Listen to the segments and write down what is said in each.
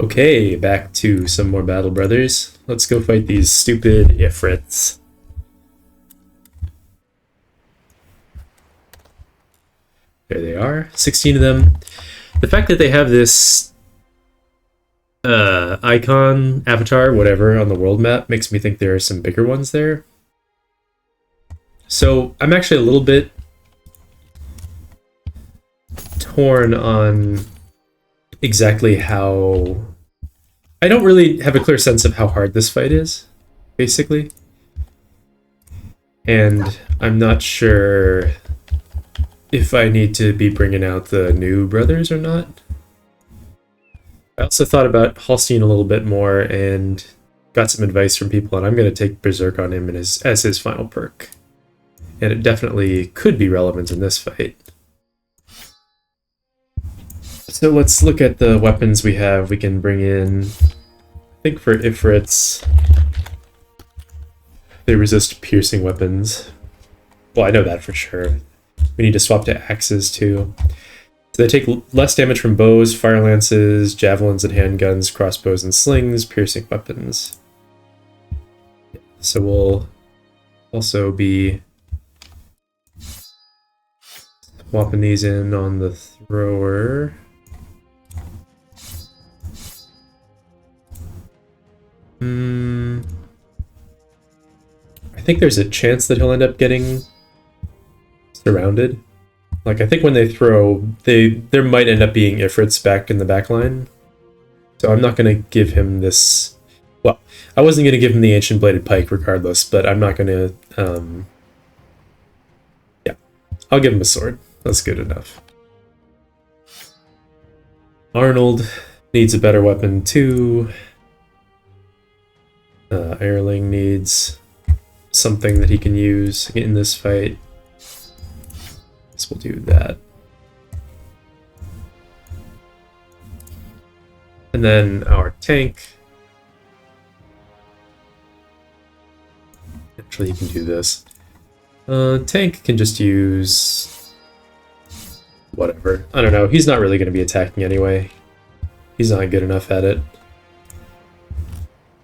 Okay, back to some more Battle Brothers. Let's go fight these stupid Ifrits. There they are, 16 of them. The fact that they have this icon, avatar, whatever, on the world map makes me think there are some bigger ones there. So I'm actually a little bit torn on exactly how... I don't really have a clear sense of how hard this fight is, basically. And I'm not sure if I need to be bringing out the new brothers or not. I also thought about Holstein a little bit more and got some advice from people, and I'm going to take Berserk on him as his final perk. And it definitely could be relevant in this fight. So let's look at the weapons we have. We can bring in, I think for Ifrits, they resist piercing weapons. Well, I know that for sure. We need to swap to axes too. So they take less damage from bows, fire lances, javelins and handguns, crossbows and slings, piercing weapons. So we'll also be swapping these in on the thrower. I think there's a chance that he'll end up getting surrounded. Like, I think when they throw, there might end up being Ifrits back in the back line. So I'm not going to give him this... Well, I wasn't going to give him the Ancient Bladed Pike regardless, but I'm not going to... yeah, I'll give him a sword. That's good enough. Arnold needs a better weapon too. Ireling needs something that he can use in this fight. So we'll do that. And then our tank. Actually, he can do this. Tank can just use whatever. I don't know. He's not really going to be attacking anyway. He's not good enough at it.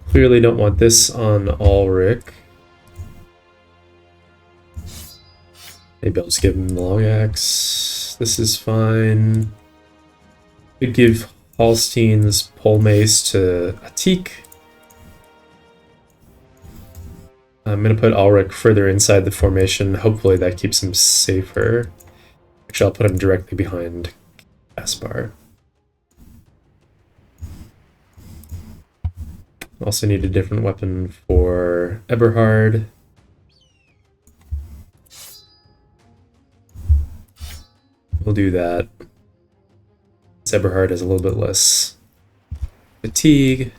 Clearly don't want this on Ulrich. Maybe I'll just give him the long axe. This is fine. Could give Holstein's pole mace to Atik. I'm going to put Ulrich further inside the formation. Hopefully that keeps him safer. Actually, I'll put him directly behind Caspar. Also need a different weapon for Eberhard. We'll do that. Eberhard has a little bit less fatigue.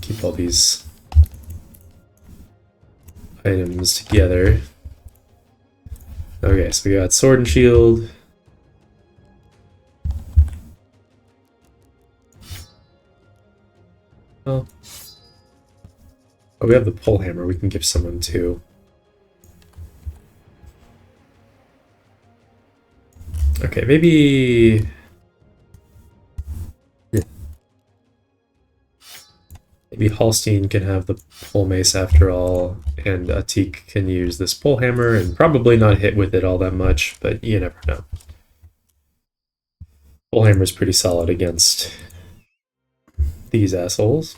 Keep all these items together. Okay, so we got sword and shield. Oh, we have the pole hammer we can give someone too. Okay, maybe... yeah. Maybe Holstein can have the pole mace after all, and Atik can use this pole hammer and probably not hit with it all that much, but you never know. Pole hammer is pretty solid against these assholes.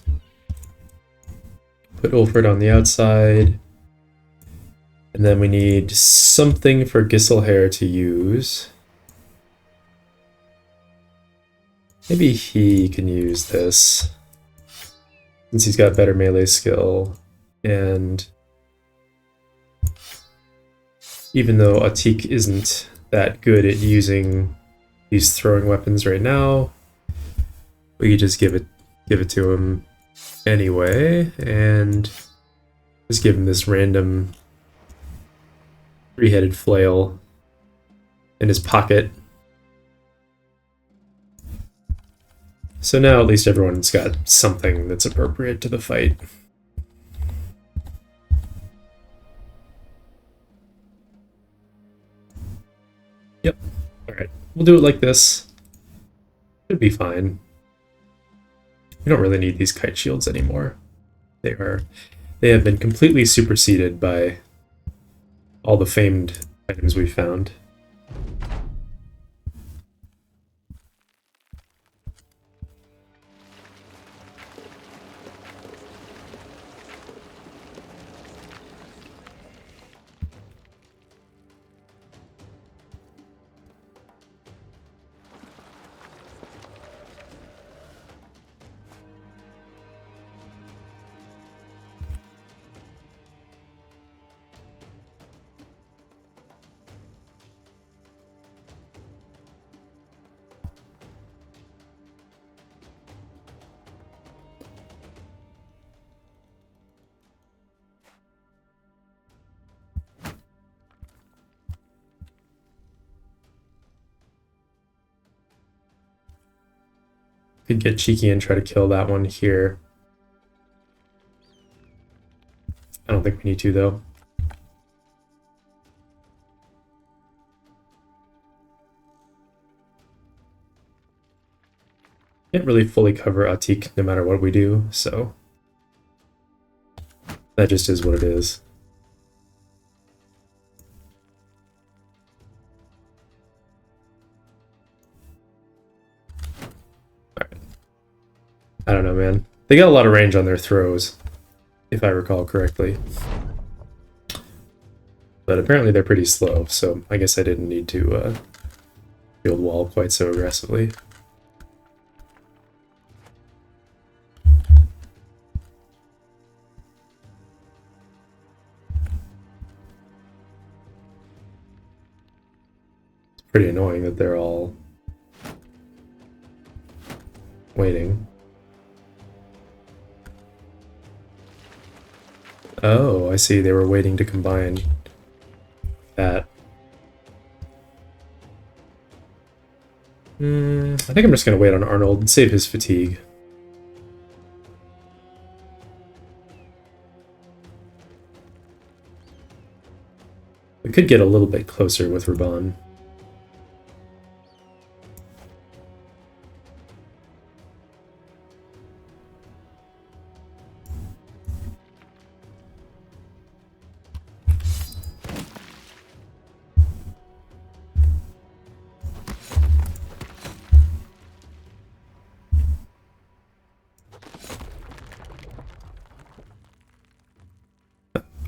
Put Ulfred on the outside. And then we need something for Giselher to use. Maybe he can use this, since he's got better melee skill. And even though Atik isn't that good at using these throwing weapons right now, we could just give it to him anyway, and just give him this random three-headed flail in his pocket. So now at least everyone's got something that's appropriate to the fight. Yep. Alright. we'll do it like this. Should be fine. We don't really need these kite shields anymore. They have been completely superseded by all the famed items we found. Could get cheeky and try to kill that one here. I don't think we need to, though. Can't really fully cover Atik no matter what we do, so that just is what it is. I don't know, man. They got a lot of range on their throws, if I recall correctly. But apparently they're pretty slow, so I guess I didn't need to build wall quite so aggressively. It's pretty annoying that they're all waiting. Oh, I see. They were waiting to combine that. I think I'm just going to wait on Arnold and save his fatigue. We could get a little bit closer with Raban.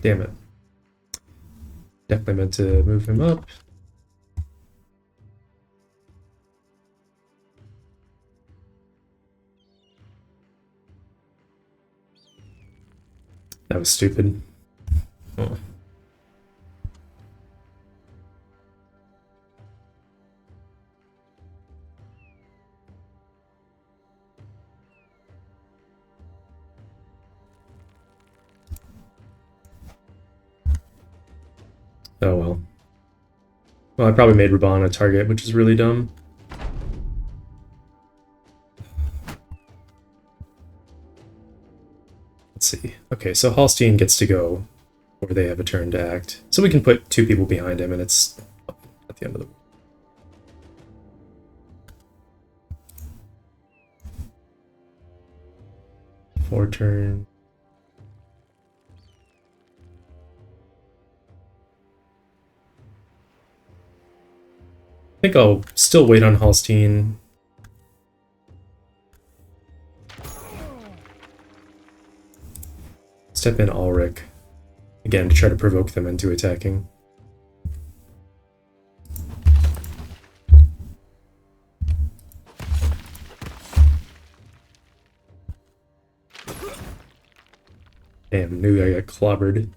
Damn it. Definitely meant to move him up. That was stupid. Oh. Oh well. Well, I probably made Raban a target, which is really dumb. Let's see. Okay, so Hallstein gets to go where they have a turn to act. So we can put 2 people behind him and it's at the end of the... Four turn. I think I'll still wait on Hallstein. Step in Ulrich. Again, to try to provoke them into attacking. Damn, knew I got clobbered.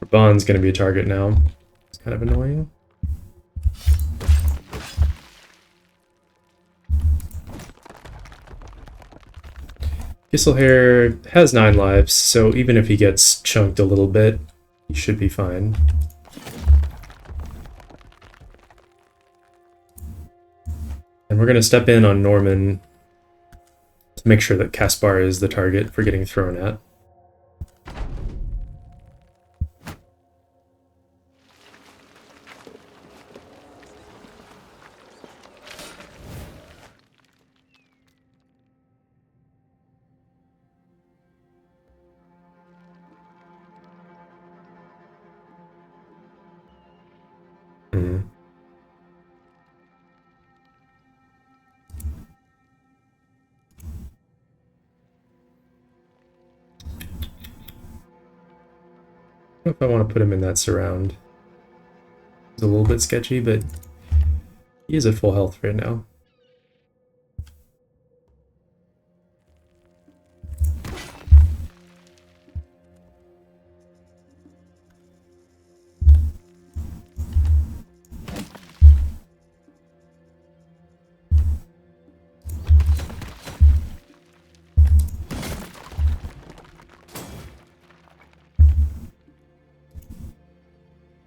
Bond's gonna be a target now. It's kind of annoying. Hair has 9 lives, so even if he gets chunked a little bit, he should be fine. And we're going to step in on Norman to make sure that Caspar is the target for getting thrown at. I don't know if I want to put him in that surround. It's a little bit sketchy, but he is at full health right now.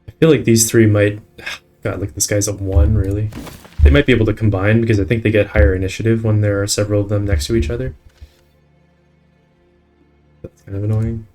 I feel like these three might... God, look, this guy's at 1, really. They might be able to combine, because I think they get higher initiative when there are several of them next to each other. That's kind of annoying.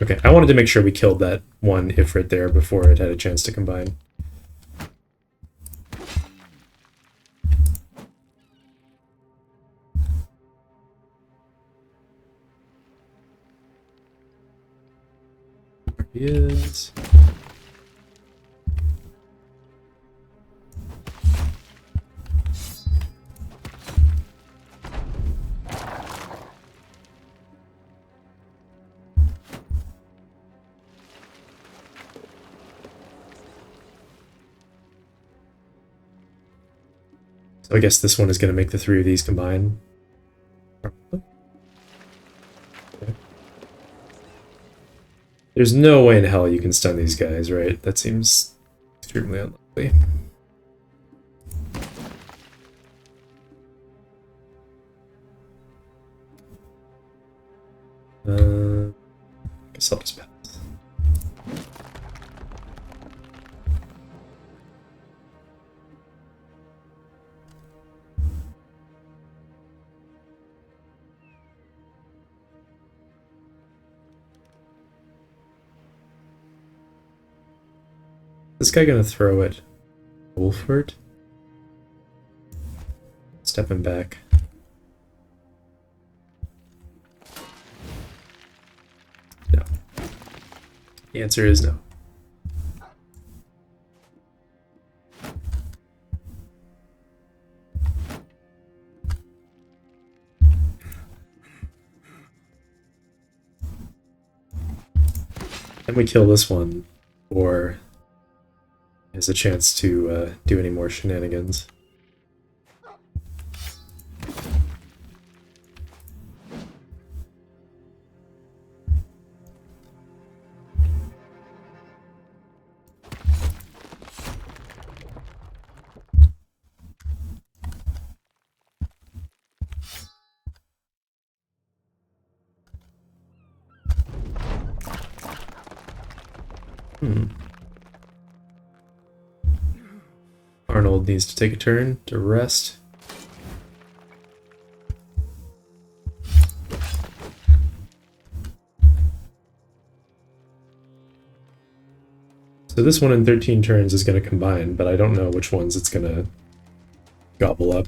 Okay, I wanted to make sure we killed that one Ifrit there before it had a chance to combine. There he is. I guess this one is going to make the 3 of these combine. Okay. There's no way in hell you can stun these guys, right? That seems extremely unlikely. I guess I'll just pass. This guy gonna throw it? Wolford? Step him back. No. The answer is no. Can we kill this one, or has a chance to do any more shenanigans? Arnold needs to take a turn to rest. So this one in 13 turns is going to combine, but I don't know which ones it's going to gobble up.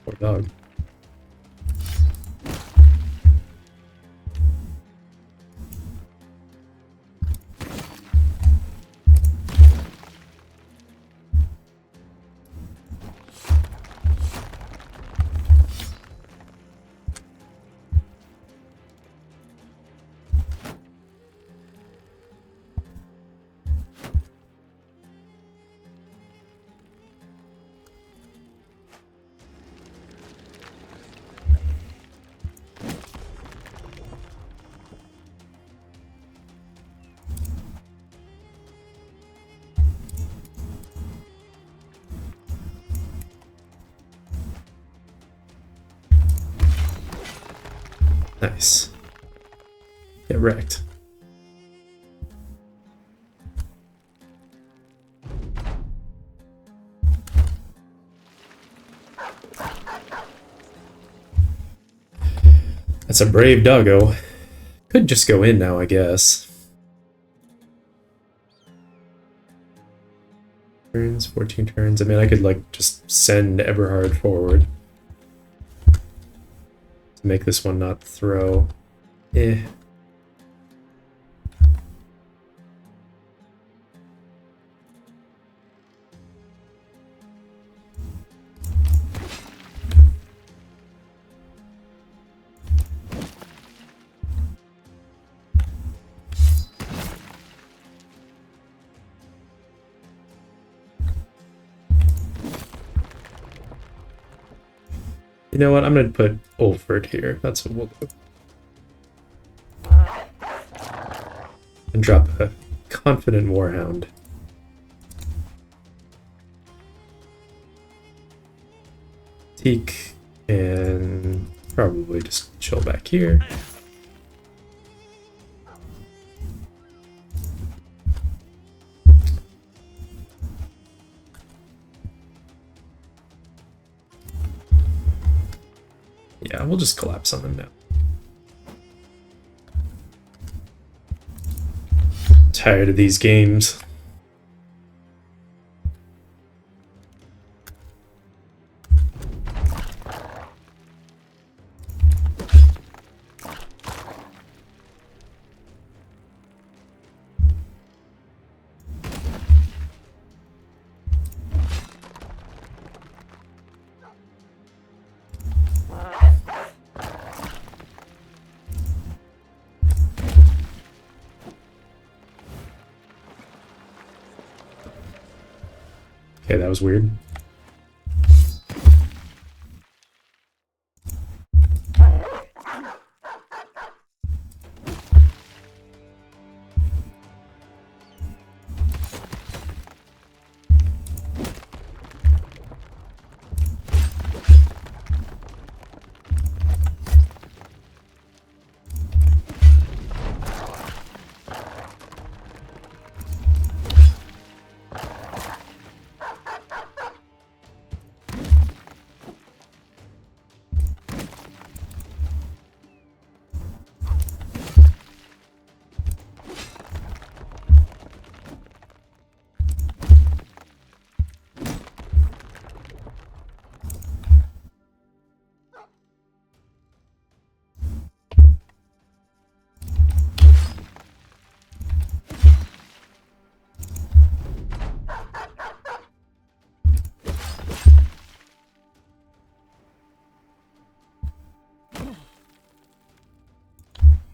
Poor dog. Nice. Get wrecked. That's a brave doggo. Could just go in now, I guess. Turns, 14 turns. I mean, I could, like, just send Eberhard forward. To make this one not throw. Eh. You know what? I'm going to put Ulford here. That's what we'll do. And drop a Confident Warhound. Teak, and probably just chill back here. Yeah, we'll just collapse on them now. Tired of these games. Okay, that was weird.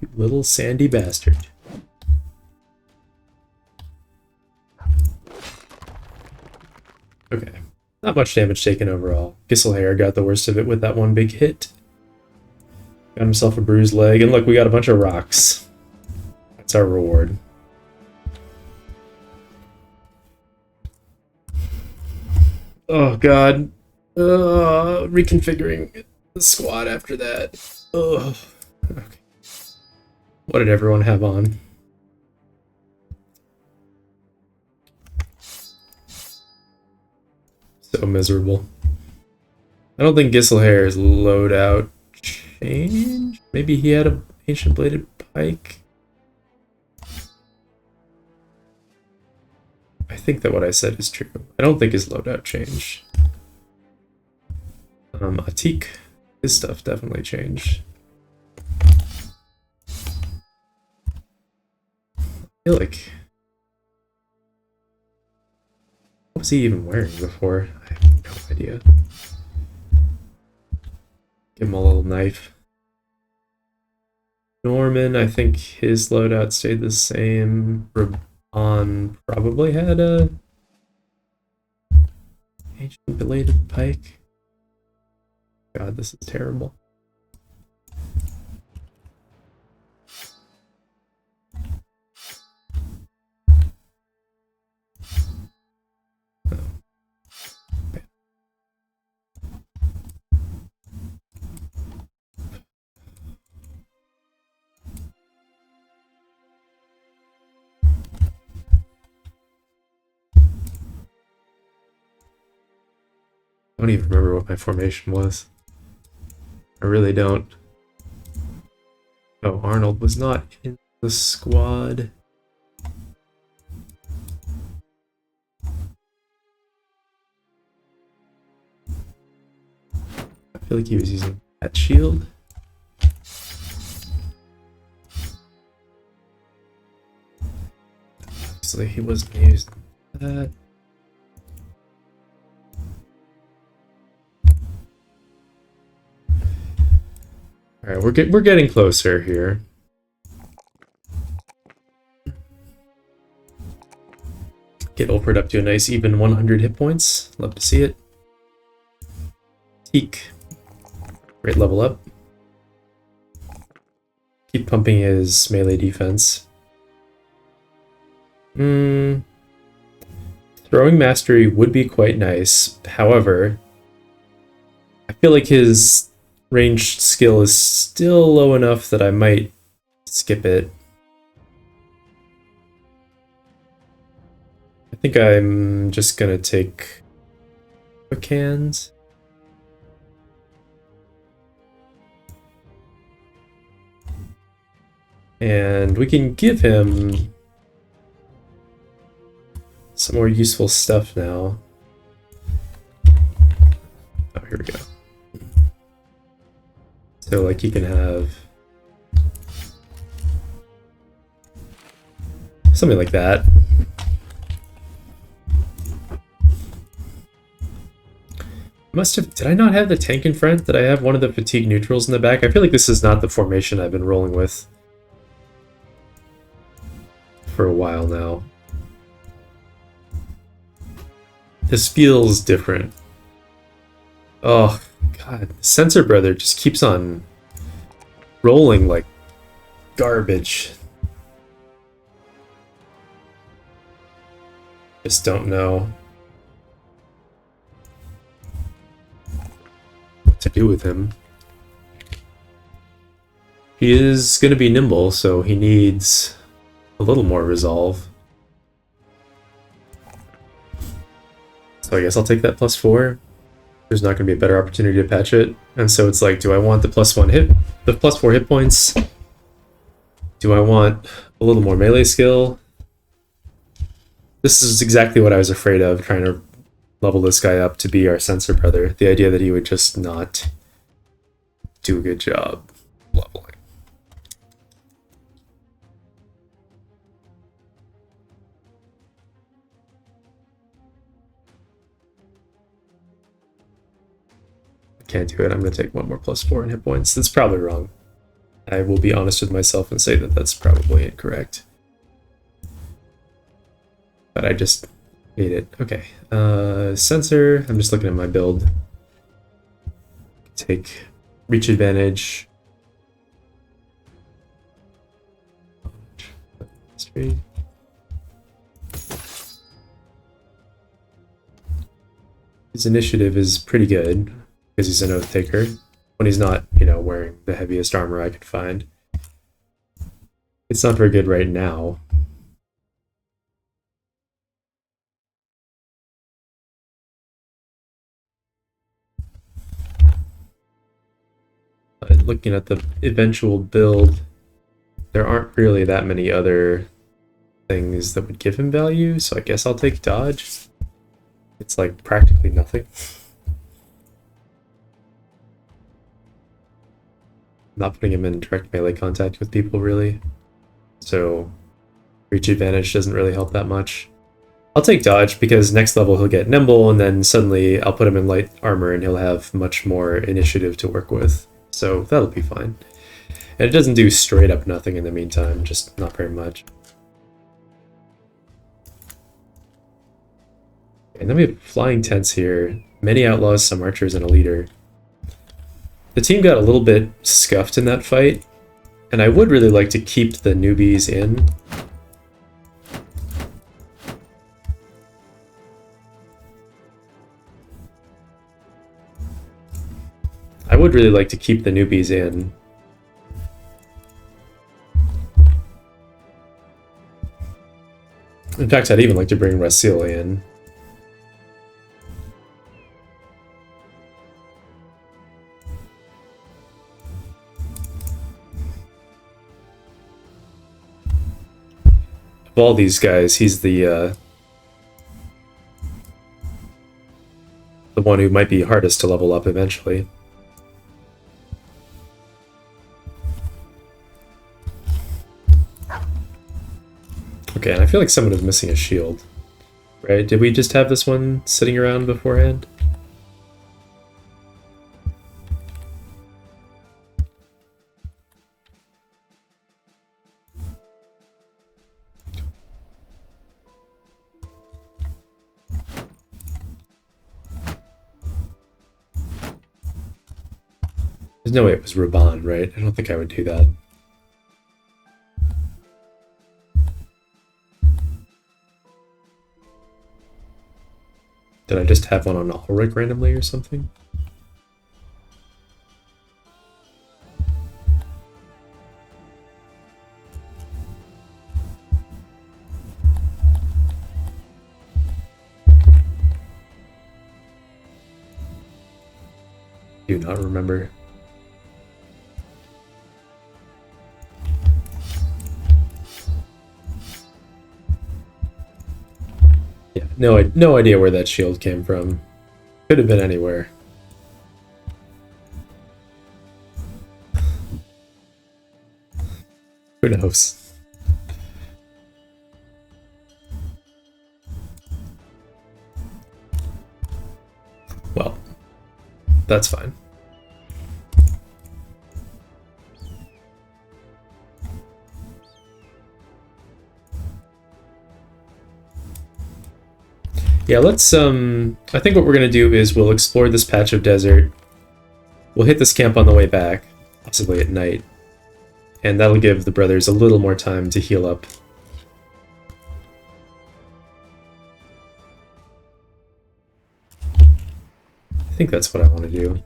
You little sandy bastard. Okay. Not much damage taken overall. Gisselhair got the worst of it with that one big hit. Got himself a bruised leg, and look, we got a bunch of rocks. That's our reward. Oh god. Reconfiguring the squad after that. Ugh. Okay. What did everyone have on? So miserable. I don't think Gisselhair's loadout changed. Maybe he had a ancient bladed pike. I think that what I said is true. I don't think his loadout changed. Atik, his stuff definitely changed. I feel like... What was he even wearing before? I have no idea. Give him a little knife. Norman, I think his loadout stayed the same. Rabban probably had a ancient belated pike. God, this is terrible. I don't even remember what my formation was. I really don't. Oh, Arnold was not in the squad. I feel like he was using that shield. So he wasn't using that. All right, we're getting closer here. Get Ulfred up to a nice even 100 hit points. Love to see it. Teak. Great level up. Keep pumping his melee defense. Throwing mastery would be quite nice. However, I feel like his ranged skill is still low enough that I might skip it. I think I'm just gonna take quick hands. And we can give him some more useful stuff now. Oh, here we go. So, like, you can have something like that. Did I not have the tank in front? Did I have one of the fatigue neutrals in the back? I feel like this is not the formation I've been rolling with for a while now. This feels different. Oh, God. Sensor Brother just keeps on rolling like garbage. Just don't know what to do with him. He is going to be nimble, so he needs a little more resolve. So I guess I'll take that +4. There's not going to be a better opportunity to patch it. And so it's like, do I want the +4 hit points? Do I want a little more melee skill? This is exactly what I was afraid of, trying to level this guy up to be our Sensor Brother. The idea that he would just not do a good job leveling. Can't do it. I'm going to take one more +4 in hit points. That's probably wrong. I will be honest with myself and say that that's probably incorrect. But I just hate it. Okay. Sensor. I'm just looking at my build. Take reach advantage. His initiative is pretty good, because he's an Oath Taker, when he's not, you know, wearing the heaviest armor I could find. It's not very good right now. But looking at the eventual build, there aren't really that many other things that would give him value, so I guess I'll take dodge. It's like practically nothing. Not putting him in direct melee contact with people, really. So reach advantage doesn't really help that much. I'll take dodge, because next level he'll get nimble, and then suddenly I'll put him in light armor and he'll have much more initiative to work with. So that'll be fine. And it doesn't do straight up nothing in the meantime, just not very much. And then we have flying tents here. Many outlaws, some archers, and a leader. The team got a little bit scuffed in that fight, and I would really like to keep the newbies in. I would really like to keep the newbies in. In fact, I'd even like to bring Rasil in. all these guys, he's the one who might be hardest to level up eventually. Okay, and I feel like someone is missing a shield. Right? Did we just have this one sitting around beforehand? There's no way it was Raban, right? I don't think I would do that. Did I just have one on Ulrich randomly or something? Do not remember. Yeah, no idea where that shield came from. Could have been anywhere. Who knows? Well, that's fine. Yeah, let's, I think what we're going to do is we'll explore this patch of desert. We'll hit this camp on the way back, possibly at night. And that'll give the brothers a little more time to heal up. I think that's what I want to do.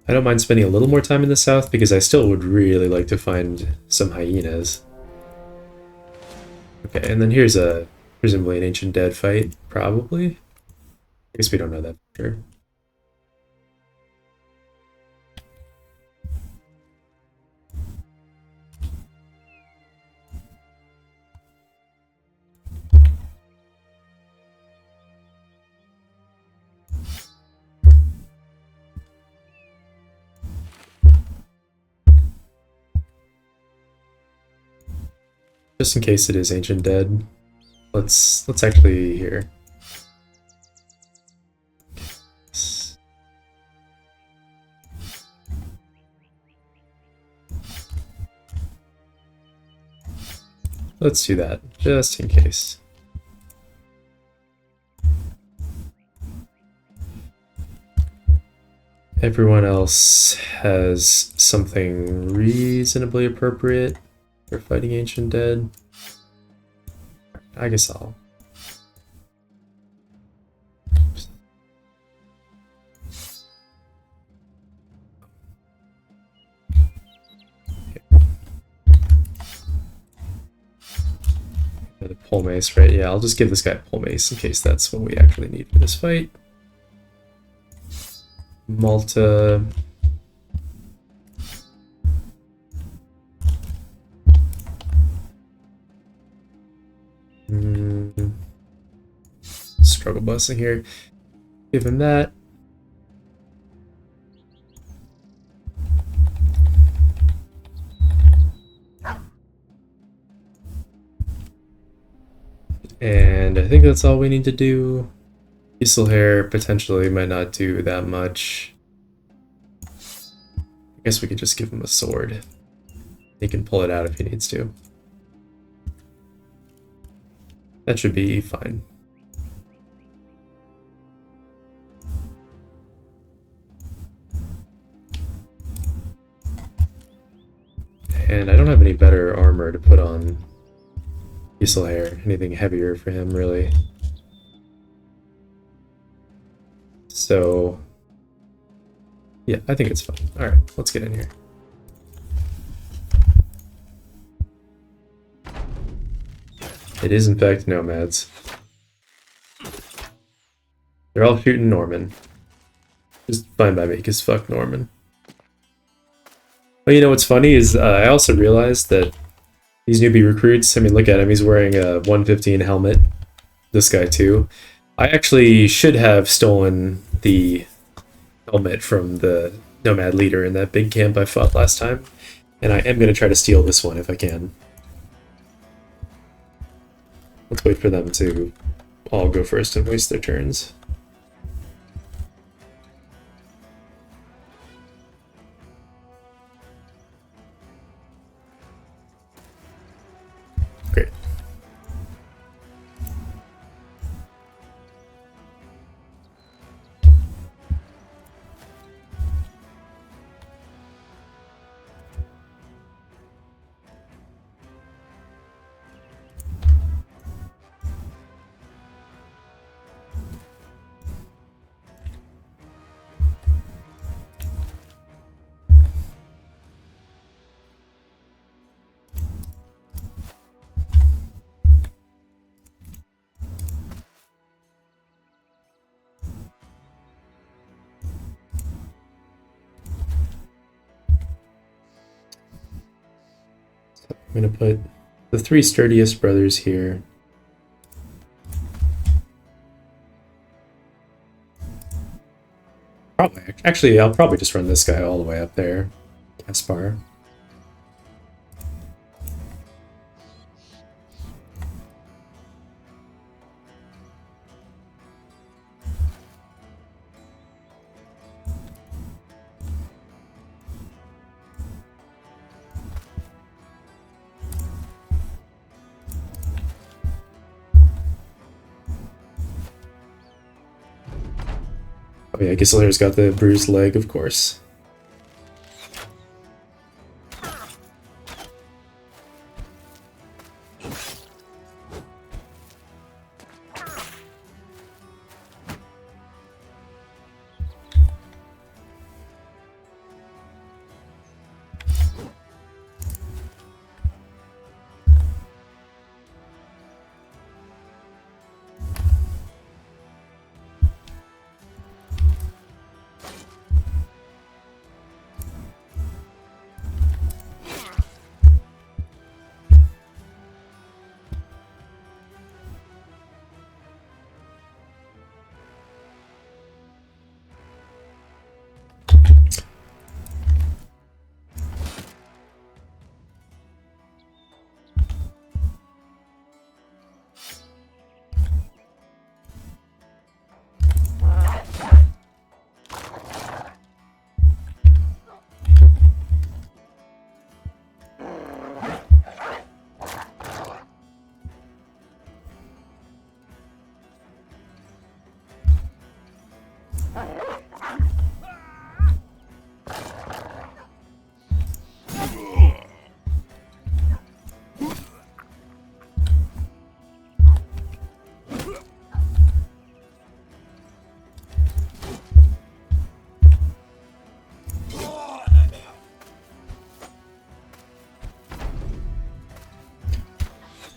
I don't mind spending a little more time in the south because I still would really like to find some hyenas. Okay, and then here's a presumably an ancient dead fight, probably. I guess we don't know that for sure. Just in case it is ancient dead, let's actually here. Let's do that, just in case. Everyone else has something reasonably appropriate for fighting ancient dead. I guess I'll... The pole mace, right? Yeah, I'll just give this guy a pole mace in case that's what we actually need for this fight. Malta. Struggle busing here. Give him that. And I think that's all we need to do. Diesel hair potentially might not do that much. I guess we could just give him a sword. He can pull it out if he needs to. That should be fine. And I don't have any better armor to put on Diesel hair, anything heavier for him, really. So, yeah, I think it's fine. Alright, let's get in here. It is, in fact, nomads. They're all shooting Norman. Just fine by me, because fuck Norman. But you know what's funny is I also realized that these newbie recruits, I mean, look at him, he's wearing a 115 helmet. This guy too. I actually should have stolen the helmet from the Nomad leader in that big camp I fought last time. And I am going to try to steal this one if I can. Let's wait for them to all go first and waste their turns. Great. I'm going to put the 3 sturdiest brothers here. Actually, I'll probably just run this guy all the way up there. Caspar. Oh yeah, Giselair's got the bruised leg, of course.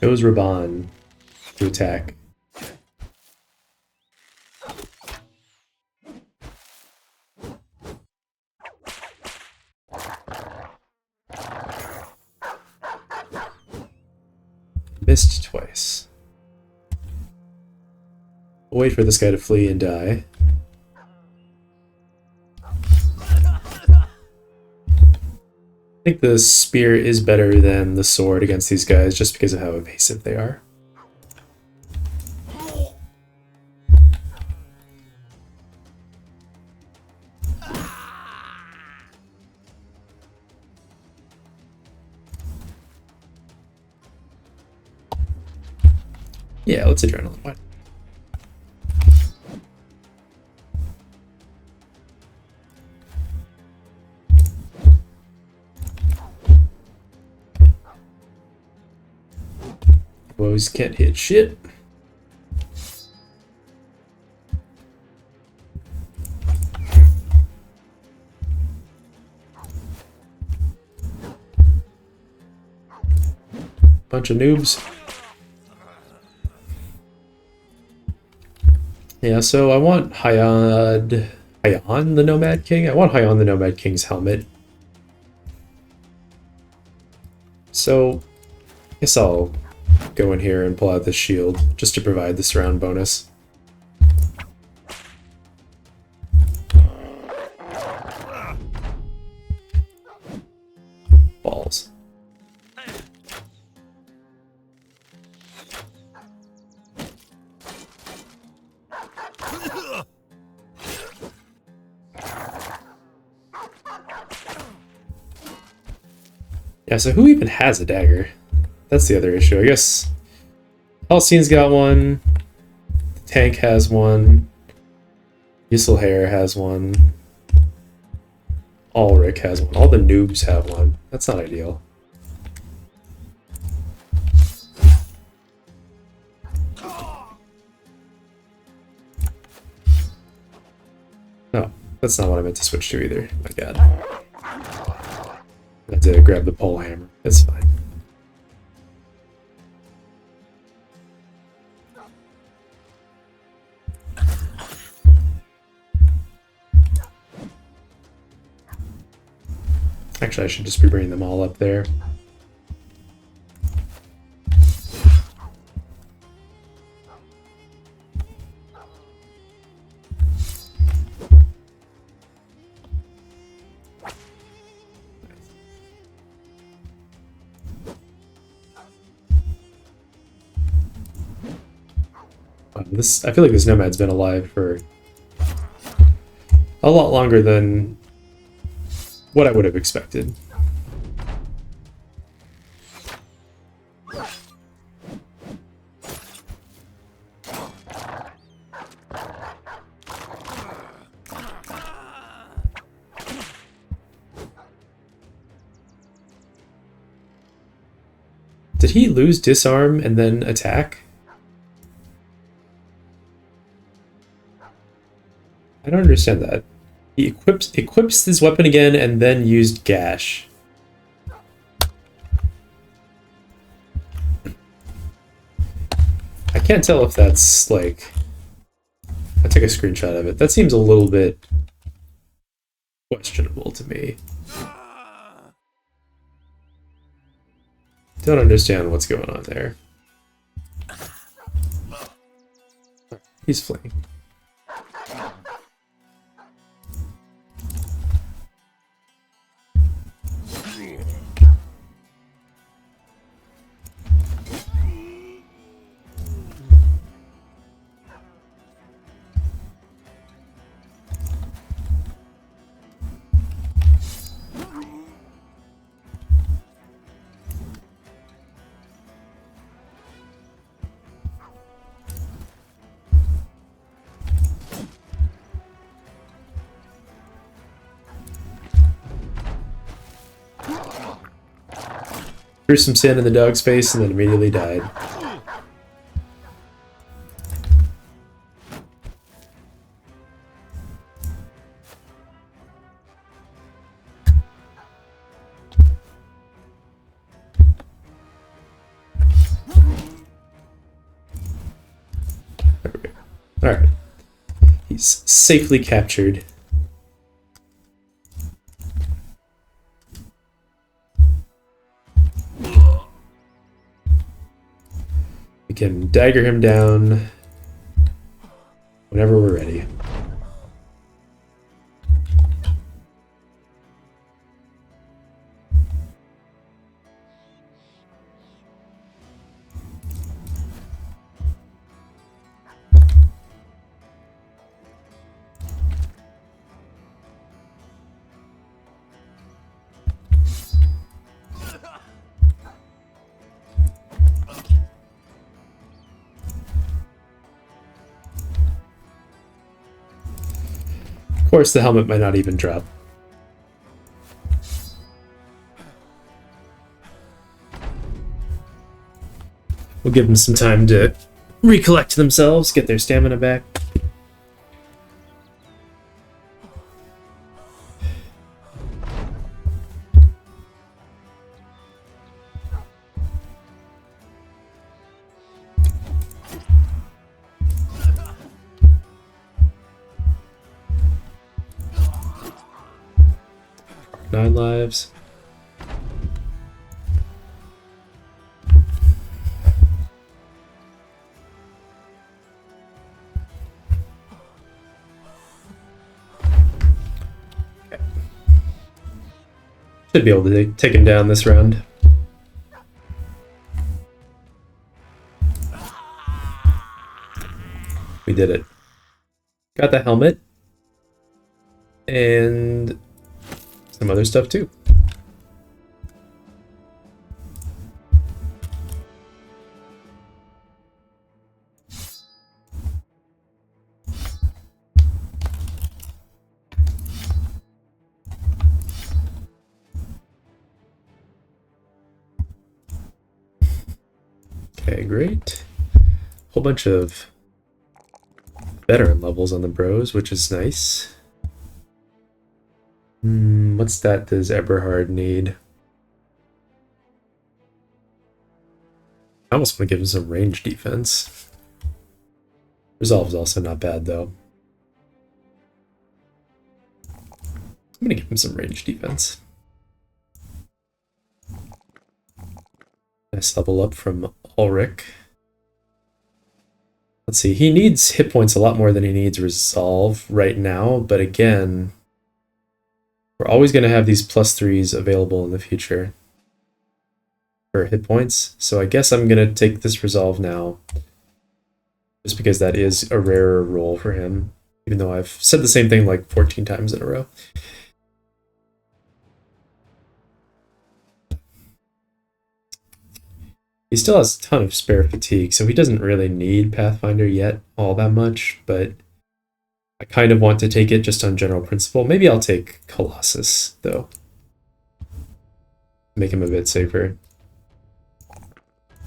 Chose Raban to attack. Missed twice. We'll wait for this guy to flee and die. I think the spear is better than the sword against these guys just because of how evasive they are. Yeah, let's adrenaline. What? Boys can't hit shit. Bunch of noobs. Yeah, so I want Hyad Hyon the Nomad King? I want Hyon the Nomad King's helmet. So, I guess I'll go in here and pull out this shield just to provide the surround bonus. Balls. Yeah, so who even has a dagger? That's the other issue. I guess Halcyon's got one, the tank has one, Ysselhair has one, Ulrich has one, all the noobs have one. That's not ideal. No, that's not what I meant to switch to either. My god. I had to grab the pole hammer. It's fine. Actually, I should just be bringing them all up there. I feel like this Nomad's been alive for a lot longer than what I would have expected. Did he lose disarm and then attack? I don't understand that. He equips his weapon again and then used gash. I can't tell if that's like... I took a screenshot of it. That seems a little bit questionable to me. Don't understand what's going on there. He's fleeing. Threw some sand in the dog's face and then immediately died. There we go. Alright. He's safely captured. We can dagger him down whenever we're ready. Of course, the helmet might not even drop. We'll give them some time to recollect themselves, get their stamina back. 9 lives. Okay. Should be able to take him down this round. We did it. Got the helmet. And some other stuff too. Okay, great. Whole bunch of veteran levels on the bros, which is nice. What stat does Eberhard need? I almost want to give him some range defense. Resolve's also not bad, though. I'm going to give him some range defense. Nice level up from Ulrich. Let's see, he needs hit points a lot more than he needs resolve right now, but again, we're always going to have these +3s available in the future for hit points, so I guess I'm going to take this resolve now, just because that is a rarer roll for him, even though I've said the same thing like 14 times in a row. He still has a ton of spare fatigue, so he doesn't really need Pathfinder yet all that much, but I kind of want to take it just on general principle. Maybe I'll take Colossus, though. Make him a bit safer.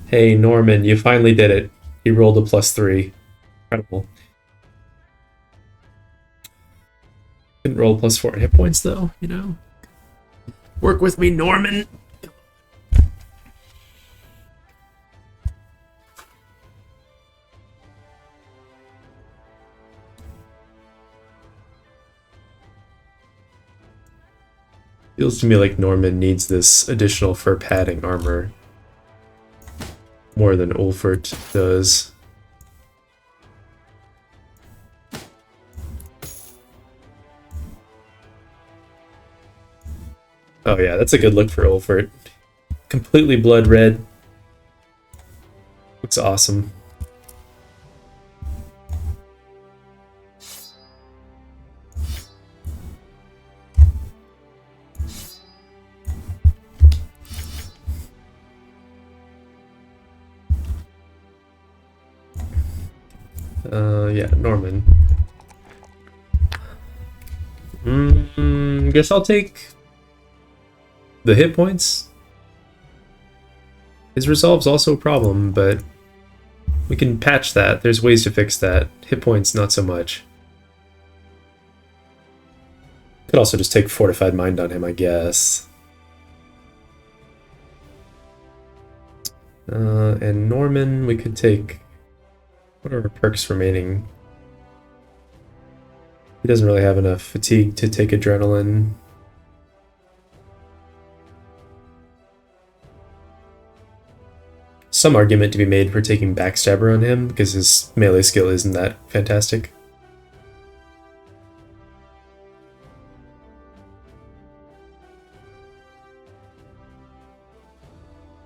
Hey, Norman, you finally did it. He rolled a +3. Incredible. Didn't roll +4 hit points, though, you know? Work with me, Norman! Feels to me like Norman needs this additional fur padding armor more than Ulfert does. Oh yeah, that's a good look for Ulfert. Completely blood red. Looks awesome. Yeah, Norman. Guess I'll take the hit points. His resolve's also a problem, but we can patch that. There's ways to fix that. Hit points, not so much. Could also just take Fortified Mind on him, I guess. And Norman, we could take... What are our perks remaining? He doesn't really have enough fatigue to take adrenaline. Some argument to be made for taking Backstabber on him, because his melee skill isn't that fantastic.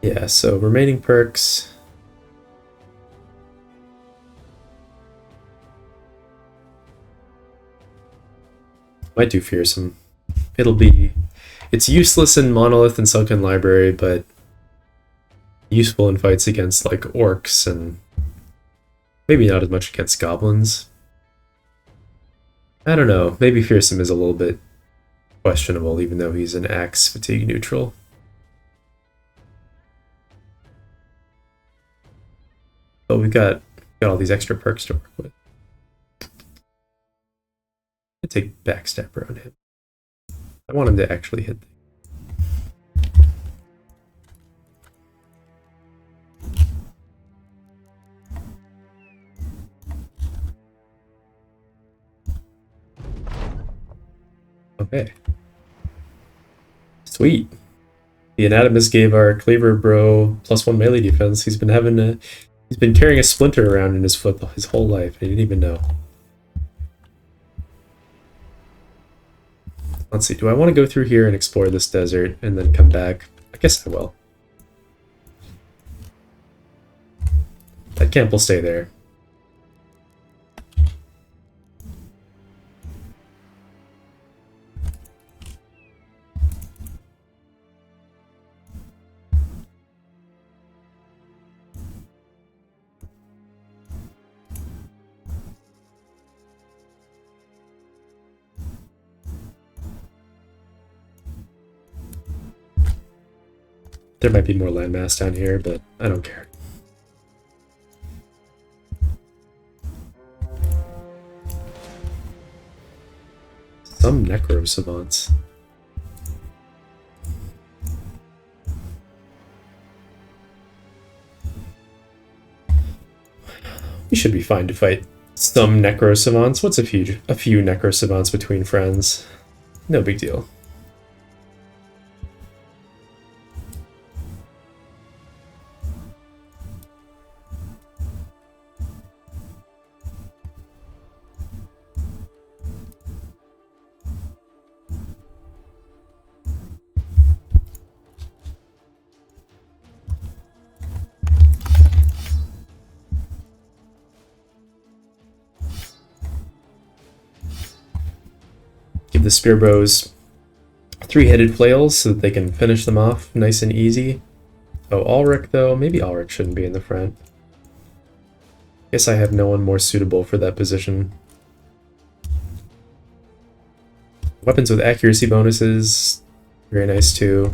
Yeah, so remaining perks... Might do Fearsome. It's useless in Monolith and Sunken Library, but useful in fights against like Orcs and maybe not as much against Goblins. I don't know, maybe Fearsome is a little bit questionable even though he's an Axe fatigue neutral. But we've got all these extra perks to work with. I take Backstabber on him. I want him to actually hit. Okay. Sweet. The Anatomist gave our Cleaver bro +1 melee defense. He's been carrying a splinter around in his foot his whole life. He didn't even know. Let's see. Do I want to go through here and explore this desert and then come back? I guess I will. That camp will stay there. There might be more landmass down here, but I don't care. Some Necrosavants. We should be fine to fight some Necrosavants. What's a few Necrosavants between friends? No big deal. Give the spear bows 3-headed flails so that they can finish them off nice and easy. Oh, Ulrich though, maybe Ulrich shouldn't be in the front. Guess I have no one more suitable for that position. Weapons with accuracy bonuses, very nice too.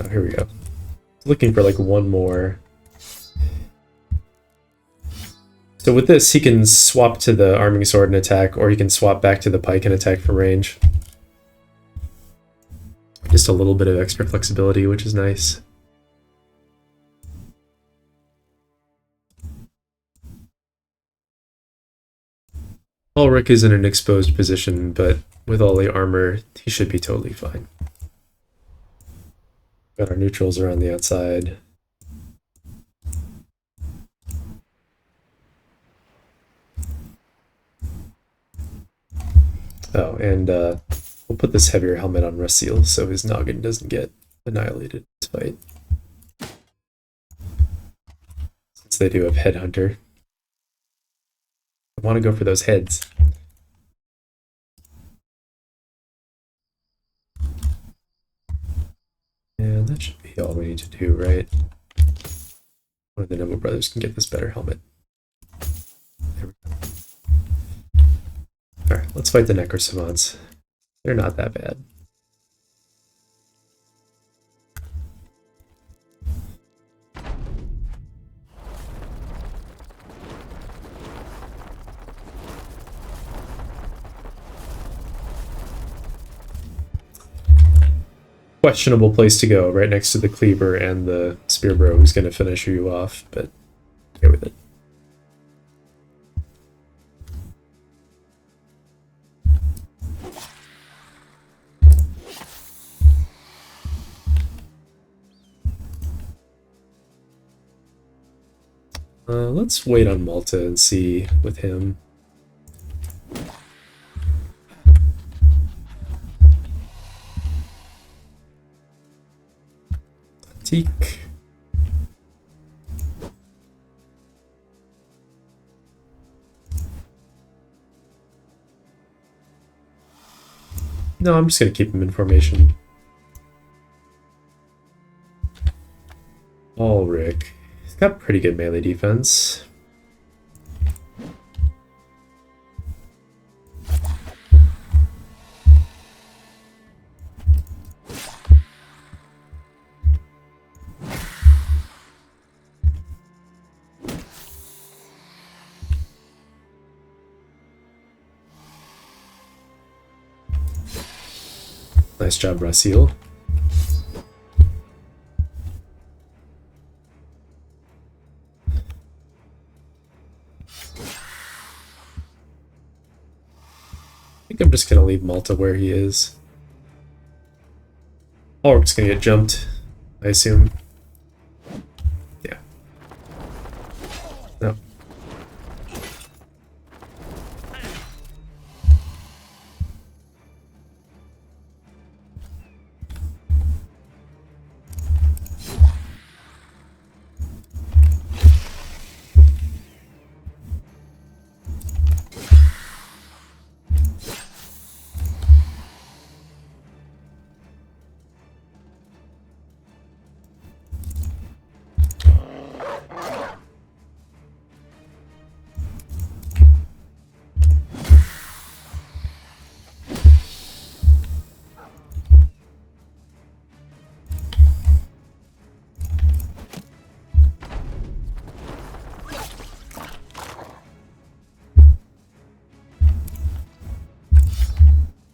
Oh, here we go. Looking for like one more. So with this, he can swap to the arming sword and attack, or he can swap back to the pike and attack for range. Just a little bit of extra flexibility, which is nice. Ulrich is in an exposed position, but with all the armor, he should be totally fine. Got our neutrals around the outside. Oh, and we'll put this heavier helmet on Rasil so his noggin doesn't get annihilated in this fight. Since they do have Headhunter. I want to go for those heads. And that should be all we need to do, right? One of the Nimble brothers can get this better helmet. There we go. Alright, let's fight the Necrosavants. They're not that bad. Questionable place to go, right next to the Cleaver and the Spear Bro who's going to finish you off, but okay with it. Let's wait on Malta and see with him. Teak. No, I'm just going to keep him in formation. Ulrich. He's got pretty good melee defense. Nice job, Rasil. think I'm just gonna leave Malta where he is. Orcs gonna get jumped, I assume. Yeah. No.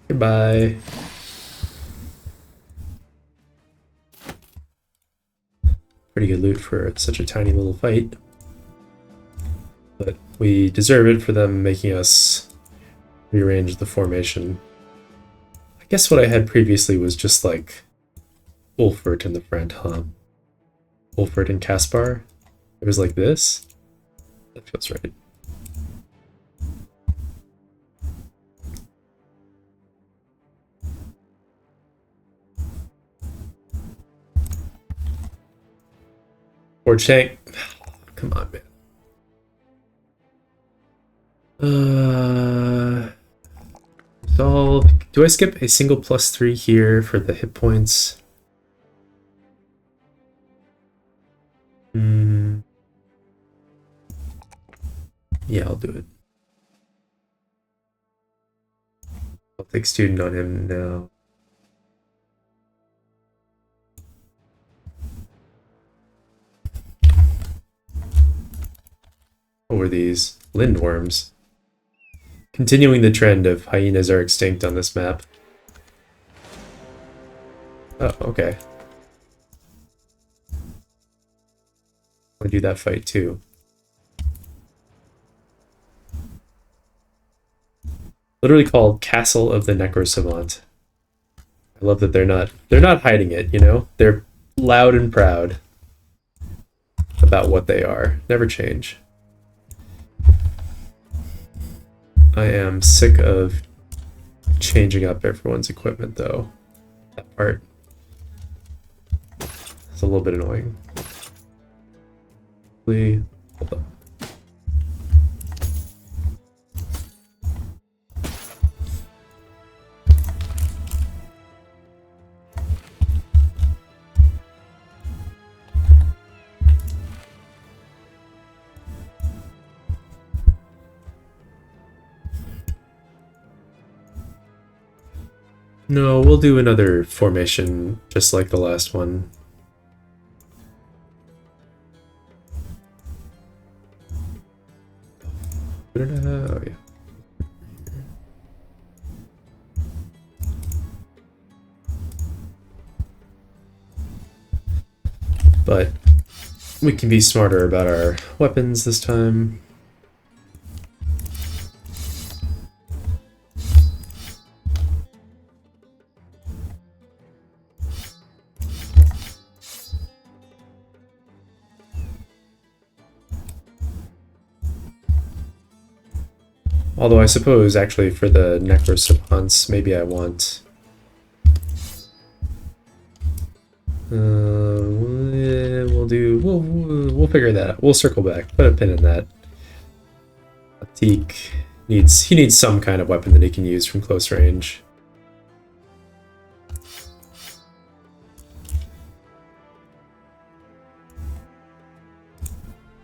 Goodbye. Pretty good loot for such a tiny little fight. But we deserve it for them making us rearrange the formation. I guess what I had previously was just like Ulfert in the front, huh? Ulfert and Caspar. It was like this? That feels right. Or tank. Come on, man. Resolve. Do I skip a single +3 here for the hit points? Yeah, I'll do it. I'll take student on him now. What were these? Lindworms. Continuing the trend of hyenas are extinct on this map. Oh, okay. I'll do that fight too. Literally called Castle of the Necrosavant. I love that they're not hiding it, you know? They're loud and proud about what they are. Never change. I am sick of changing up everyone's equipment, though. That part is a little bit annoying. Hold up. No, we'll do another formation just like the last one. Oh, yeah. But we can be smarter about our weapons this time. Although I suppose, actually, for the Necrosavants, maybe I want... We'll figure that out. We'll circle back. Put a pin in that. Teak he needs some kind of weapon that he can use from close range.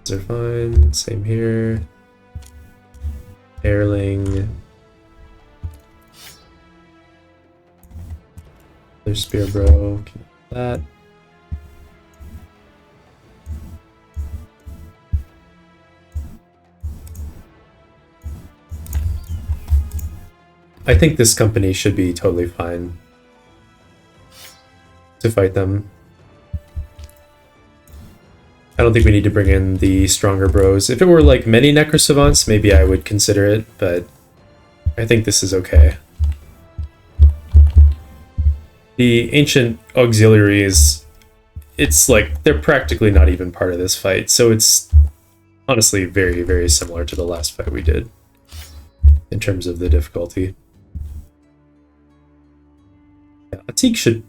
These are fine. Same here. Airling. There's Spear Bro. That. I think this company should be totally fine to fight them. I don't think we need to bring in the stronger bros. If it were like many Necrosavants, maybe I would consider it, but I think this is okay. The ancient auxiliaries, it's like they're practically not even part of this fight, so it's honestly very, very similar to the last fight we did in terms of the difficulty. Yeah, Atik should...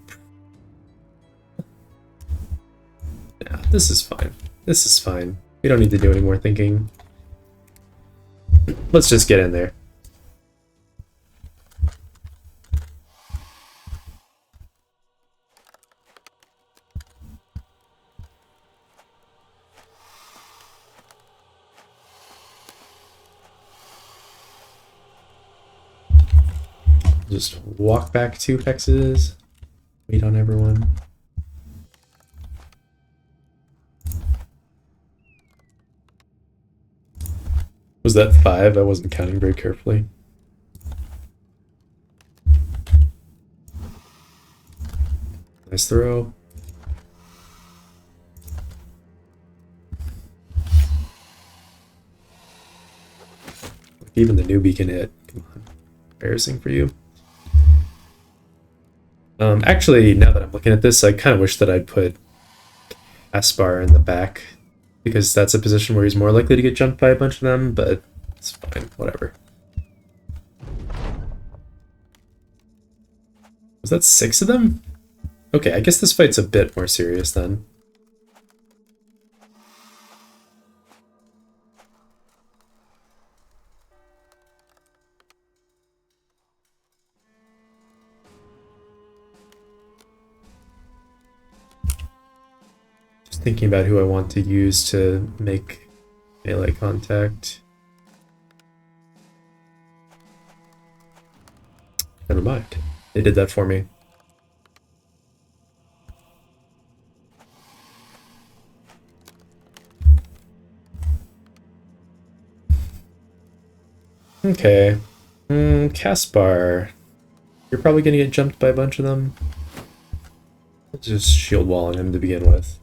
Yeah, this is fine. This is fine. We don't need to do any more thinking. Let's just get in there. Just walk back 2 hexes. Wait on everyone. Was that 5? I wasn't counting very carefully. Nice throw. Even the newbie can hit. Come on. Embarrassing for you. Actually, now that I'm looking at this, I kind of wish that I'd put Aspar in the back, because that's a position where he's more likely to get jumped by a bunch of them, but it's fine, whatever. Was that 6 of them? Okay, I guess this fight's a bit more serious then. Thinking about who I want to use to make melee contact. Never mind. They did that for me. Okay. Caspar. You're probably gonna get jumped by a bunch of them. Just shield walling him to begin with.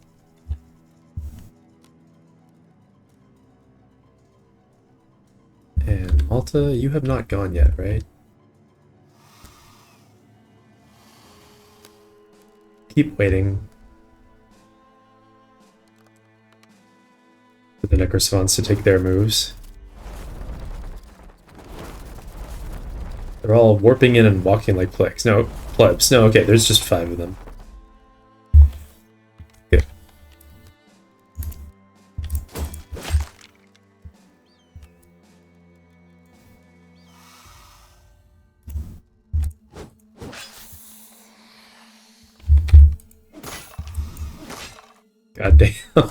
And Malta, you have not gone yet, right? Keep waiting for the Necrosavants to take their moves. They're all warping in and walking like plagues. No, plebs. No, okay, there's just 5 of them. Good. God damn.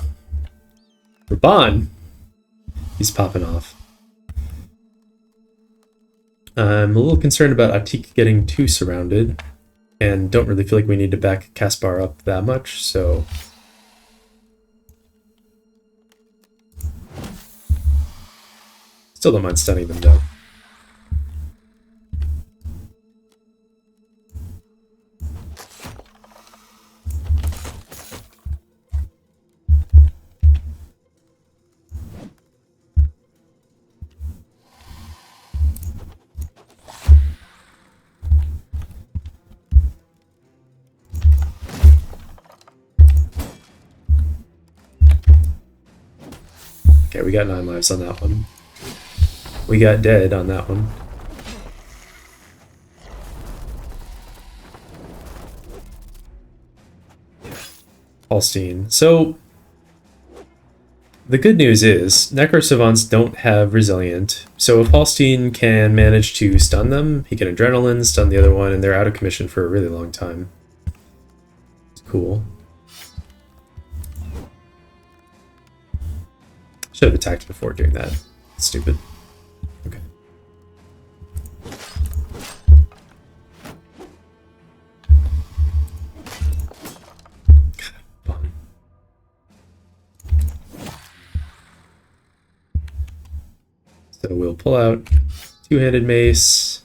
Raban! He's popping off. I'm a little concerned about Atik getting too surrounded, and don't really feel like we need to back Caspar up that much, so... Still don't mind stunning them, though. Okay, we got 9 lives on that one. We got dead on that one. Holstein. So, the good news is, Necrosavants don't have Resilient, so if Holstein can manage to stun them, he can Adrenaline, stun the other one, and they're out of commission for a really long time. It's cool. Should have attacked before doing that. Stupid. Okay. Fun. So we'll pull out 2-handed mace.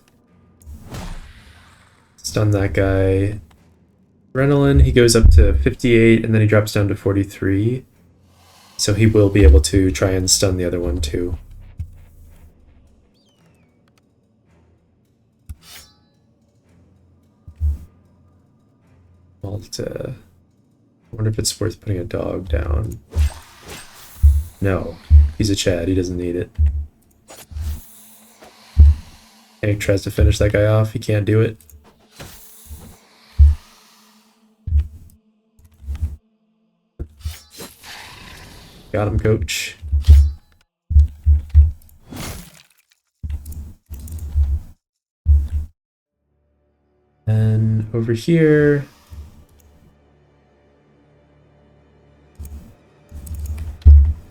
Stun that guy. Adrenaline, he goes up to 58 and then he drops down to 43. So he will be able to try and stun the other one too. I wonder if it's worth putting a dog down. No, he's a Chad. He doesn't need it. Hank tries to finish that guy off. He can't do it. Got him, coach. And over here,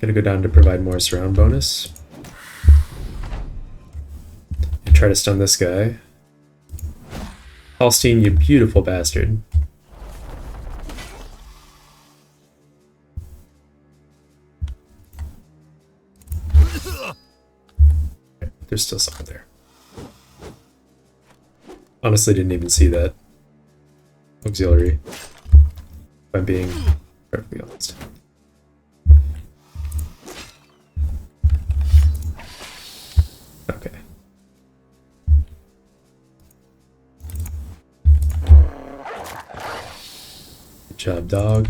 gonna go down to provide more surround bonus. And try to stun this guy. Holstein, you beautiful bastard. Okay, there's still someone there. Honestly, didn't even see that auxiliary, if I'm being perfectly honest. Okay. Good job, dog.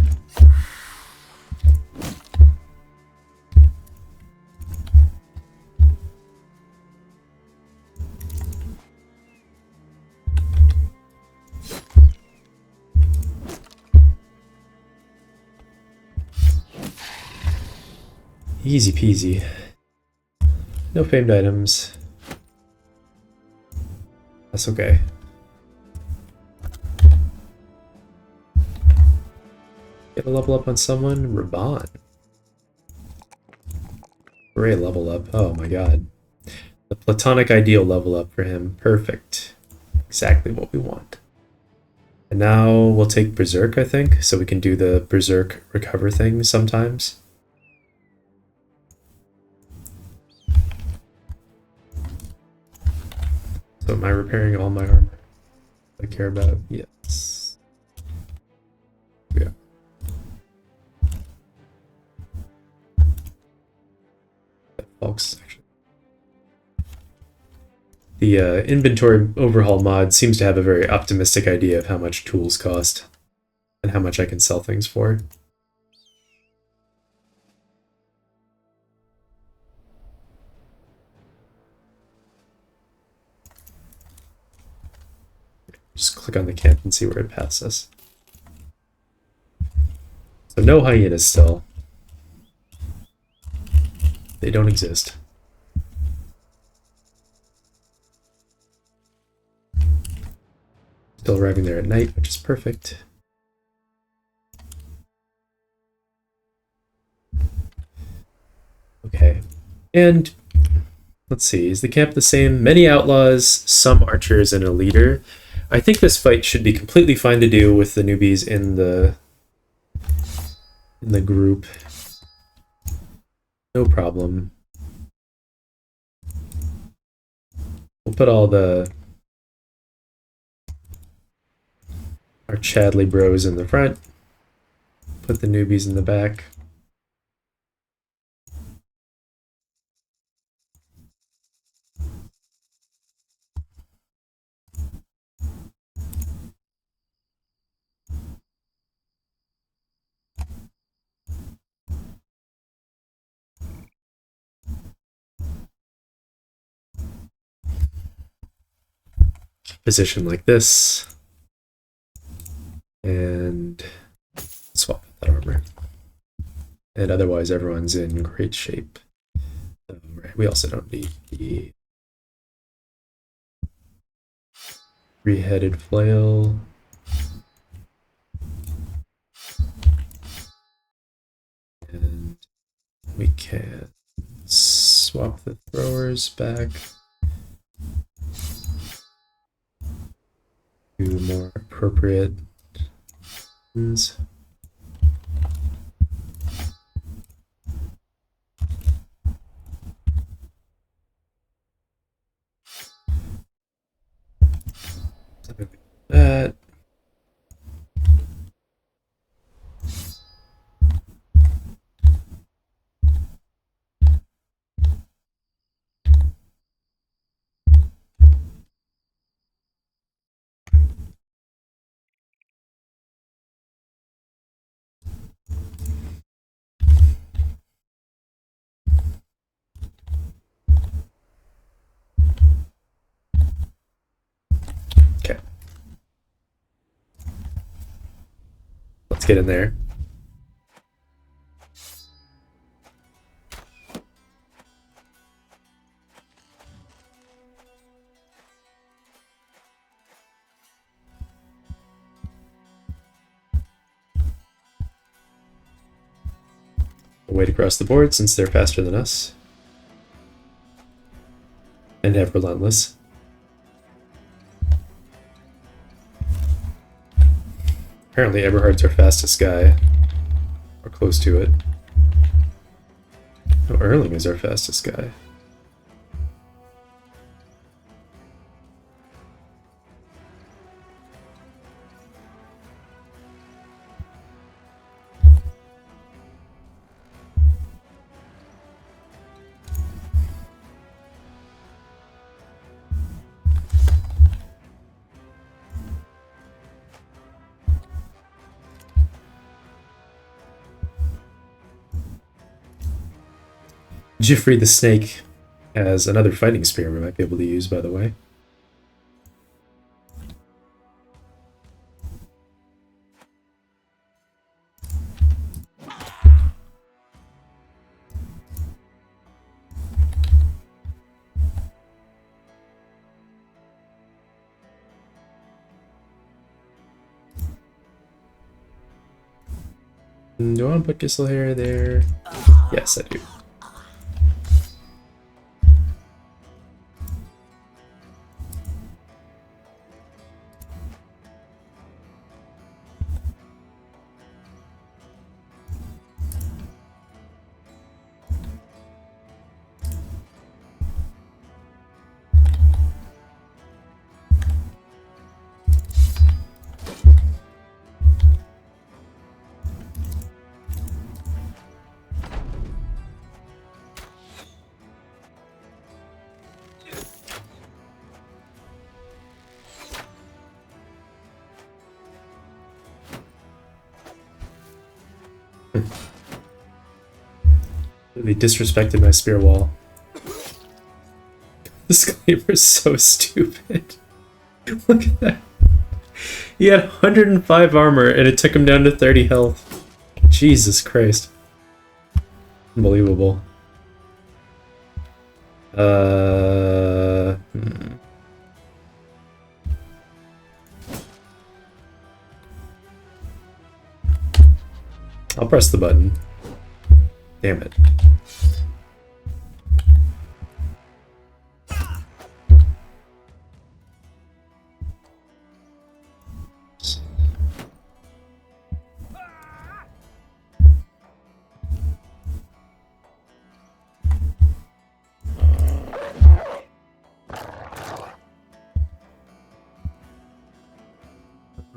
Easy peasy. No famed items. That's okay. Get a level up on someone? Raban. Great level up. Oh my god. The platonic ideal level up for him. Perfect. Exactly what we want. And now we'll take Berserk, I think, so we can do the Berserk recover thing sometimes. So am I repairing all my armor I care about? Yes. Yeah. Folks, actually. The inventory overhaul mod seems to have a very optimistic idea of how much tools cost and how much I can sell things for. Just click on the camp and see where it passes us. So no hyenas still. They don't exist. Still arriving there at night, which is perfect. Okay. And let's see, is the camp the same? Many outlaws, some archers, and a leader. I think this fight should be completely fine to do with the newbies in the group. No problem. We'll put all our Chadley bros in the front. Put the newbies in the back. Position like this. And swap that armor. And otherwise everyone's in great shape. Right. We also don't need the three-headed flail. And we can swap the throwers back to more appropriate ones. Something like that. Let's get in there. Wait across the board since they're faster than us. And have relentless. Apparently Eberhard's our fastest guy. Or close to it. Oh, Erling is our fastest guy. Jeffrey the Snake has another fighting spear we might be able to use, by the way. Do I want to put Giselle hair there? Yes, I do. They disrespected my spear wall. This Cleaver's so stupid. Look at that. He had 105 armor and it took him down to 30 health. Jesus Christ. Unbelievable. I'll press the button. Damn it.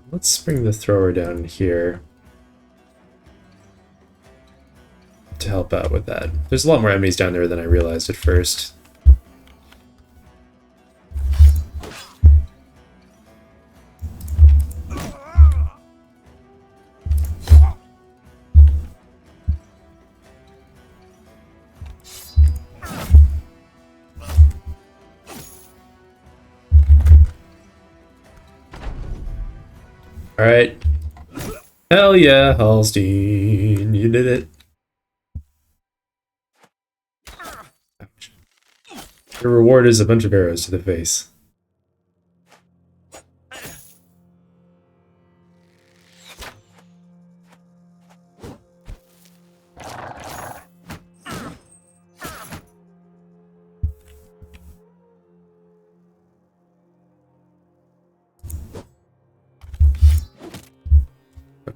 Let's bring the thrower down here to help out with that. There's a lot more enemies down there than I realized at first. Alright. Hell yeah, Hallstein. You did it. Ouch. Your reward is a bunch of arrows to the face.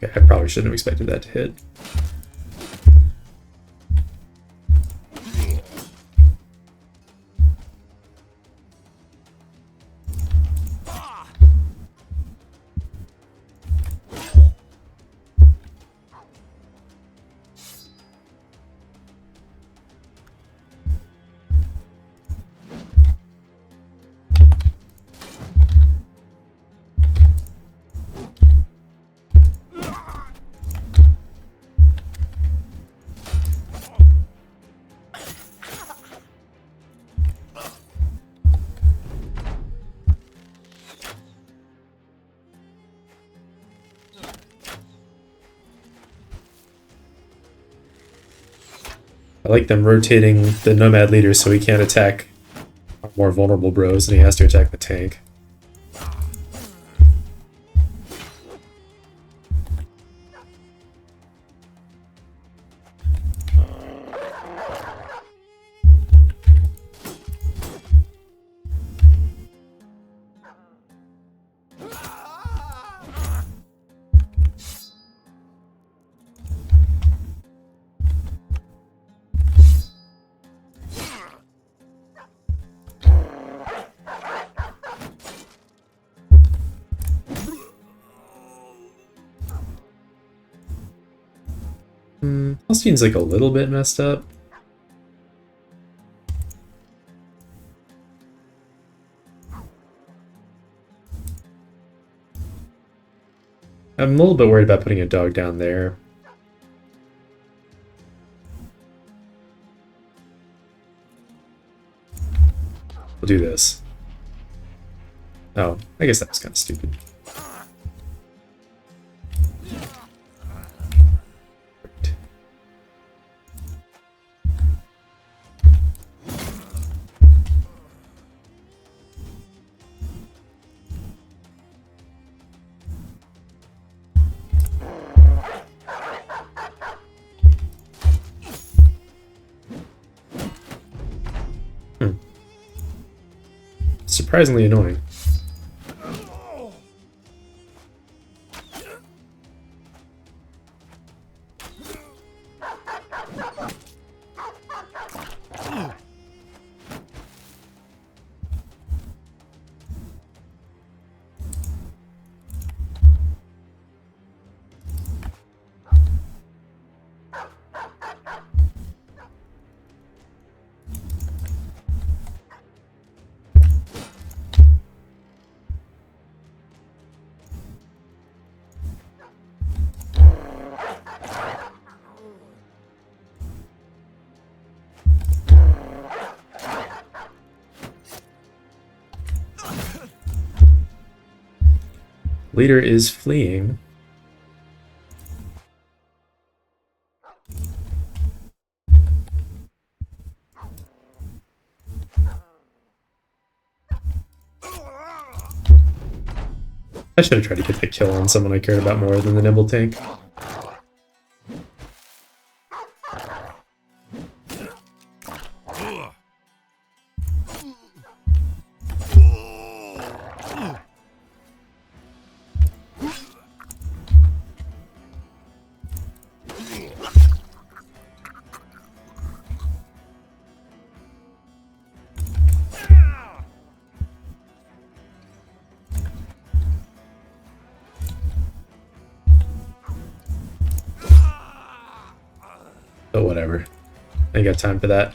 Okay, I probably shouldn't have expected that to hit. I like them rotating the Nomad leader so he can't attack our more vulnerable bros and he has to attack the tank. Palestine's like a little bit messed up. I'm a little bit worried about putting a dog down there. We'll do this. Oh, I guess that was kind of stupid. Surprisingly annoying. Leader is fleeing. I should have tried to get that kill on someone I cared about more than the nimble tank. But whatever. I ain't got time for that.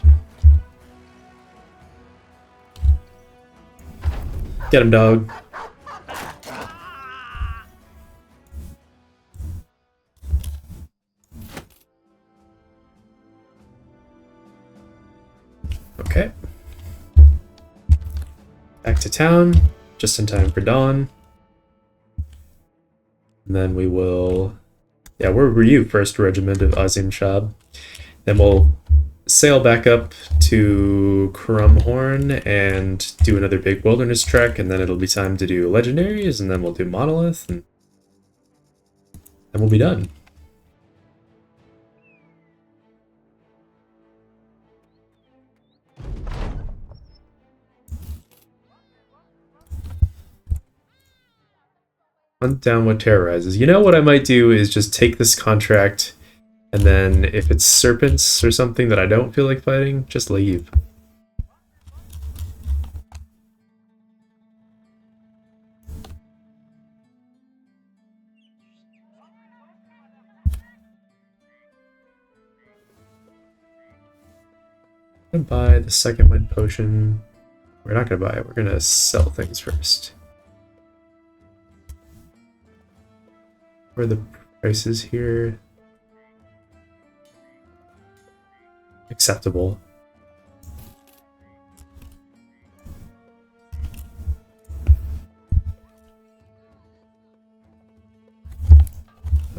Get him, dog. Okay. Back to town, just in time for dawn. And then we will... Yeah, where were you, 1st Regiment of Azim Shab? Then we'll sail back up to Crumhorn and do another big wilderness trek, and then it'll be time to do legendaries, and then we'll do Monolith, and then we'll be done. Hunt down what terrorizes. You know what I might do is just take this contract, and then if it's serpents or something that I don't feel like fighting, just leave. I'm gonna buy the 2nd wind potion. We're not gonna buy it, we're gonna sell things first. What are the prices here? Acceptable.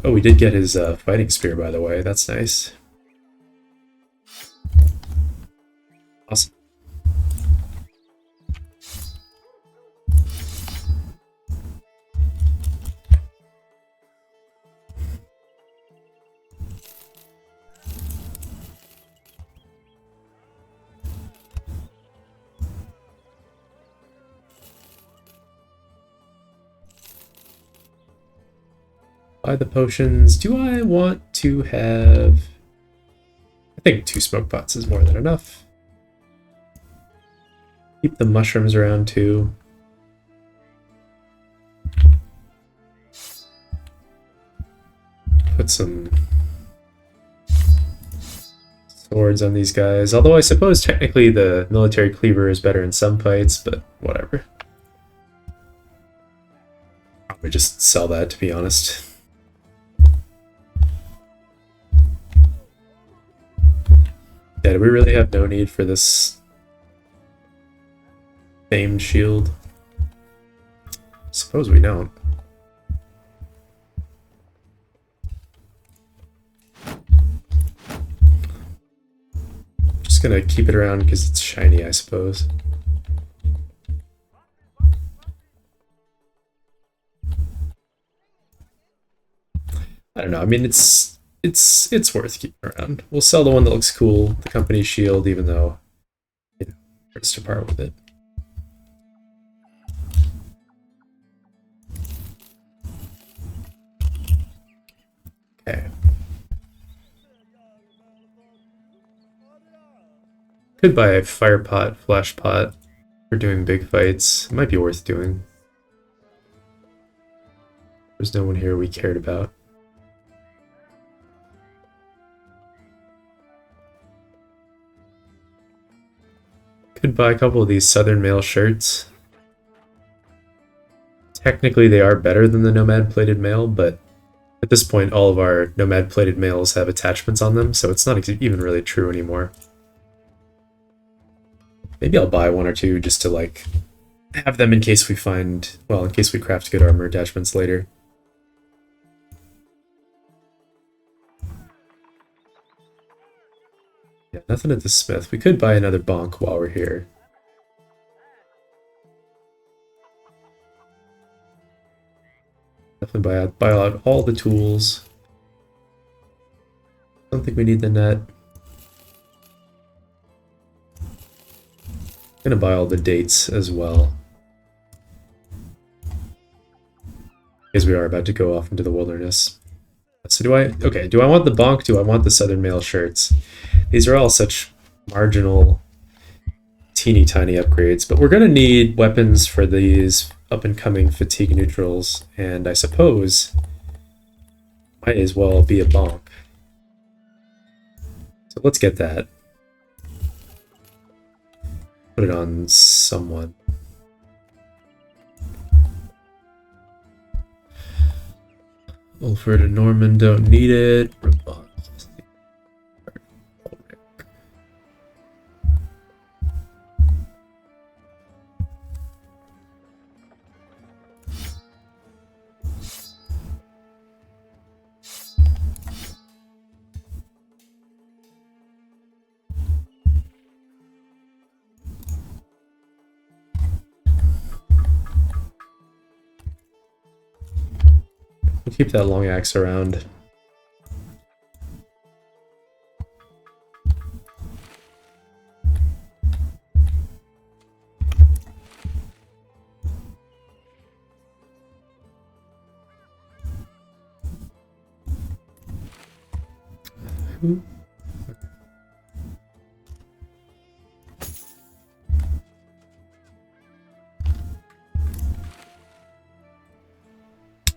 Oh, we did get his fighting spear, by the way. That's nice. Buy the potions. Do I want to have... I think 2 smoke pots is more than enough. Keep the mushrooms around too. Put some swords on these guys. Although I suppose technically the military cleaver is better in some fights, but whatever. Probably just sell that, to be honest. Yeah, do we really have no need for this famed shield? Suppose we don't. Just gonna keep it around because it's shiny, I suppose. I don't know. I mean, it's worth keeping around. We'll sell the one that looks cool, the company shield, even though it hurts to part with it. Okay. Could buy a fire pot, flash pot for doing big fights. It might be worth doing. There's no one here we cared about. Could buy a couple of these Southern Mail shirts. Technically they are better than the Nomad plated mail, but at this point all of our Nomad plated mails have attachments on them, so it's not even really true anymore. Maybe I'll buy 1 or 2 just to like have them in case we find, well, in case we craft good armor attachments later. Yeah, nothing at the smith. We could buy another bonk while we're here. Definitely buy out all the tools. Don't think we need the net. Gonna buy all the dates as well. Because we are about to go off into the wilderness. So do I want the bonk? Do I want the Southern Mail shirts? These are all such marginal, teeny tiny upgrades, but we're gonna need weapons for these up and coming fatigue neutrals, and I suppose might as well be a bonk. So let's get that. Put it on someone. Ulford and Norman don't need it. We'll keep that long axe around.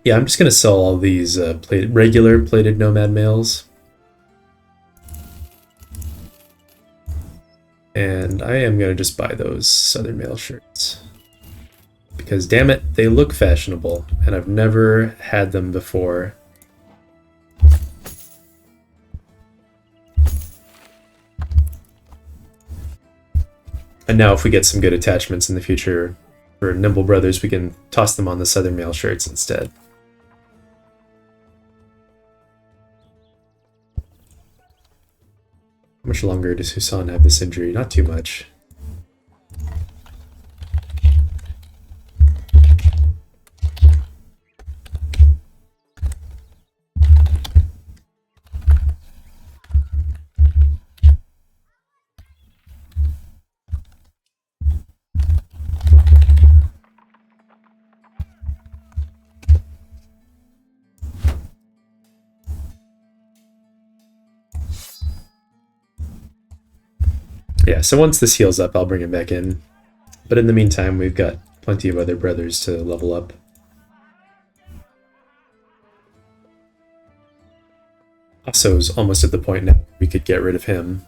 Yeah, I'm just gonna sell all these regular plated Nomad mails. And I am gonna just buy those Southern Mail shirts. Because damn it, they look fashionable, and I've never had them before. And now if we get some good attachments in the future for Nimble Brothers, we can toss them on the Southern Mail shirts instead. How much longer does Husan have this injury? Not too much. Yeah, so once this heals up, I'll bring him back in. But in the meantime, we've got plenty of other brothers to level up. Asso's almost at the point now we could get rid of him.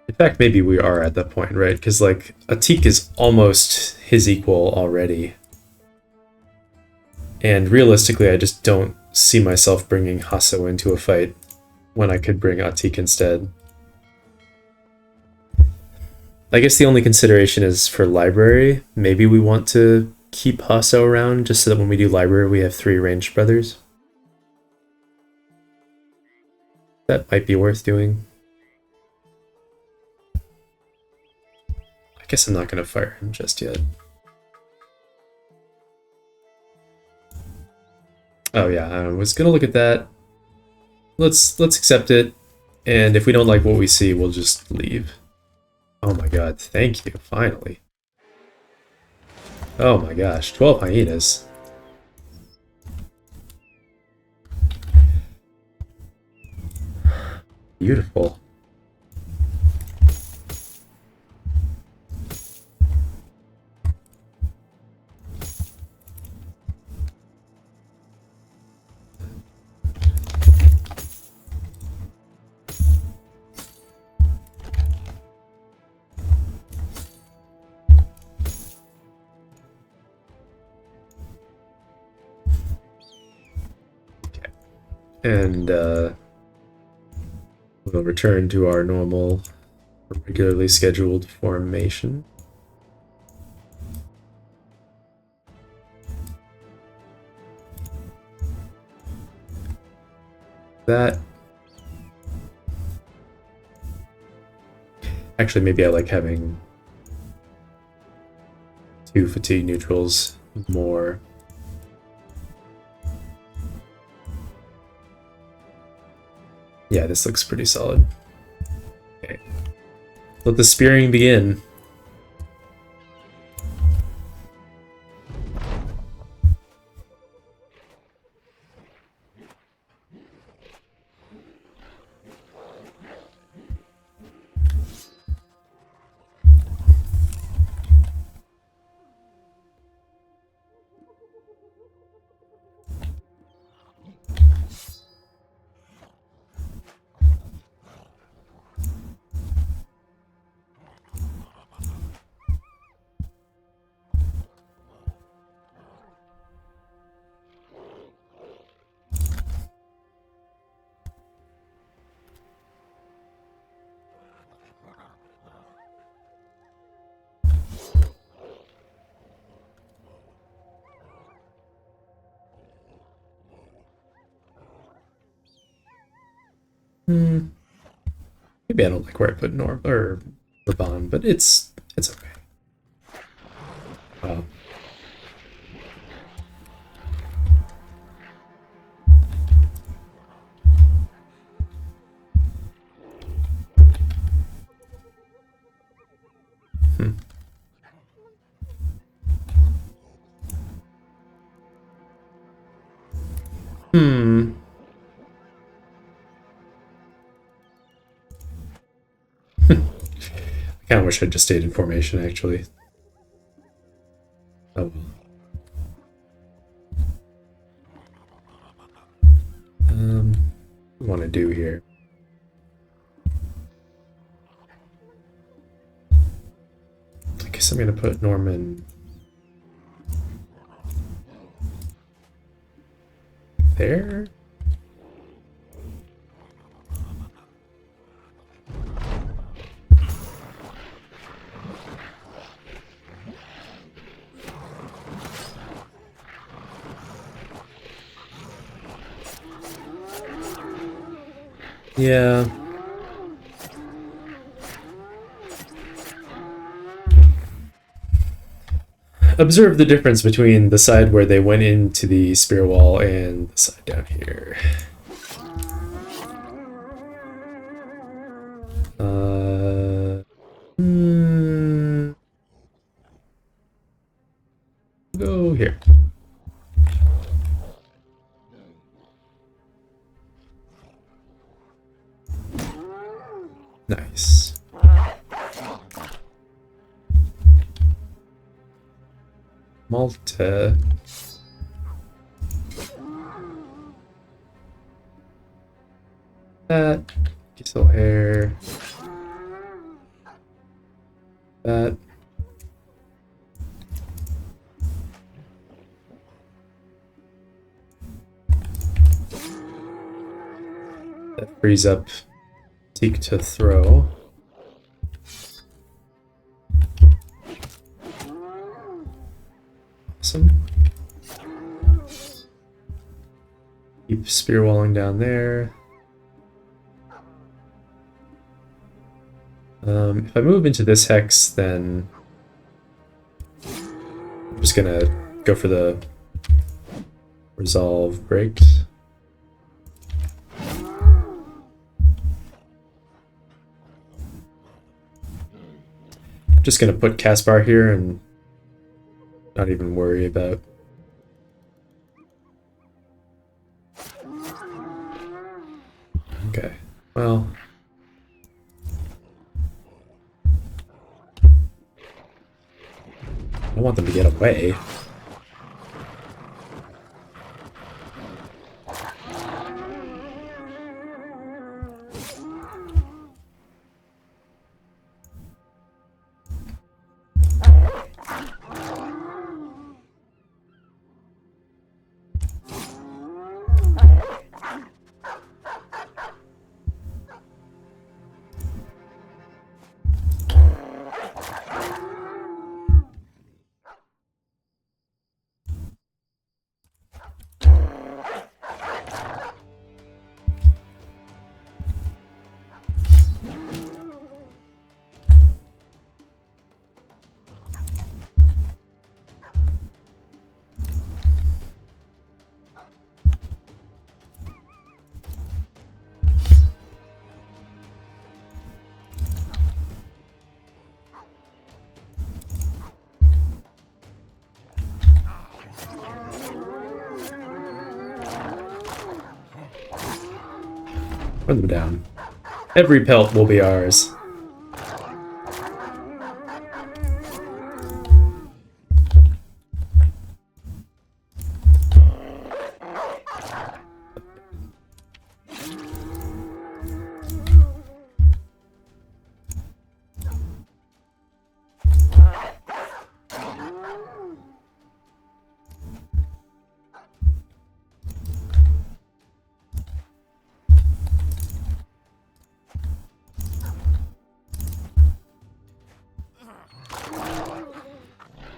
In fact, maybe we are at that point, right? Because, like, Atik is almost his equal already. And realistically, I just don't see myself bringing Hasso into a fight when I could bring Atik instead. I guess the only consideration is for library. Maybe we want to keep Hasso around just so that when we do library, we have 3 ranged brothers. That might be worth doing. I guess I'm not going to fire him just yet. Oh yeah, I was going to look at that. Let's accept it, and if we don't like what we see, we'll just leave. Oh my god, thank you, finally. Oh my gosh, 12 hyenas. Beautiful. And we'll return to our normal, regularly scheduled formation. That... Actually, maybe I like having 2 fatigue neutrals more. Yeah, this looks pretty solid. Okay. Let the spearing begin. Maybe I don't like where I put Norm or Raban, but it's okay. Wow. I kind of wish I'd just stayed in formation, actually. Oh well. What do we want to do here? I guess I'm going to put Norman there. Yeah. Observe the difference between the side where they went into the spear wall and the side down here. Go here. Nice. Malta. That. Gisel hair. That. That frees up Seek to throw. Awesome. Keep spear walling down there. If I move into this hex, then I'm just gonna go for the resolve breaks. Just gonna put Caspar here and not even worry about. Okay, well. I want them to get away. Run them down. Every pelt will be ours.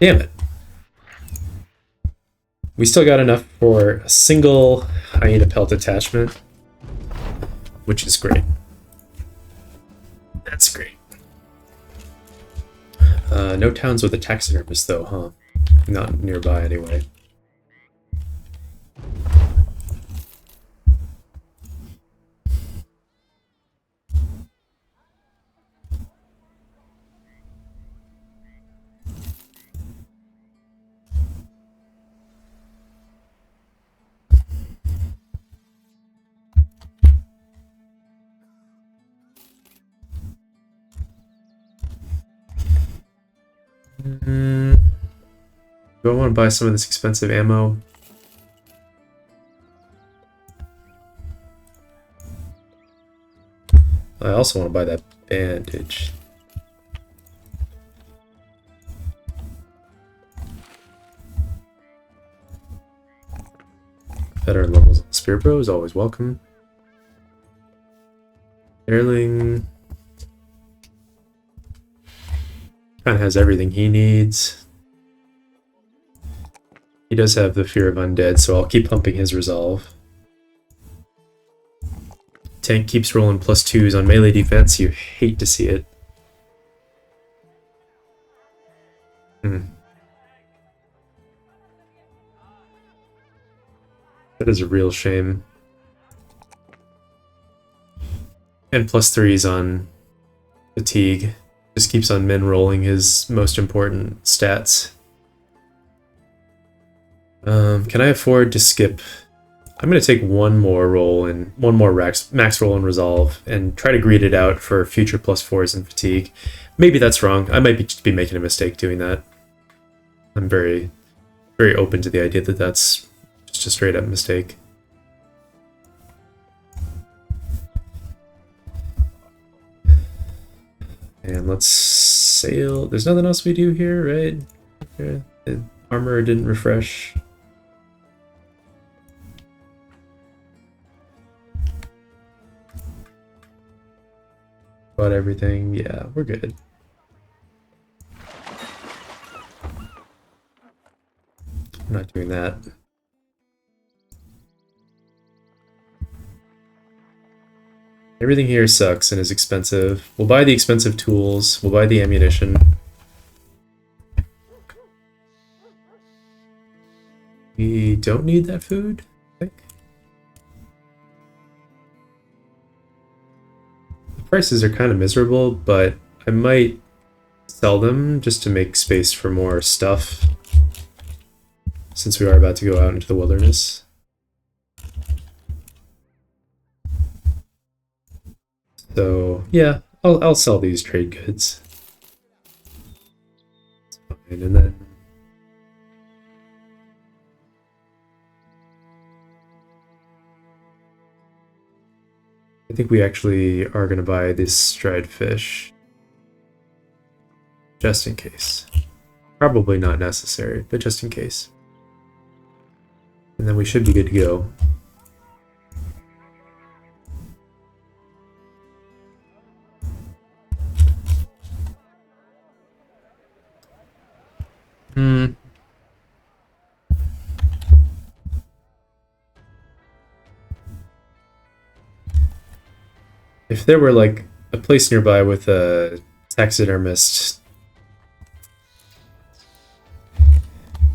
Damn it. We still got enough for a single hyena pelt attachment, which is great. That's great. No towns with a taxidermist though, huh? Not nearby anyway. Do I want to buy some of this expensive ammo? I also want to buy that bandage. Better levels on Spear Bro is always welcome. Erling kind of has everything he needs. He does have the Fear of Undead, so I'll keep pumping his resolve. Tank keeps rolling +2s on melee defense. You hate to see it. That is a real shame. And +3s on fatigue. Just keeps on min rolling his most important stats. Can I afford to skip I'm going to take one more roll and one more max roll and resolve and try to greed it out for future +4s and fatigue. Maybe that's wrong. I might just be making a mistake doing that. I'm very, very open to the idea that that's just a straight up mistake. And let's sail. There's nothing else we do here, right? Okay. The armor didn't refresh. Bought everything. Yeah, we're good. I'm not doing that. Everything here sucks and is expensive. We'll buy the expensive tools. We'll buy the ammunition. We don't need that food, I think. The prices are kind of miserable, but I might sell them just to make space for more stuff, since we are about to go out into the wilderness. So yeah, I'll sell these trade goods. It's fine. And then I think we actually are going to buy this dried fish just in case. Probably not necessary, but just in case. And then we should be good to go. If there were like a place nearby with a taxidermist,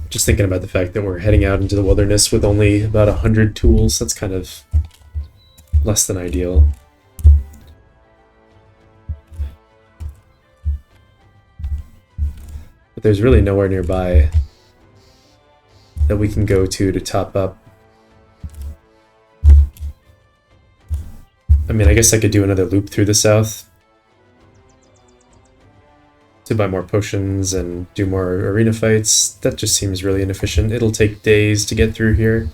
just thinking about the fact that we're heading out into the wilderness with only about 100 tools, that's kind of less than ideal. But there's really nowhere nearby that we can go to top up. I mean, I guess I could do another loop through the south to buy more potions and do more arena fights. That just seems really inefficient. It'll take days to get through here.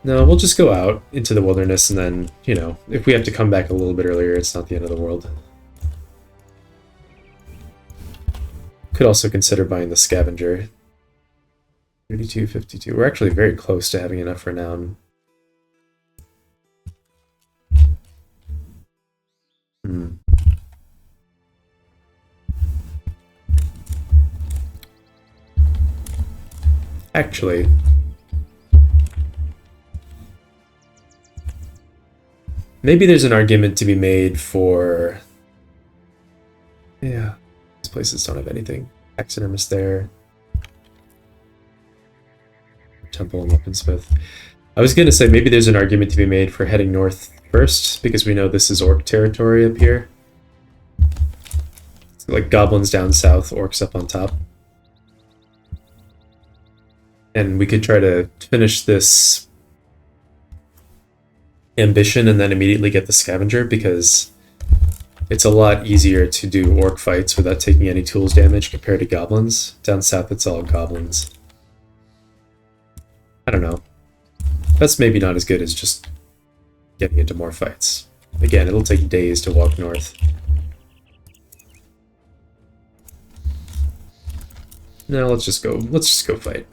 No, we'll just go out into the wilderness and then, you know, if we have to come back a little bit earlier, it's not the end of the world. Could also consider buying the scavenger. 32, 52. We're actually very close to having enough renown. Actually, maybe there's an argument to be made for... Yeah, these places don't have anything. Taxidermist there. Temple and Weaponsmith. I was going to say maybe there's an argument to be made for heading north first, because we know this is orc territory up here. It's like goblins down south, orcs up on top. And we could try to finish this ambition and then immediately get the scavenger, because it's a lot easier to do orc fights without taking any tools damage compared to goblins. Down south it's all goblins. I don't know. That's maybe not as good as just getting into more fights. Again, it'll take days to walk north. No, let's just go fight.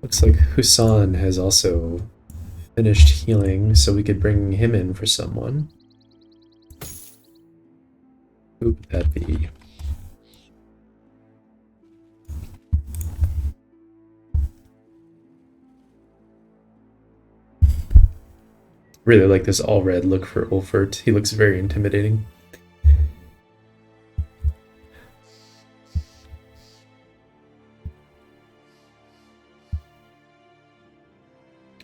Looks like Husan has also finished healing, so we could bring him in for someone. Who would that be? Really like this all red look for Ulfert. He looks very intimidating. I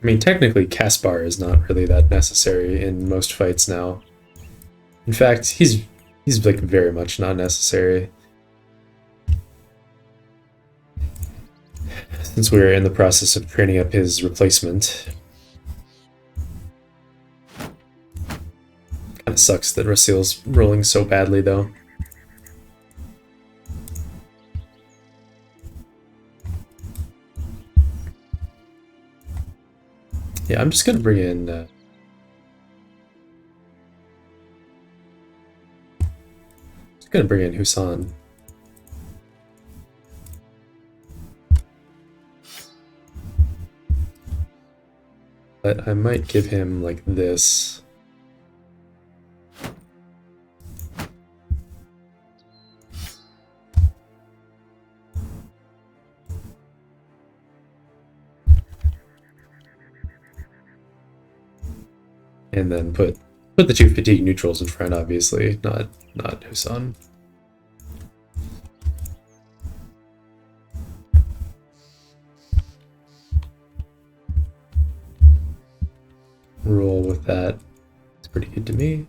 mean, technically, Caspar is not really that necessary in most fights now. In fact, he's like very much not necessary. Since we're in the process of training up his replacement. Kinda sucks that Rasil's rolling so badly, though. Yeah, I'm just gonna bring in... just gonna bring in Husan. But I might give him, like, this. And then put the two fatigue neutrals in front, obviously, not Husan. Roll with that. It's pretty good to me.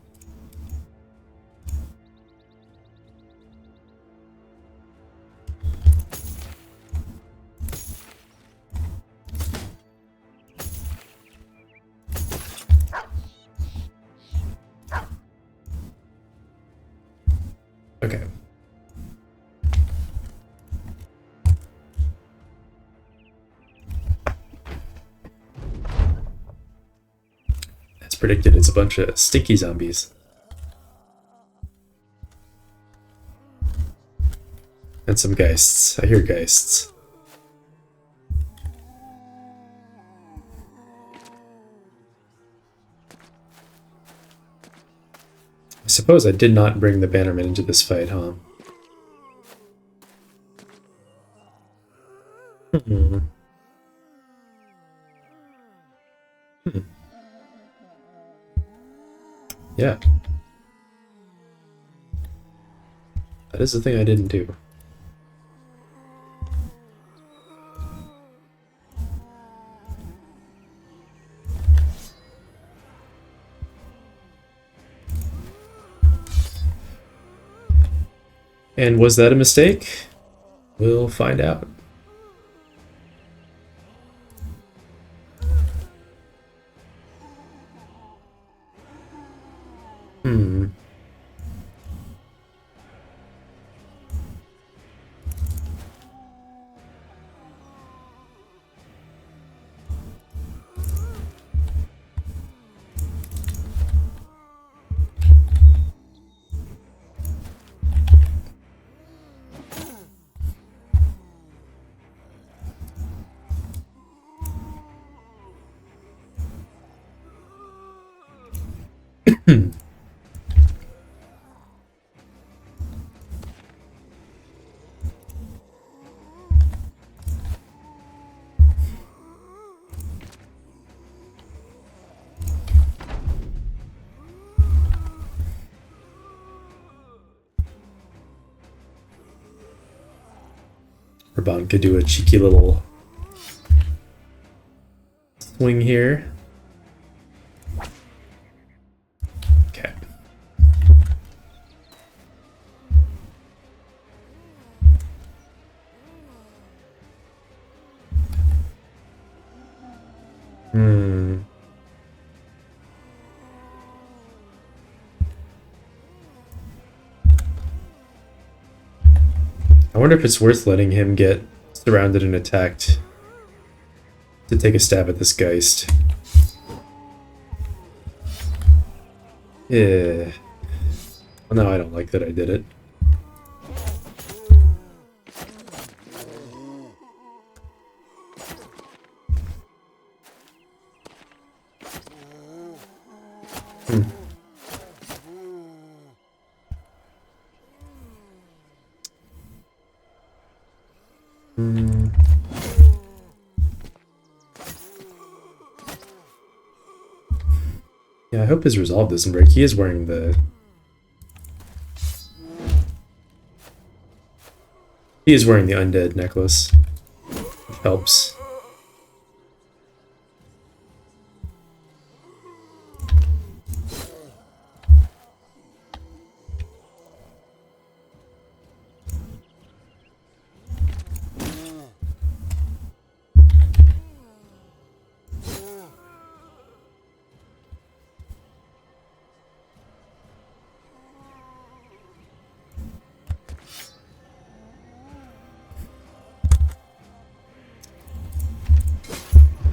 Okay. As predicted, it's a bunch of stinky zombies. And some geists. I hear geists. I suppose I did not bring the Bannerman into this fight, huh? Hmm. Yeah. That is the thing I didn't do. And was that a mistake? We'll find out. Brigand could do a cheeky little swing here. Okay. I wonder if it's worth letting him get surrounded and attacked to take a stab at this Geist. Yeah. Well, now I don't like that I did it. Yeah, I hope his resolve doesn't break. He is wearing the... He is wearing the undead necklace. Which helps.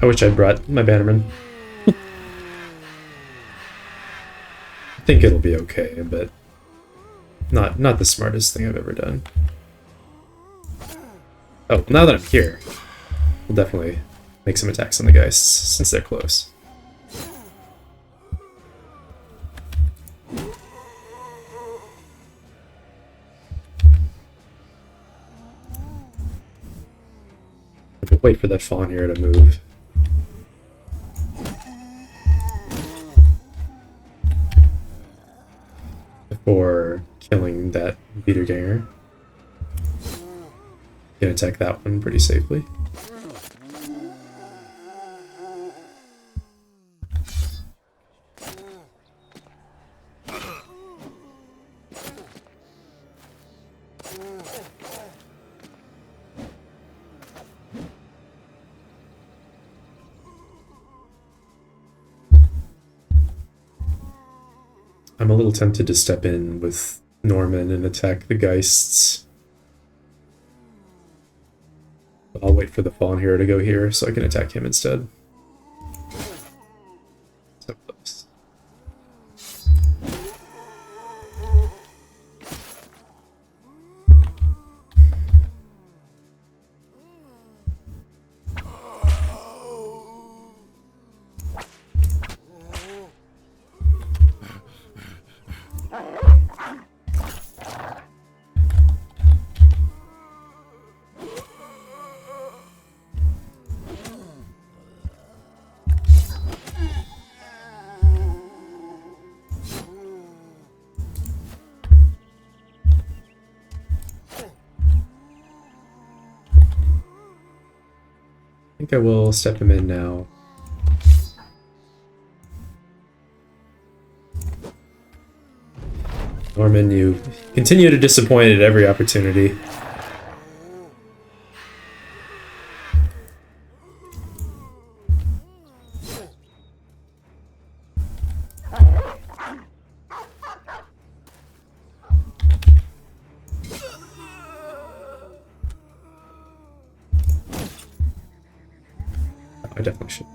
I wish I'd brought my Bannerman. I think it'll be okay, but not the smartest thing I've ever done. Oh, now that I'm here, we'll definitely make some attacks on the guys since they're close. We'll wait for that fawn here to move. Before killing that Wiederganger. Can attack that one pretty safely. I'm a little tempted to step in with Norman and attack the Geists. But I'll wait for the Fawn Hero to go here so I can attack him instead. So close. I think I will step him in now. Norman, you continue to disappoint at every opportunity. I definitely should.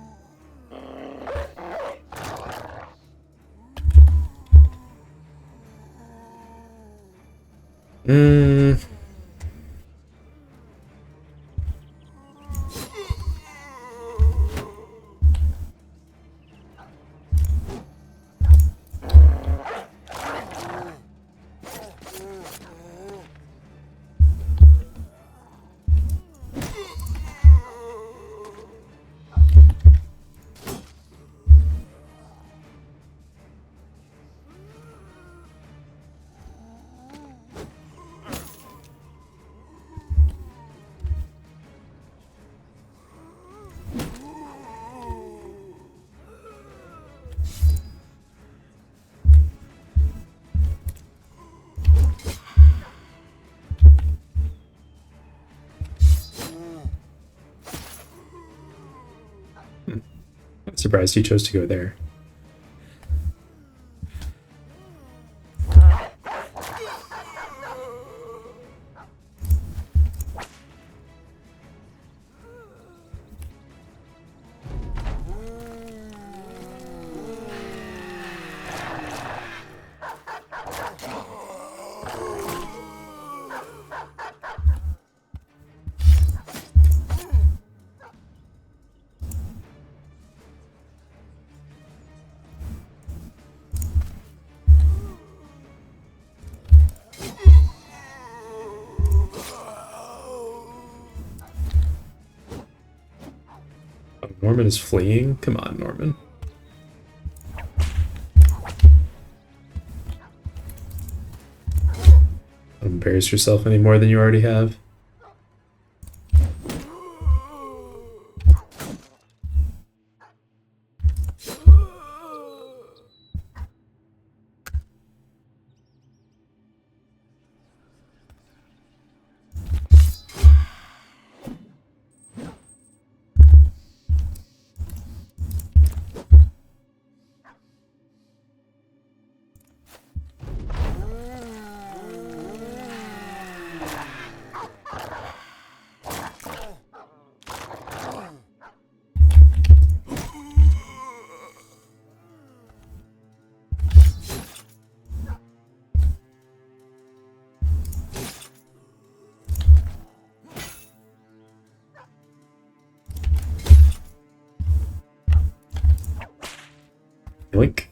Surprised he chose to go there. Norman is fleeing? Come on, Norman. embarrass yourself any more than you already have. Yoink.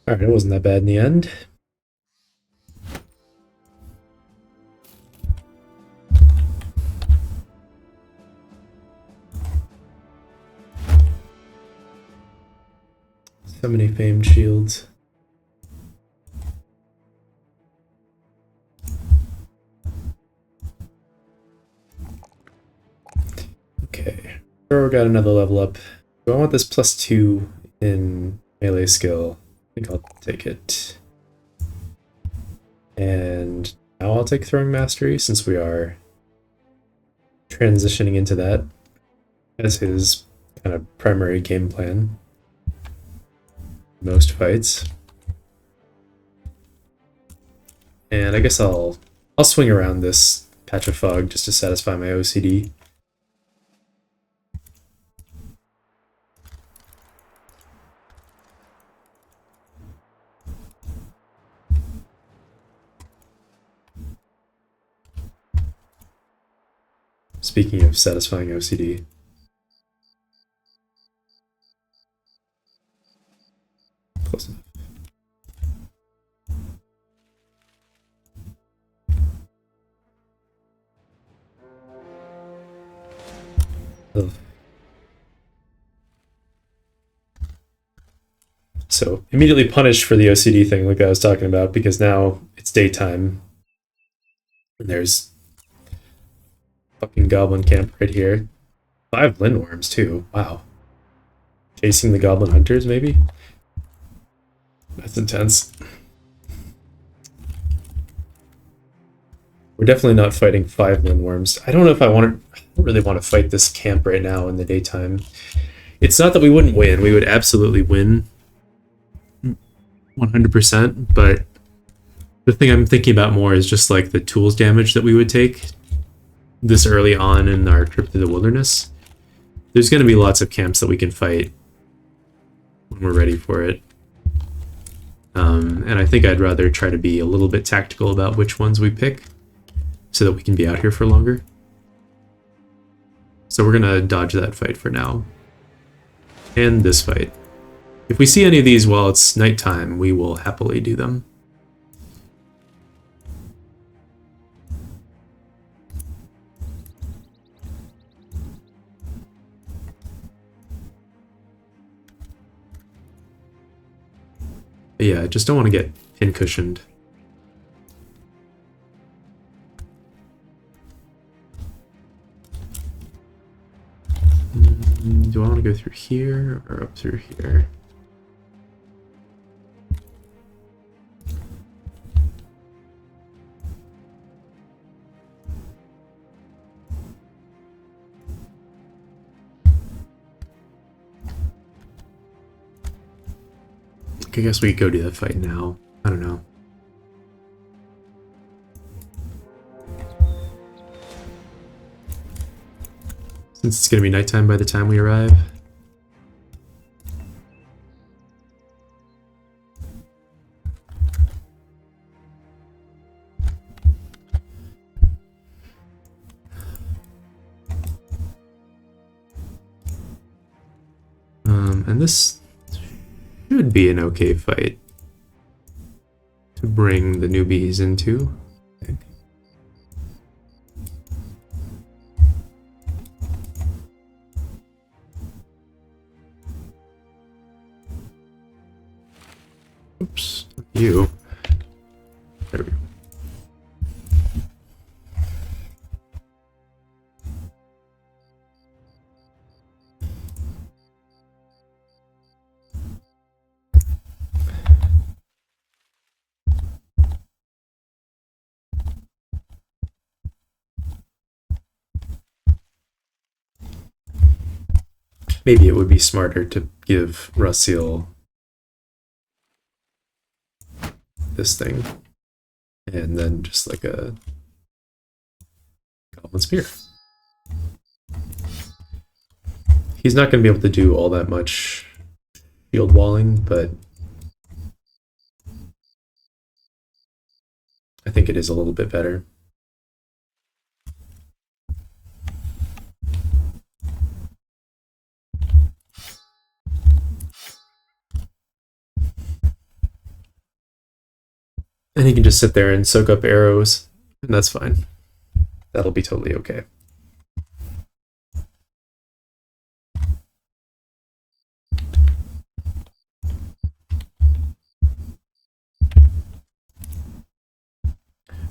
Alright, it wasn't that bad in the end. So many famed shields. Okay, Thrower got another level up. Do I want this +2 in melee skill? I think I'll take it. And now I'll take Throwing Mastery since we are transitioning into that as his kind of primary game plan. Most fights. And I guess I'll swing around this patch of fog just to satisfy my OCD. Speaking of satisfying OCD. Close enough. Ugh. So immediately punished for the OCD thing like I was talking about, because now it's daytime. And there's fucking goblin camp right here. 5 lindworms too. Wow. Chasing the goblin hunters, maybe? That's intense. We're definitely not fighting 5 lindworms. I don't know if I don't really want to fight this camp right now in the daytime. It's not that we wouldn't win. We would absolutely win 100%, but the thing I'm thinking about more is just like the tools damage that we would take this early on in our trip to the wilderness. There's going to be lots of camps that we can fight when we're ready for it. And I think I'd rather try to be a little bit tactical about which ones we pick so that we can be out here for longer. So we're going to dodge that fight for now. And this fight. If we see any of these while it's nighttime, we will happily do them. But yeah, I just don't want to get pin-cushioned. Do I want to go through here or up through here? I guess we could go do that fight now. I don't know. Since it's going to be nighttime by the time we arrive. And this should be an okay fight to bring the newbies into, I think. Oops, you. There we go. Maybe it would be smarter to give Rasil this thing, and then just like a Goblin Spear. He's not going to be able to do all that much shield walling, but I think it is a little bit better. And he can just sit there and soak up arrows, and that's fine. That'll be totally okay.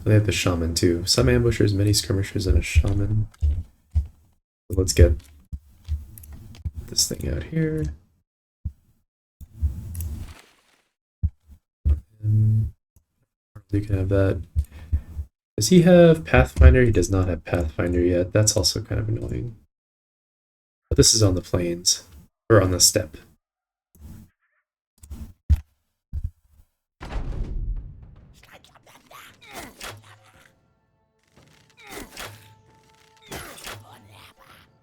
They have the shaman too. Some ambushers, many skirmishers, and a shaman. So let's get this thing out here. And you can have that. Does he have Pathfinder? He does not have Pathfinder yet. That's also kind of annoying. But this is on the plains, or on the steppe.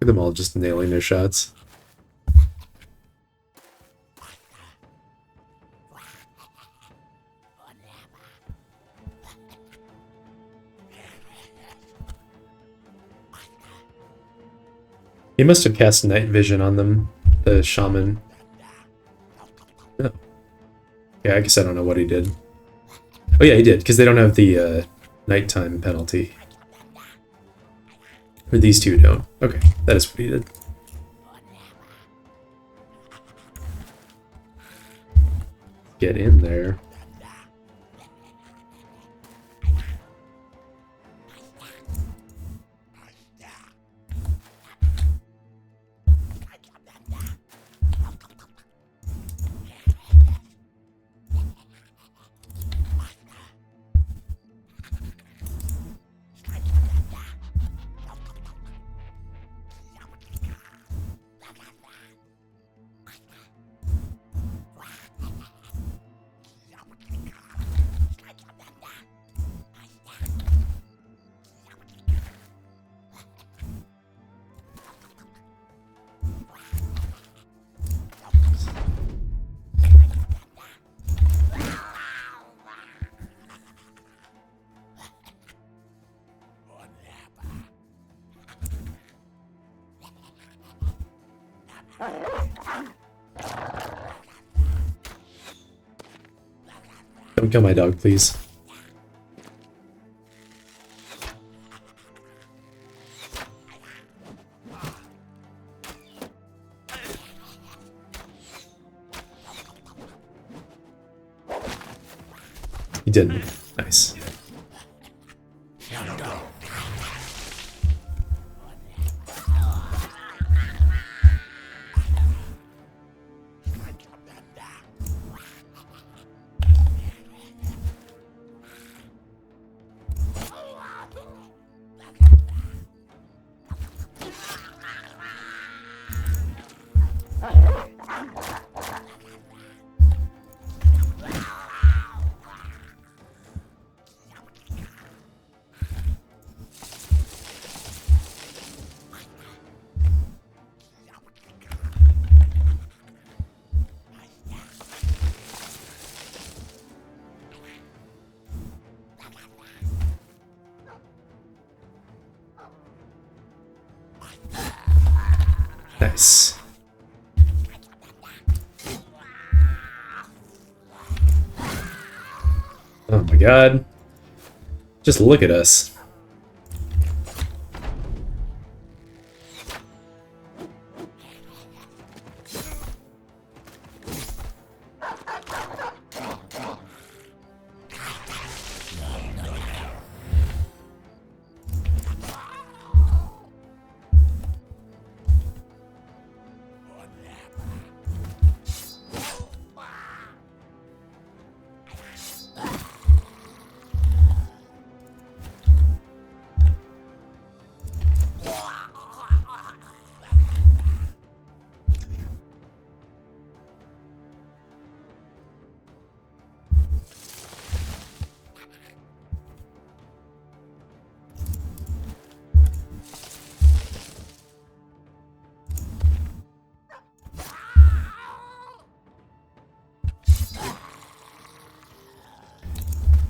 Look at them all just nailing their shots. He must have cast night vision on them, the shaman. Oh. Yeah, I guess I don't know what he did. Oh yeah, he did, because they don't have the nighttime penalty. Or these two don't. Okay, that is what he did. Get in there. Don't kill my dog, please. He didn't. Nice. Nice. Oh my god. Just look at us.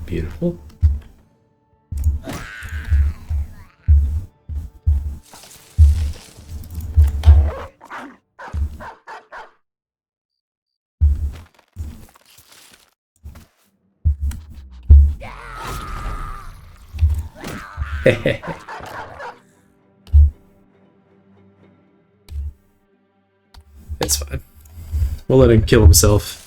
Beautiful. It's fine. We'll let him kill himself.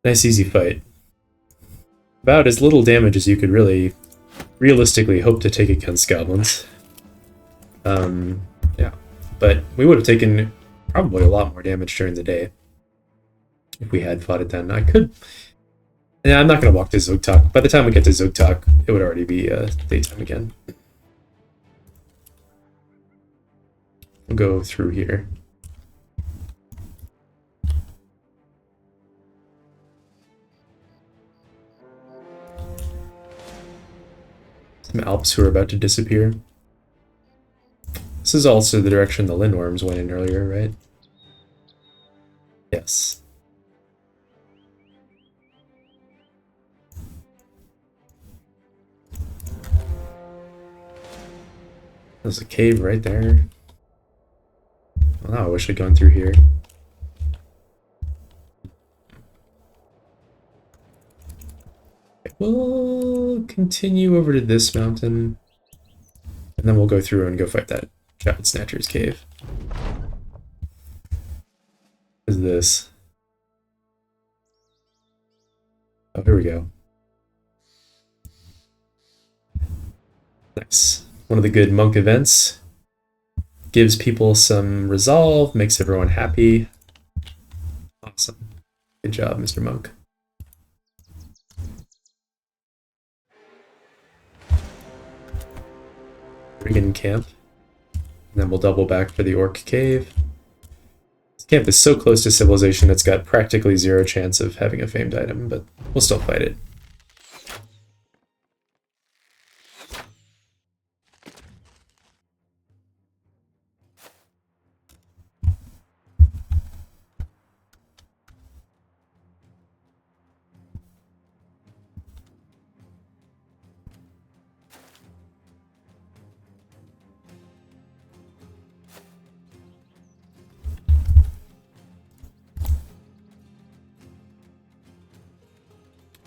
Nice easy fight. About as little damage as you could really realistically hope to take against goblins. Yeah. But we would have taken probably a lot more damage during the day if we had fought it then. I could... Yeah, I'm not going to walk to Zogtok. By the time we get to Zogtok, it would already be daytime again. We'll go through here. Some Alps who are about to disappear. This is also the direction the Lindworms went in earlier, right? Yes. There's a cave right there. Well, I wish I'd gone through here. We'll continue over to this mountain, and then we'll go through and go fight that Child Snatcher's cave. What is this? Oh, here we go. Nice. One of the good monk events. Gives people some resolve, makes everyone happy. Awesome. Good job, Mr. Monk. Brigand camp. And then we'll double back for the Orc cave. This camp is so close to civilization, it's got practically zero chance of having a famed item, but we'll still fight it.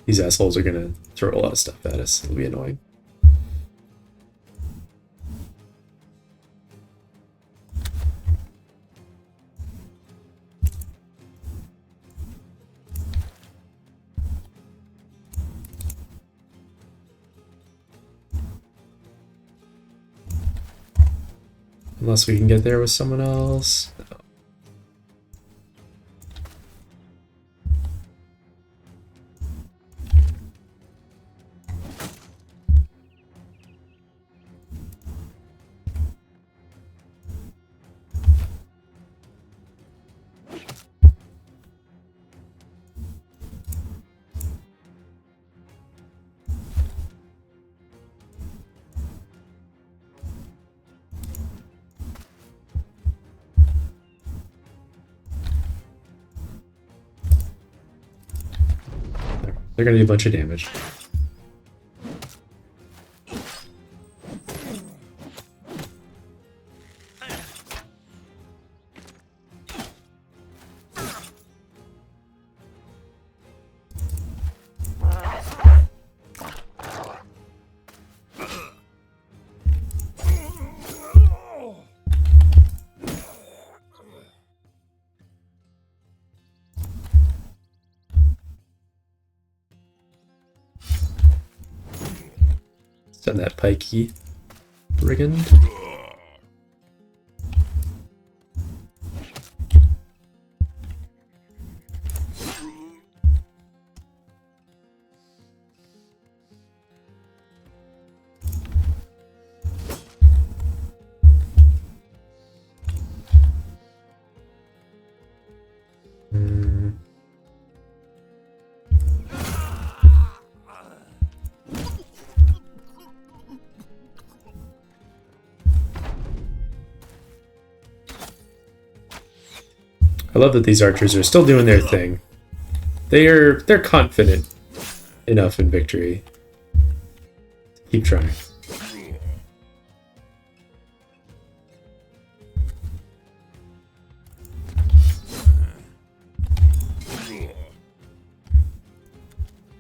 These assholes are gonna throw a lot of stuff at us. It'll be annoying. Unless we can get there with someone else. No. They're gonna do a bunch of damage. Send that pikey. Brigand. I love that these archers are still doing their thing. They're confident enough in victory. Keep trying.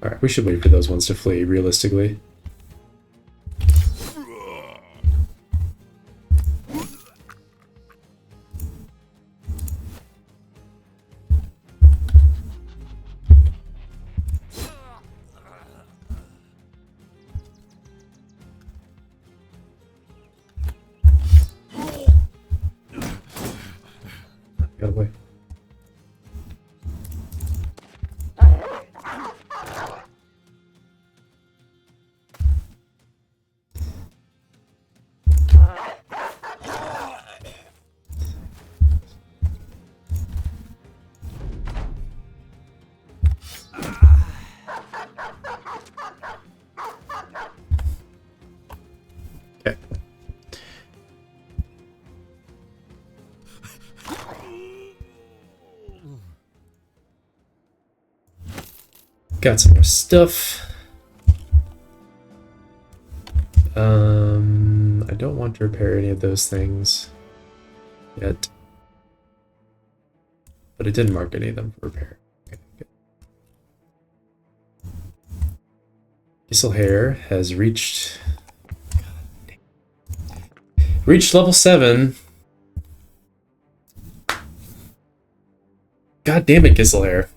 Alright, we should wait for those ones to flee, realistically. Got away. Okay. Got some more stuff. I don't want to repair any of those things yet. But it didn't mark any of them for repair. Okay, good. Giselhair has reached level 7. God damn it, Giselhair.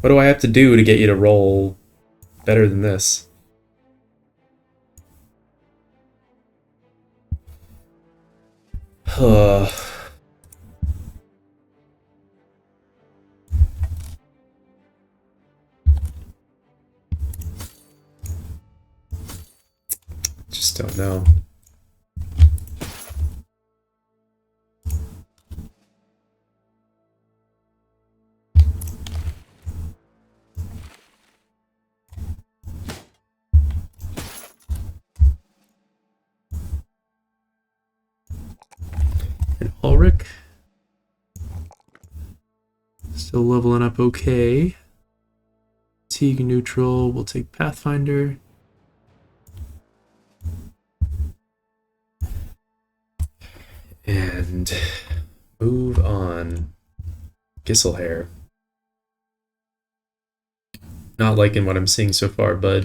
What do I have to do to get you to roll better than this? Just don't know. And Ulrich. Still leveling up okay. Fatigue neutral. We'll take Pathfinder. And move on. Giselhair. Not liking what I'm seeing so far, but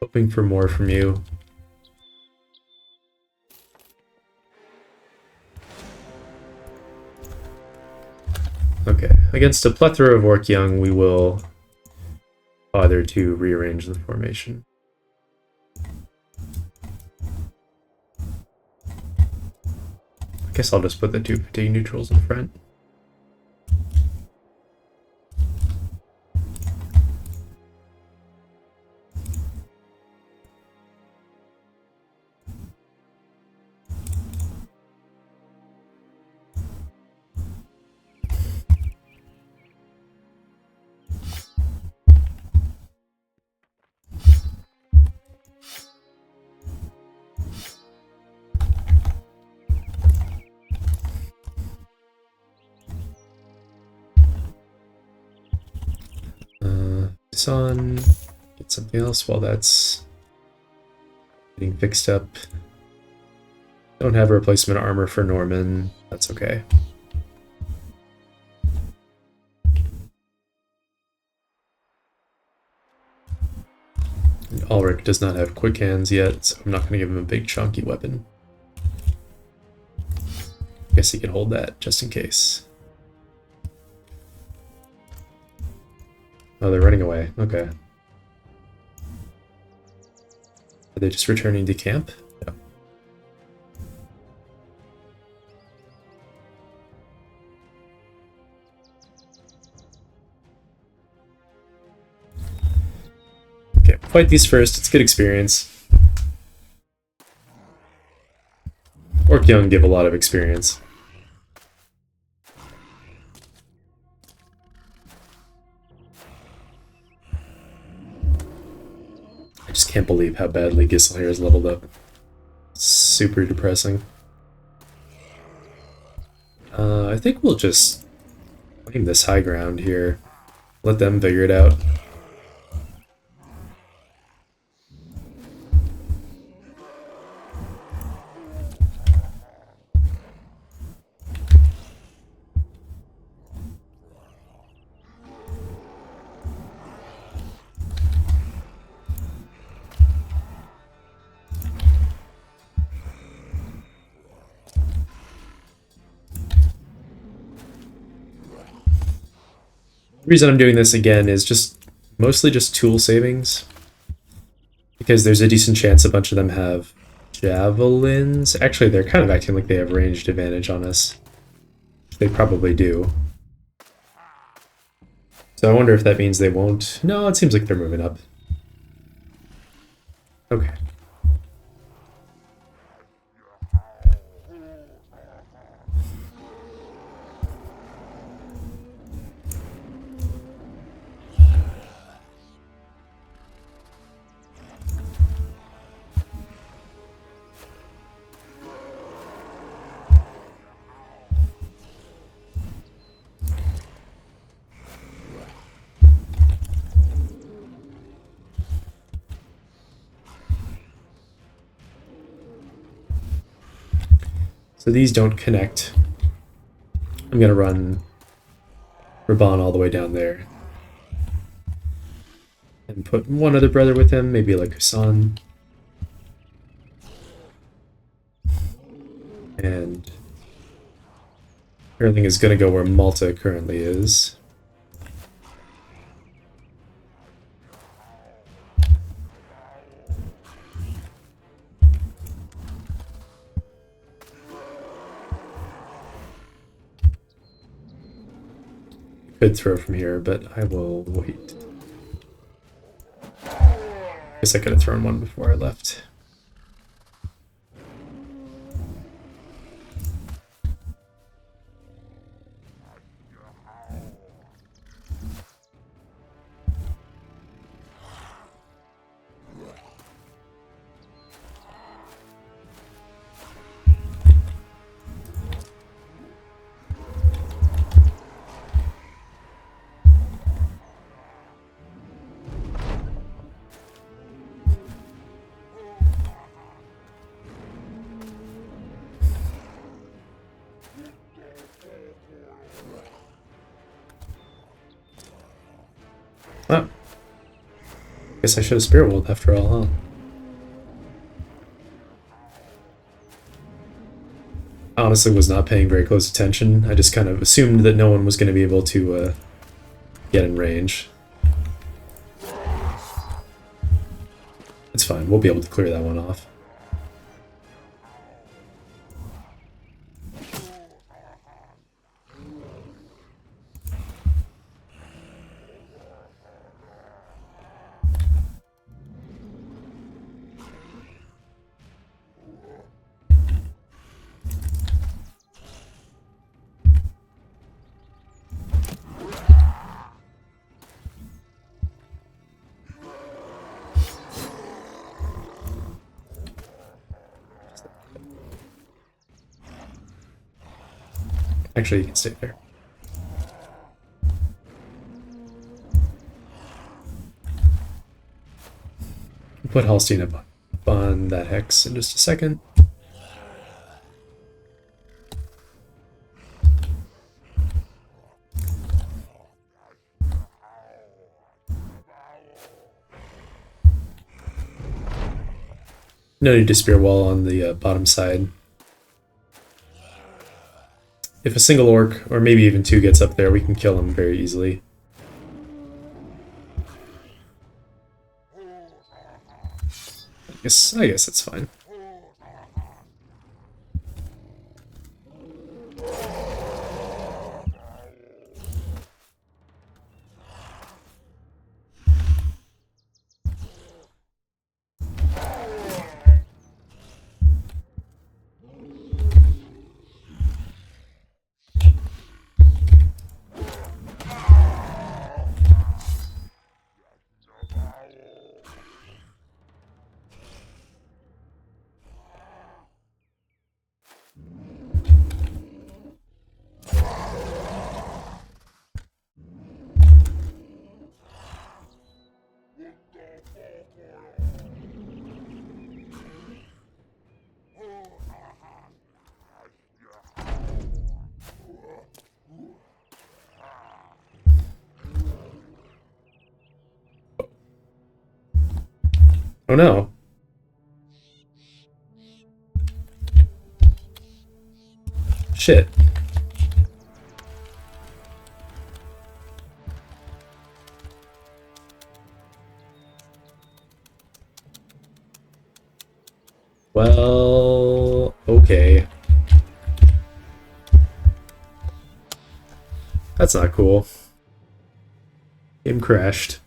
hoping for more from you. Okay, against a plethora of Orc Young, we will bother to rearrange the formation. I guess I'll just put the 2 fatigue neutrals in front. this on. Get something else while that's getting fixed up. Don't have replacement armor for Norman. That's okay. And Ulrich does not have quick hands yet, so I'm not going to give him a big chunky weapon. Guess he can hold that just in case. Oh, they're running away. Okay. Are they just returning to camp? No. Okay, fight these first. It's good experience. Orc Young give a lot of experience. I just can't believe how badly Giselher is leveled up. Super depressing. I think we'll just claim this high ground here. Let them figure it out. The reason I'm doing this again is just mostly just tool savings, because there's a decent chance a bunch of them have javelins. Actually, they're kind of acting like they have ranged advantage on us. They probably do. So I wonder if that means they won't. No, it seems like they're moving up. Okay. So these don't connect. I'm gonna run Raban all the way down there. And put one other brother with him, maybe like Hassan. And Erling is gonna go where Malta currently is. Could throw from here, but I will wait. Guess I could have thrown one before I left. Oh. Guess I should have spirit rolled after all, huh? I honestly was not paying very close attention. I just kind of assumed that no one was going to be able to get in range. It's fine, we'll be able to clear that one off. Actually, you can stay there. put Halstein up on that hex in just a second. No need to spear wall on the bottom side. If a single orc, or maybe even two, gets up there, we can kill him very easily. I guess it's fine. Oh no. Shit. Well, okay. That's not cool. Game crashed.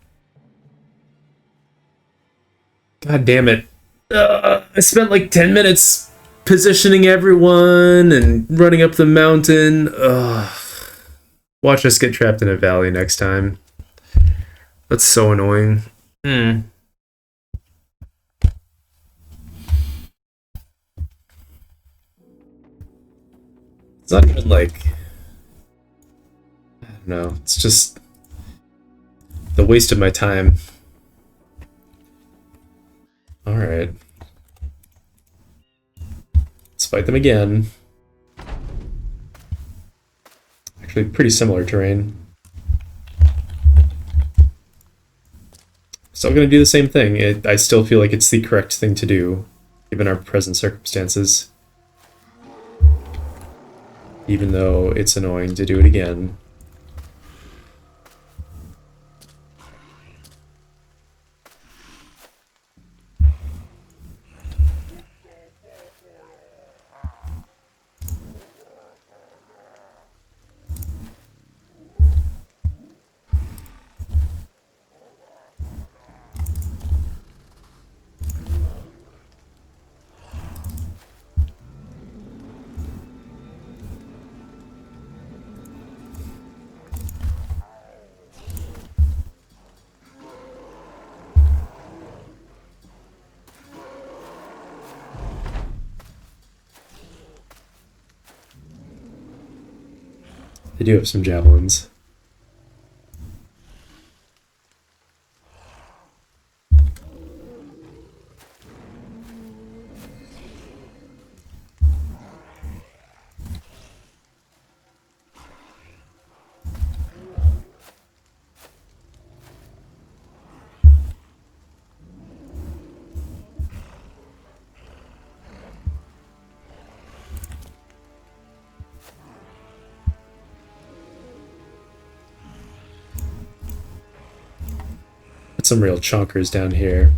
God damn it. I spent like 10 minutes positioning everyone and running up the mountain. Watch us get trapped in a valley next time. That's so annoying. It's not even like... I don't know. It's just the waste of my time. Alright. Let's fight them again. Actually, pretty similar terrain. Still gonna do the same thing. I still feel like it's the correct thing to do, given our present circumstances. Even though it's annoying to do it again. They do have some javelins. Some real chonkers down here.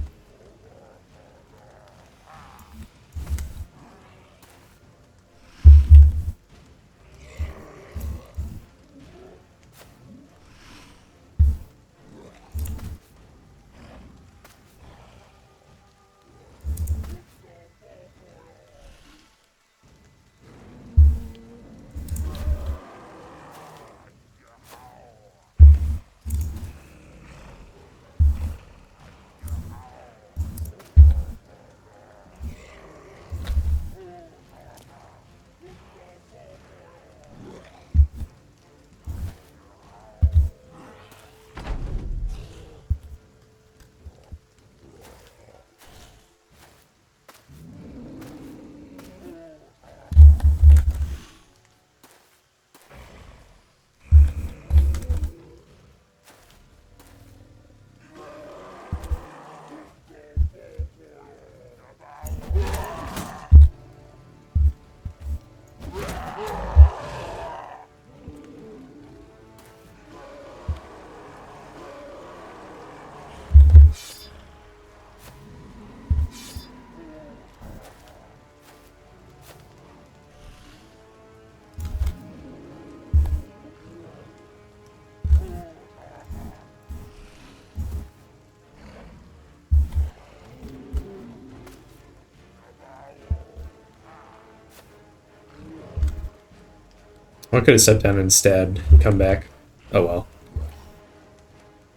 I could have stepped down instead and come back. Oh well.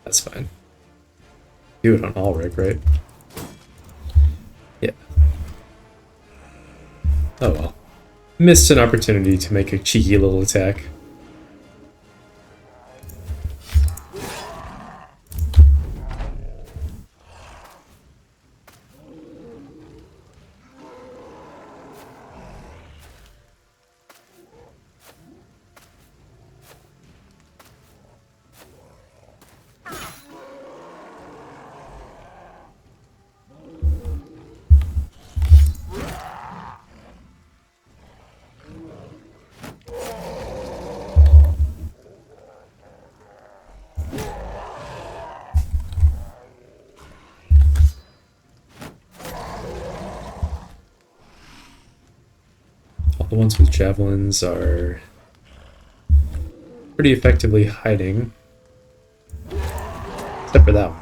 That's fine. Do it on Ulrich, right? Yeah. Oh well. Missed an opportunity to make a cheeky little attack. The ones with javelins are pretty effectively hiding. Except for that one.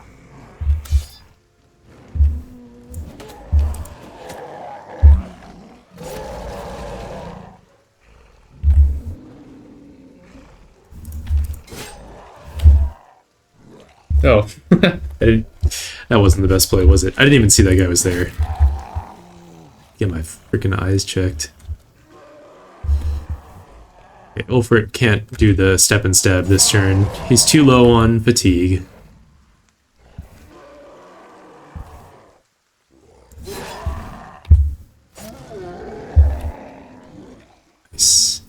Oh, that wasn't the best play, was it? I didn't even see that guy was there. Get my freaking eyes checked. Okay, Ulfric can't do the step and stab this turn. He's too low on fatigue. Nice.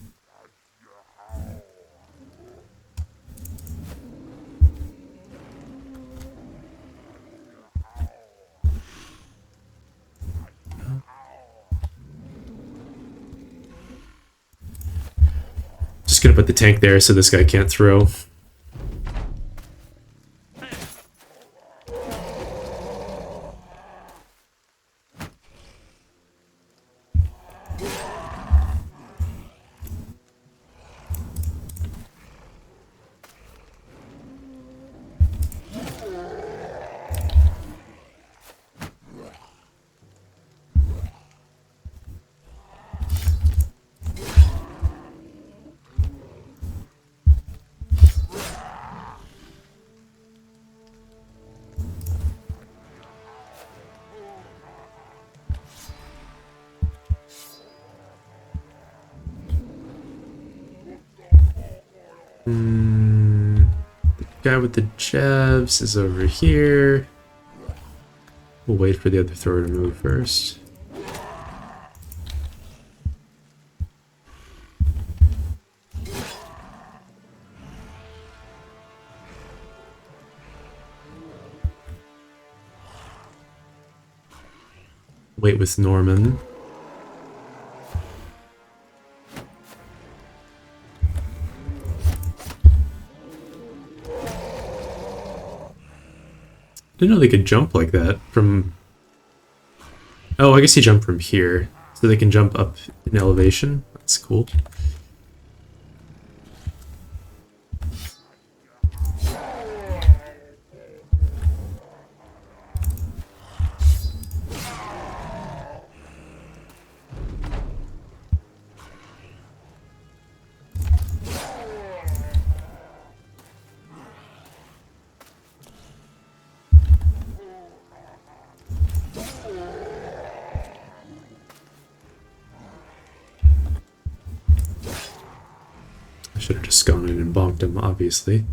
Just gonna put the tank there so this guy can't throw. The guy with the jabs is over here. We'll wait for the other thrower to move first. Wait with Norman. Didn't know they could jump like that from... Oh, I guess he jumped from here. So they can jump up in elevation. That's cool. Should have just gone in and bonked him, obviously.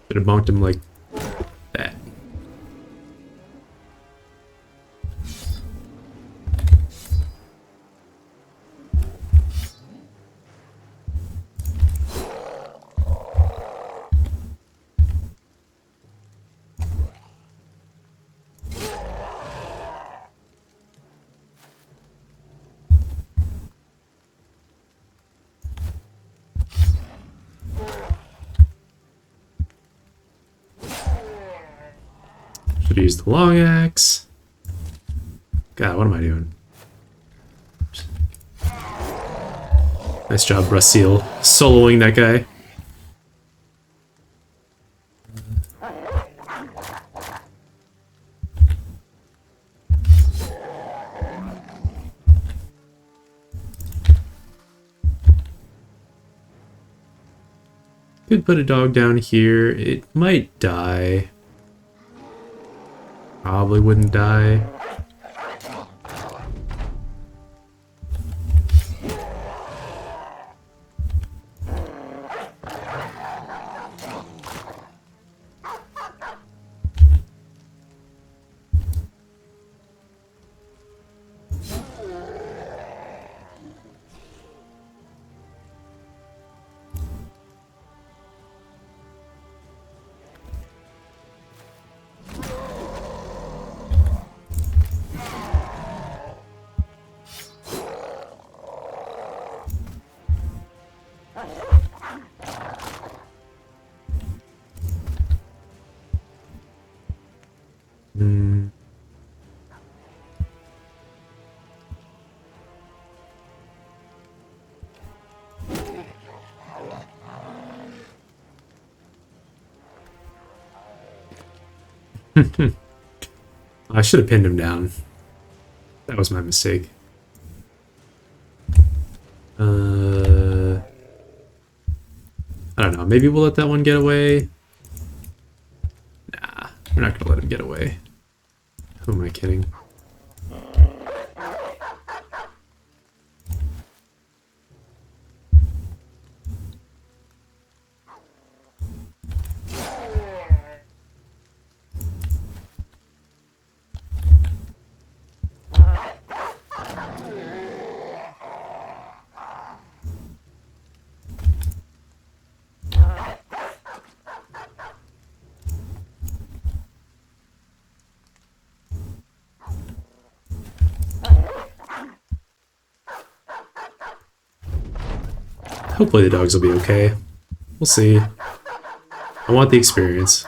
Should have bonked him like that. Should use the long axe. God, what am I doing? Nice job, Brasil, soloing that guy. Could put a dog down here. It might die. Probably wouldn't die. I should have pinned him down. That was my mistake. I don't know. Maybe we'll let that one get away. Nah, we're not gonna let him get away. Who am I kidding? Hopefully the dogs will be okay. We'll see. I want the experience.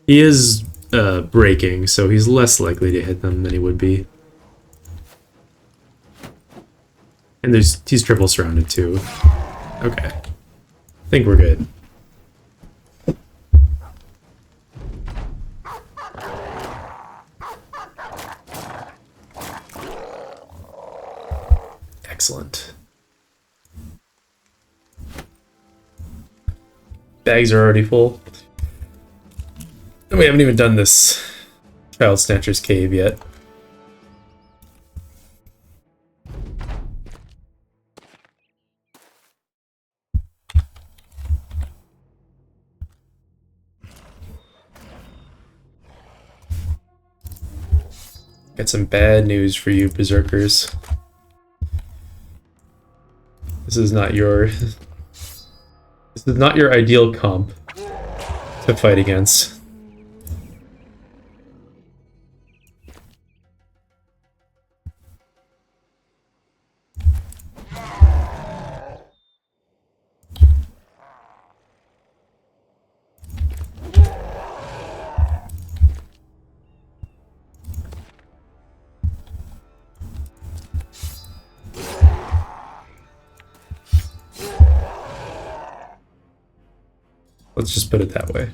He is breaking, so he's less likely to hit them than he would be. And he's triple surrounded too. Okay. I think we're good. Excellent. Bags are already full. And we haven't even done this Child Snatcher's Cave yet. Got some bad news for you, Berserkers. This is not your... This is not your ideal comp to fight against. Let's just put it that way.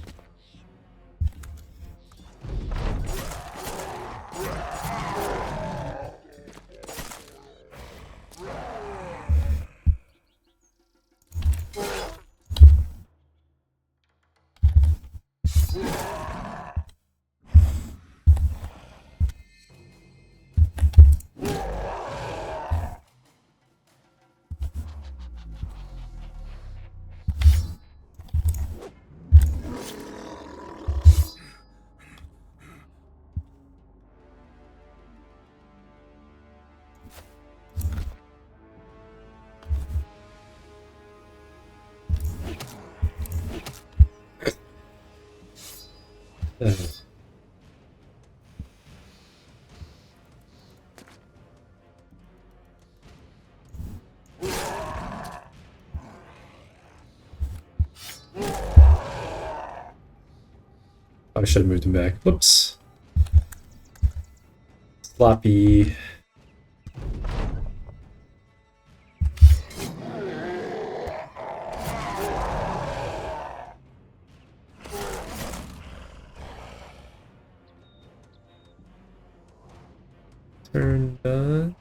I should have moved him back. Whoops. Sloppy. Turn done.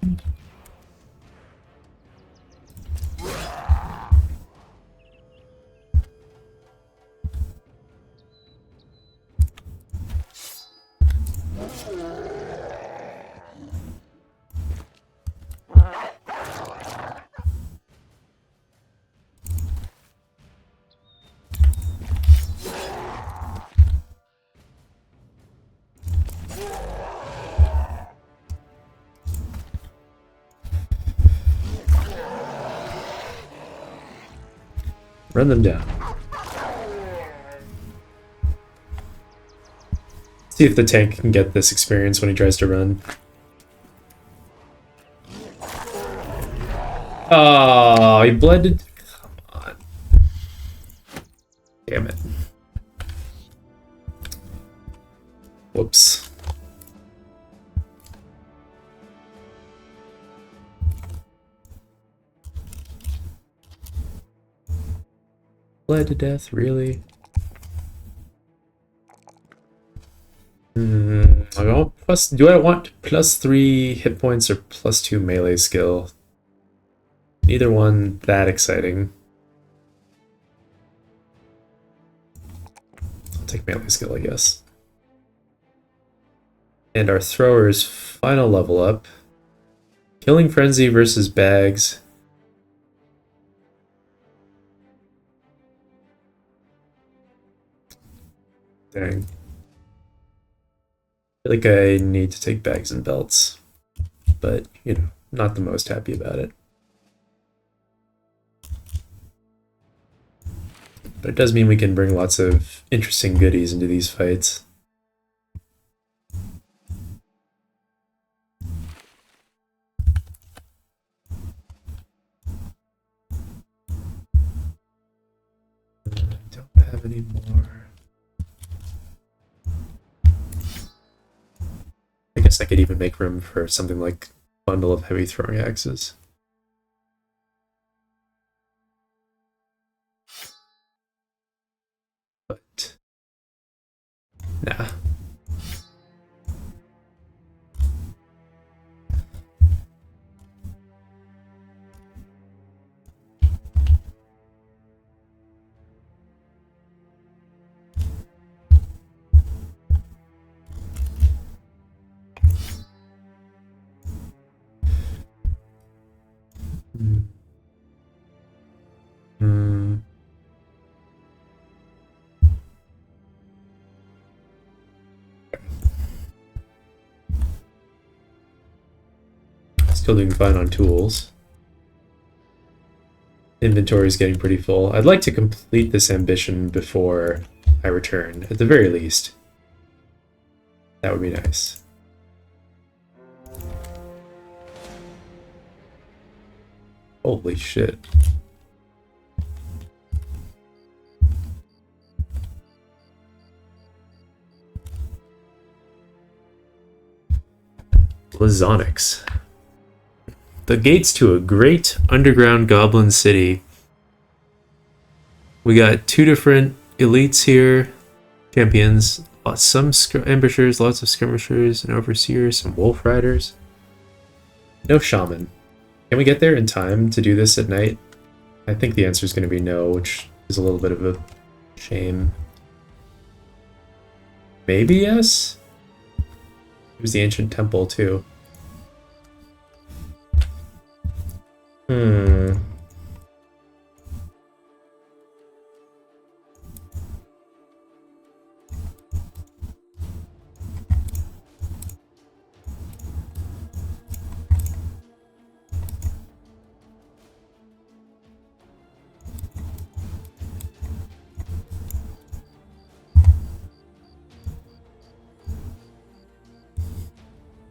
Run them down. See if the tank can get this experience when he tries to run. Oh, he blended. Come on. Damn it. Whoops. Bled to death, really? I want plus. Do I want +3 hit points or +2 melee skill? Neither one that exciting. I'll take melee skill, I guess. And our thrower's final level up. Killing Frenzy versus Bags. Dang. I feel like I need to take Bags and Belts. But, you know, not the most happy about it. But it does mean we can bring lots of interesting goodies into these fights. Don't have any more. I guess I could even make room for something like bundle of heavy throwing axes. But nah. Still doing fine on tools. Inventory is getting pretty full. I'd like to complete this ambition before I return, at the very least. That would be nice. Holy shit. Lazonics. The gates to a great underground goblin city. We got 2 different elites here. Champions. Some ambushers, lots of skirmishers, and overseers, some wolf riders. No shaman. Can we get there in time to do this at night? I think the answer is going to be no, which is a little bit of a shame. Maybe yes? It was the ancient temple, too.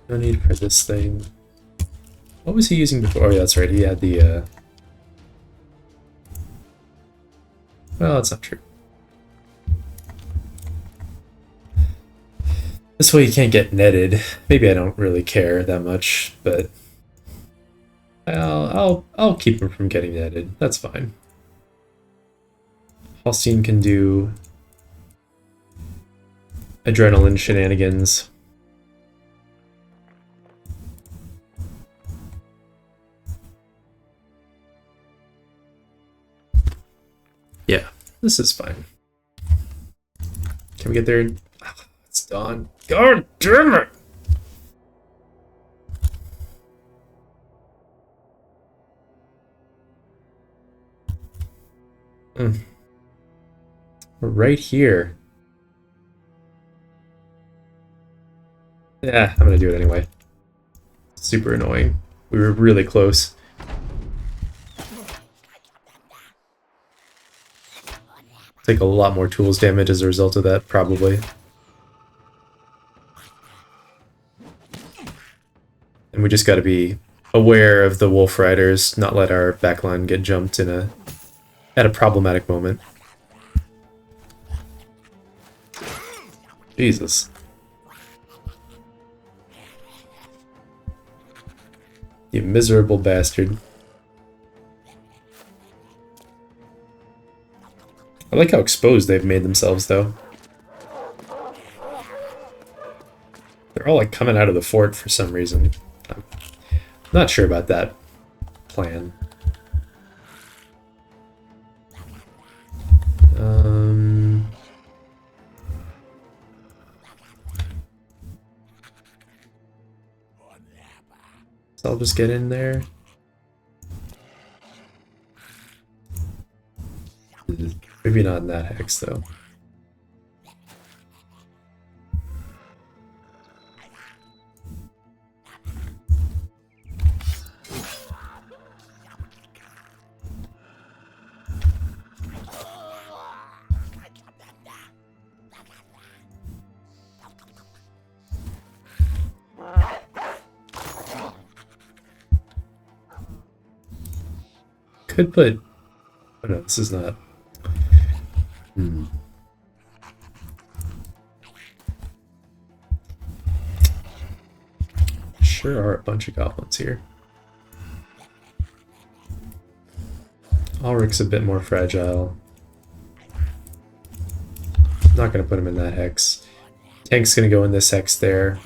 No need for this thing. What was he using before? Oh, yeah, that's right. He had the, Well, that's not true. This way you can't get netted. Maybe I don't really care that much, but I'll keep him from getting netted. That's fine. Holstein can do adrenaline shenanigans. Yeah, this is fine. Can we get there? Oh, it's dawn. God damn it! We're right here. Yeah, I'm gonna do it anyway. Super annoying. We were really close. take a lot more tools damage as a result of that, probably. And we just got to be aware of the wolf riders, not let our backline get jumped at a problematic moment. Jesus. You miserable bastard. I like how exposed they've made themselves, though. They're all, like, coming out of the fort for some reason. I'm not sure about that plan. So I'll just get in there. Maybe not in that hex, though. Could put... Oh no, this is not... Sure are a bunch of goblins here. Ulrich's a bit more fragile. Not gonna put him in that hex. Tank's gonna go in this hex there.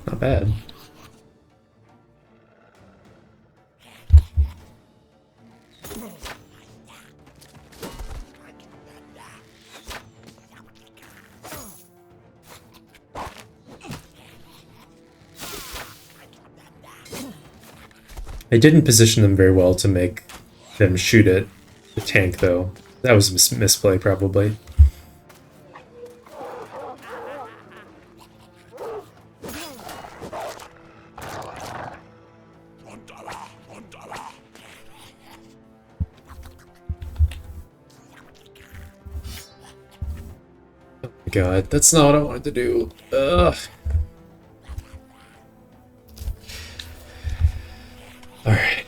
Not bad. I didn't position them very well to make them shoot at the tank, though. That was a misplay, probably. God, that's not what I wanted to do. Ugh. Alright.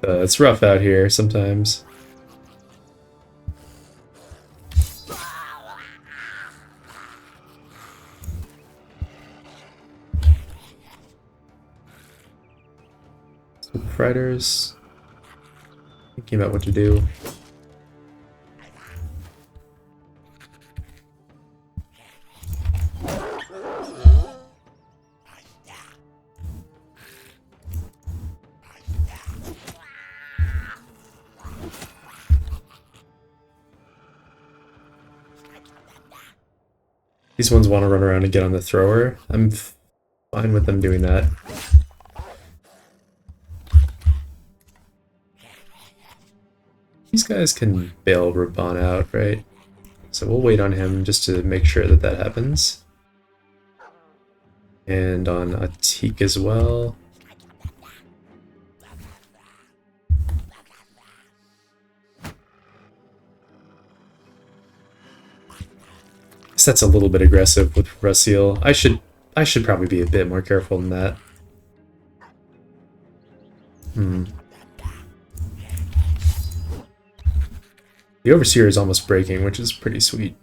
It's rough out here sometimes. Fighters. Thinking about what to do. These ones want to run around and get on the thrower. I'm fine with them doing that. These guys can bail Raban out, right? So we'll wait on him just to make sure that that happens. And on Atik as well. So that's a little bit aggressive with Rasil. I should probably be a bit more careful than that. The Overseer is almost breaking, which is pretty sweet.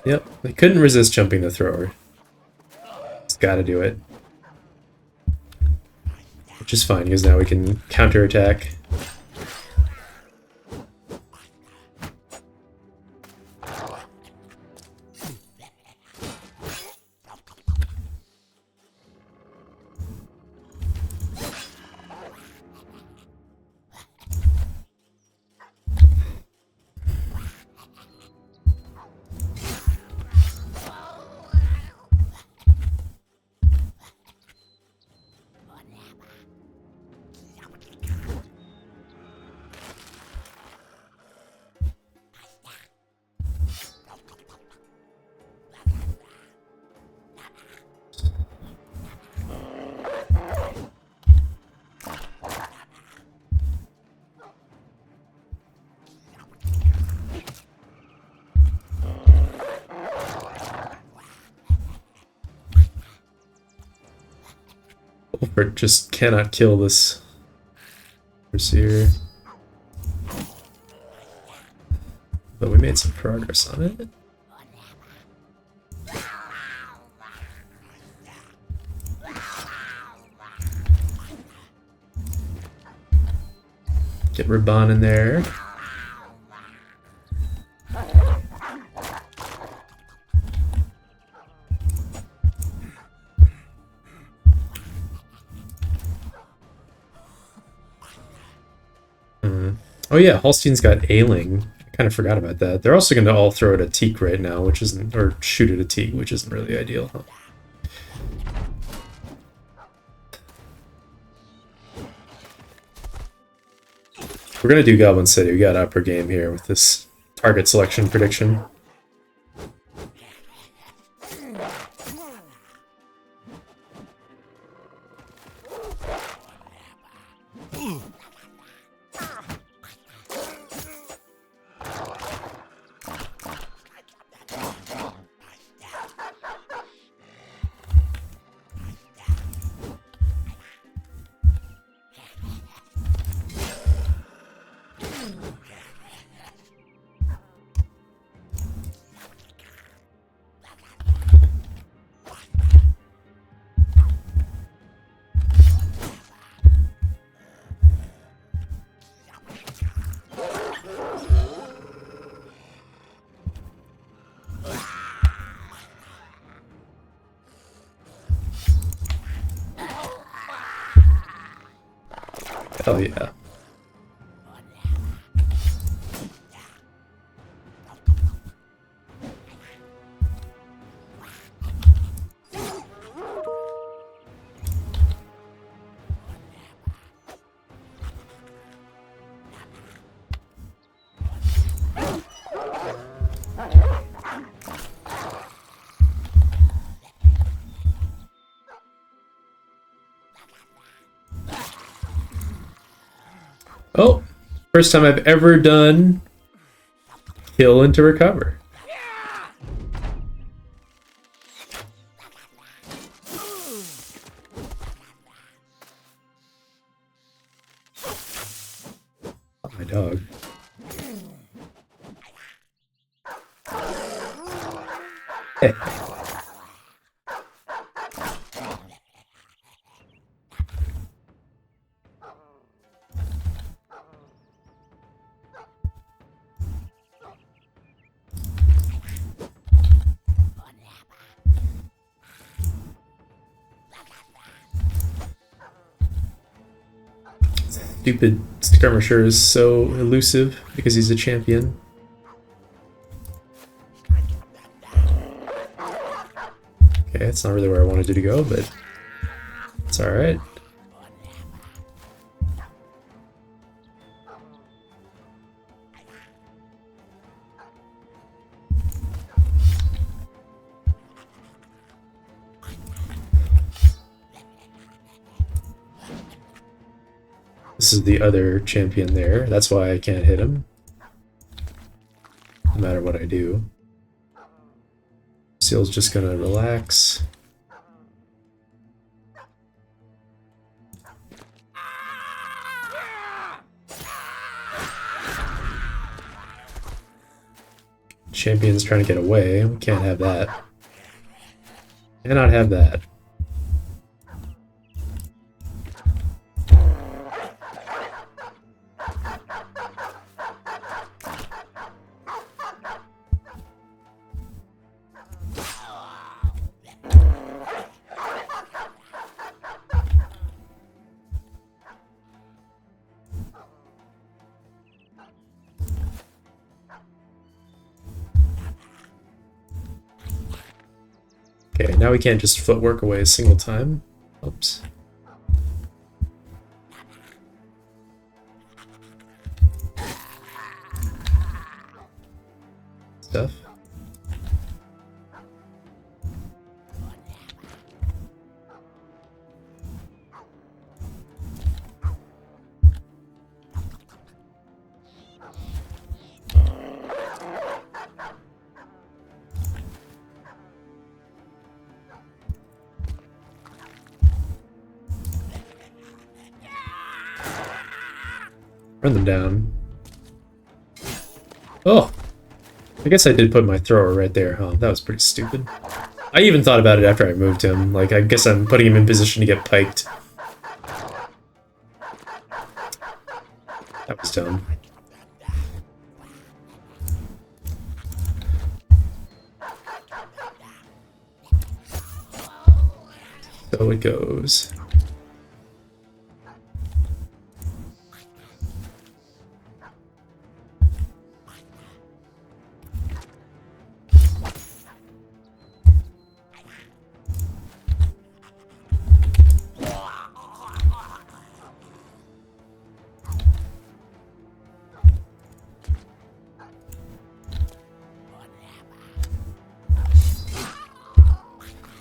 Yep, they couldn't resist jumping the thrower. Just gotta do it. Which is fine, because now we can counterattack. Ulfric just cannot kill this Pursuer. But we made some progress on it. Get Raban in there. Oh yeah, Holstein's got Ailing. I kind of forgot about that. They're also going to all throw at a Teak right now, which isn't, or shoot at a Teak, which isn't really ideal, huh? We're going to do Goblin City. We got upper game here with this target selection prediction. Hell yeah. Oh, first time I've ever done kill and to recover. Oh, my dog. Hey. Stupid skirmisher is so elusive because he's a champion. Okay, it's not really where I wanted you to go, but it's alright. This is the other champion there. That's why I can't hit him. No matter what I do. Seal's just gonna relax. Champion's trying to get away. We can't have that. Cannot have that. Okay, now we can't just footwork away a single time. Oops. Stuff. Run them down. Oh! I guess I did put my thrower right there, huh? That was pretty stupid. I even thought about it after I moved him. Like, I guess I'm putting him in position to get piked. That was dumb. So it goes.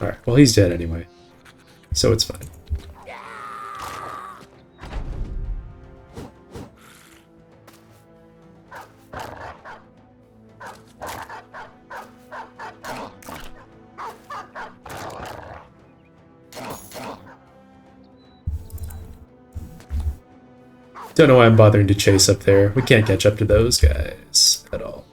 Alright, well he's dead anyway, so it's fine. Don't know why I'm bothering to chase up there. We can't catch up to those guys at all.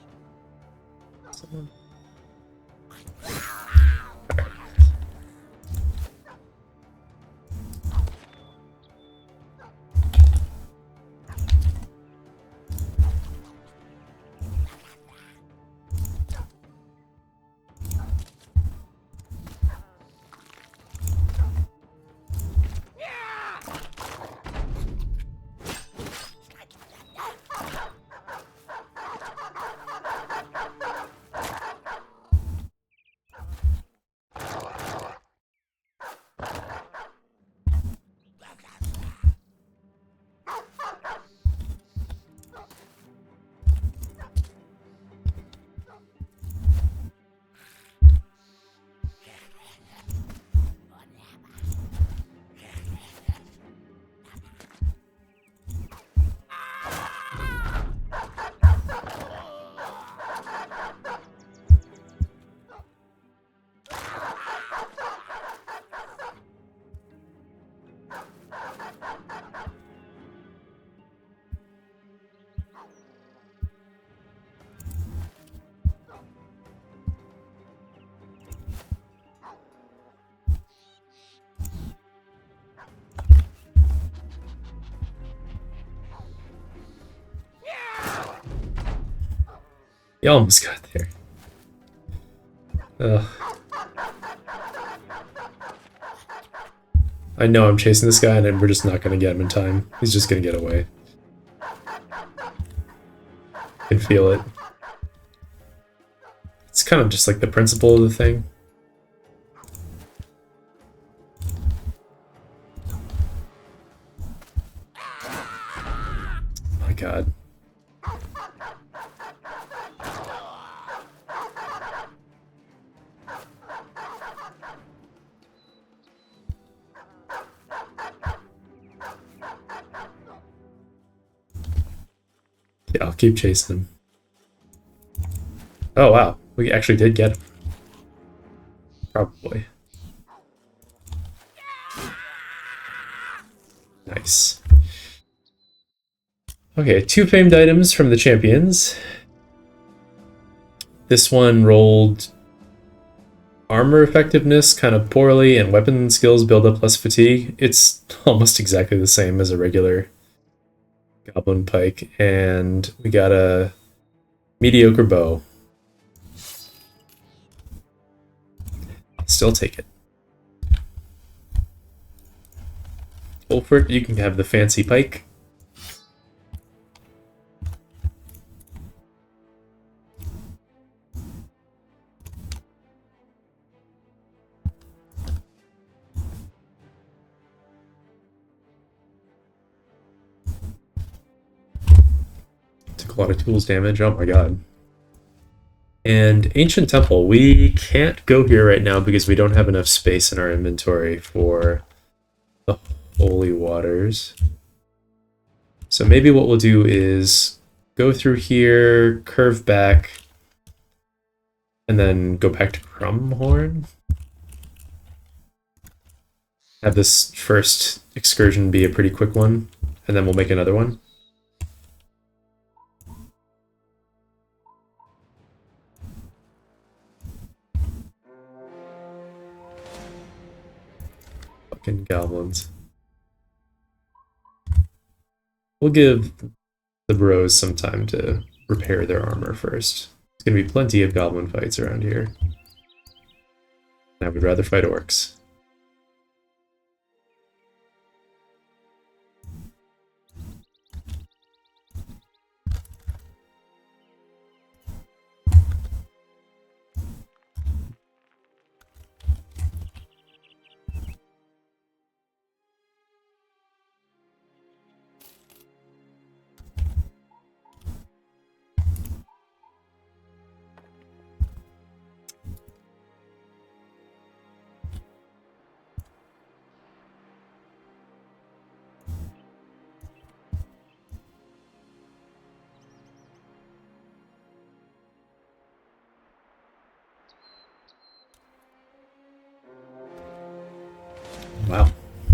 You almost got there. Ugh. I know I'm chasing this guy and we're just not going to get him in time. He's just going to get away. I can feel it. It's kind of just like the principle of the thing. Oh my god. Yeah, I'll keep chasing him. Oh wow, we actually did get him. Probably. Nice. Okay, 2 famed items from the champions. This one rolled armor effectiveness kind of poorly, and weapon skills build up less fatigue. It's almost exactly the same as a regular Goblin Pike, and we got a mediocre bow. Still take it. Ulfric, you can have the fancy pike. Took a lot of tools damage, oh my god. And Ancient Temple, we can't go here right now because we don't have enough space in our inventory for the Holy Waters. So maybe what we'll do is go through here, curve back, and then go back to Crumhorn. Have this first excursion be a pretty quick one, and then we'll make another one. Fucking goblins. We'll give the bros some time to repair their armor first. There's gonna be plenty of goblin fights around here. I would rather fight orcs. Wow,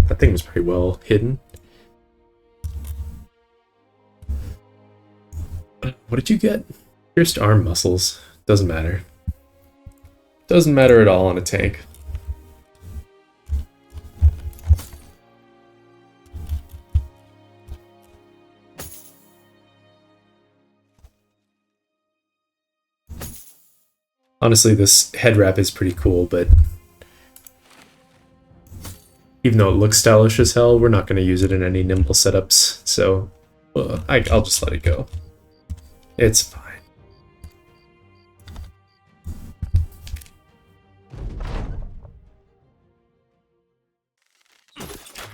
that thing was pretty well hidden. What did you get? Pierced arm muscles. Doesn't matter. Doesn't matter at all on a tank. Honestly, this head wrap is pretty cool, but even though it looks stylish as hell, we're not going to use it in any nimble setups, so I'll just let it go. It's fine.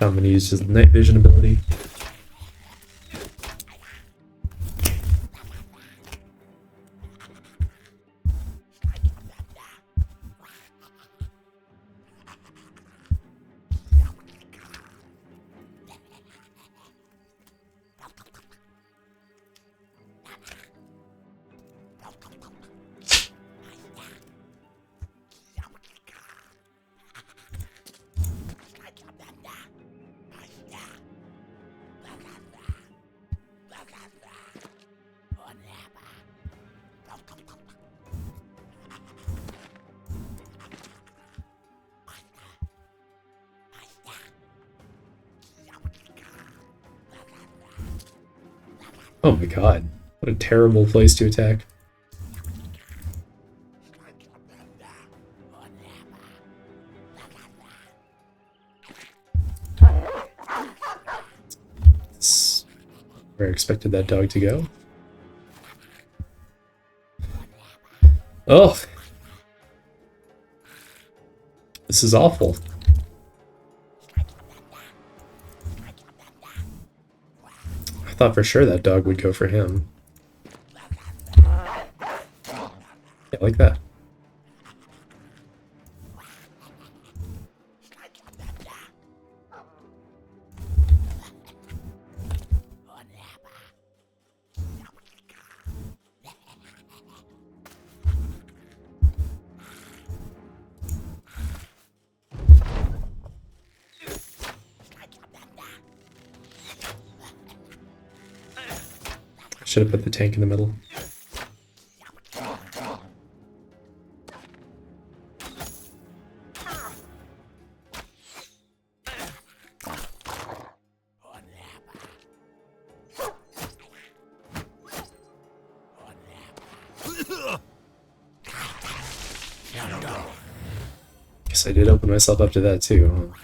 I'm going to use his night vision ability. Oh my god, what a terrible place to attack. That's where I expected that dog to go. Oh! This is awful. I thought for sure that dog would go for him. Yeah, like that. Should have put the tank in the middle. guess I did open myself up to that too.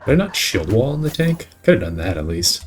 Did I not shield wall in the tank? Could have done that at least.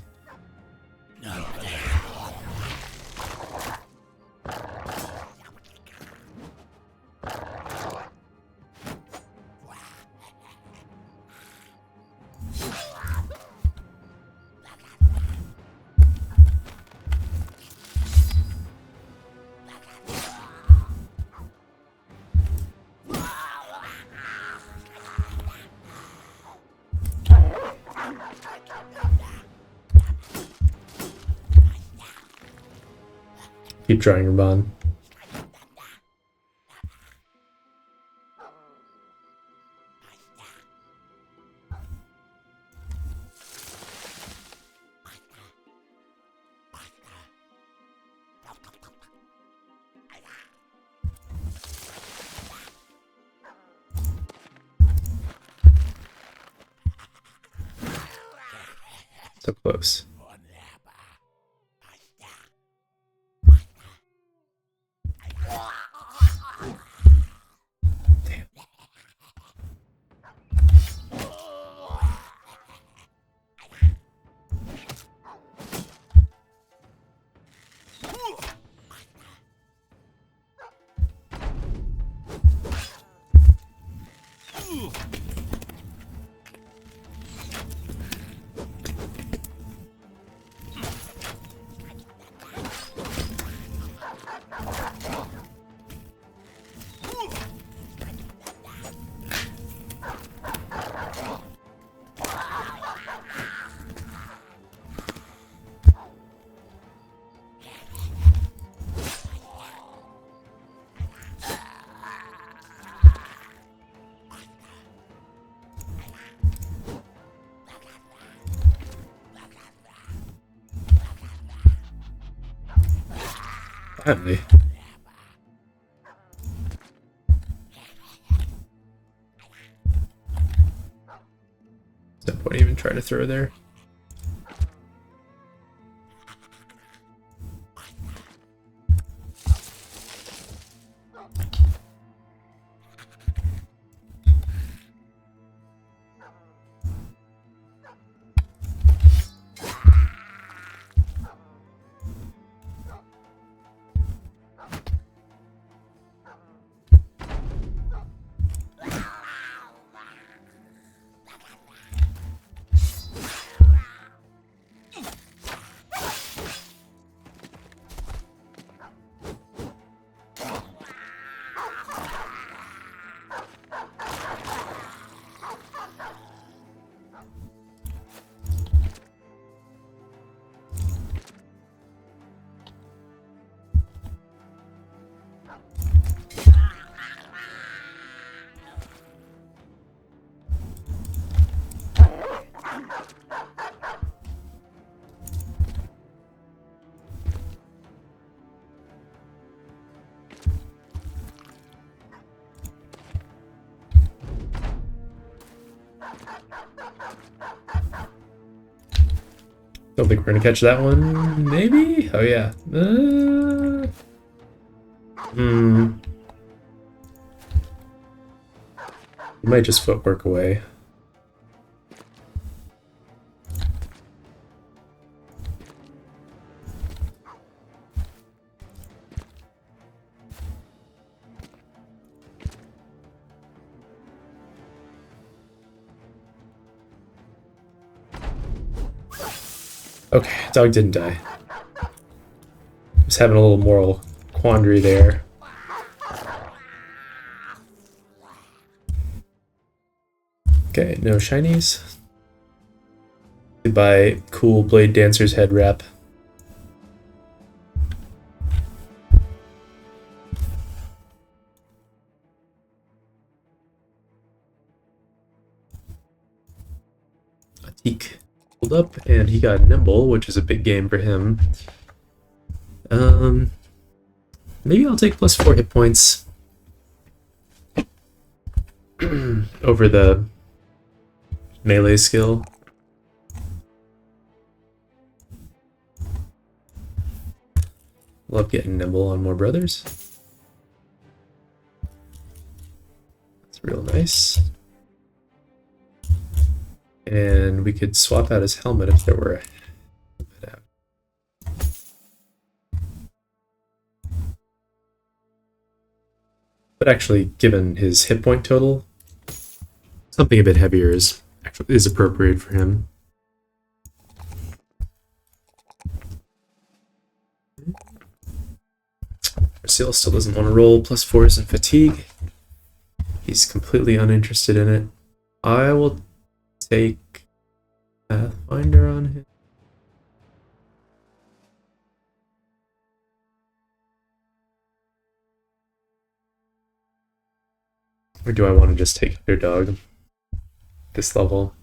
Keep trying your bond. So close. Finally. No point even trying to throw there. Don't think we're gonna catch that one. Maybe? Oh yeah. We might just footwork away. Okay, dog didn't die. Was having a little moral quandary there. Okay, no shinies. Goodbye, cool Blade Dancer's head wrap. Atik pulled up, and he got nimble, which is a big game for him. Maybe I'll take +4 hit points over the melee skill. Love getting nimble on more brothers. That's real nice. And we could swap out his helmet if there were a helmet out. But actually, given his hit point total, something a bit heavier is appropriate for him. Marcel still doesn't want to roll +4s in fatigue. He's completely uninterested in it. I will take Pathfinder on him. Or do I want to just take Underdog this level?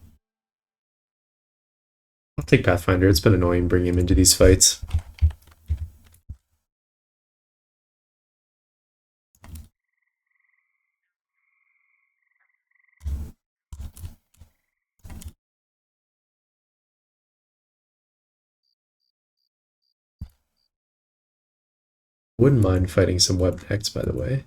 I'll take Pathfinder. It's been annoying bringing him into these fights. Wouldn't mind fighting some web decks, by the way.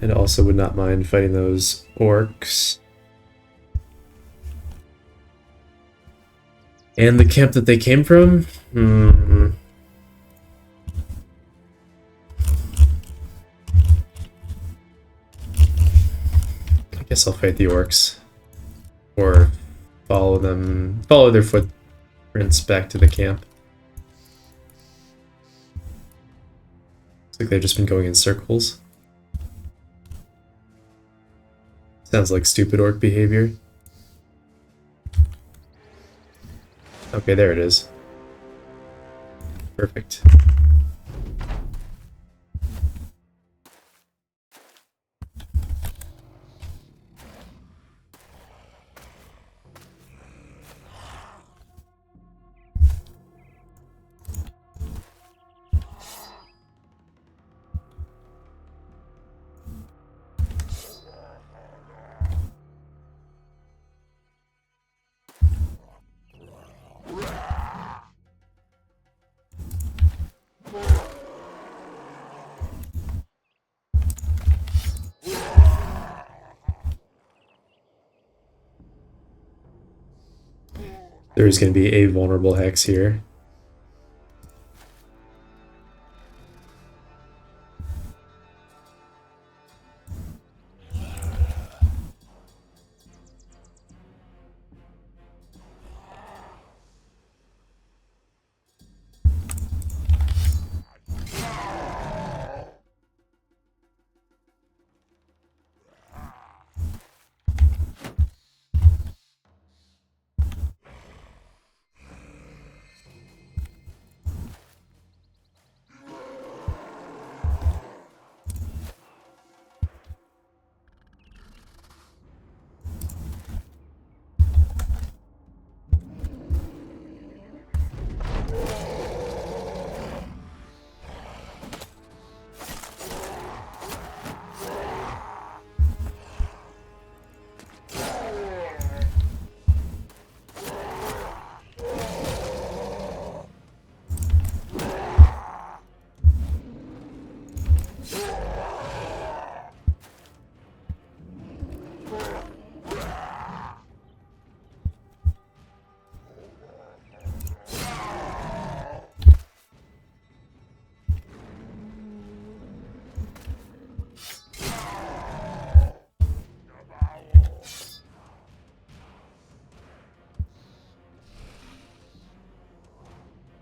And also would not mind fighting those orcs. And the camp that they came from? I guess I'll fight the orcs. Or follow their footprints back to the camp. Looks like they've just been going in circles. Sounds like stupid orc behavior. Okay, there it is. Perfect. There's going to be a vulnerable hex here.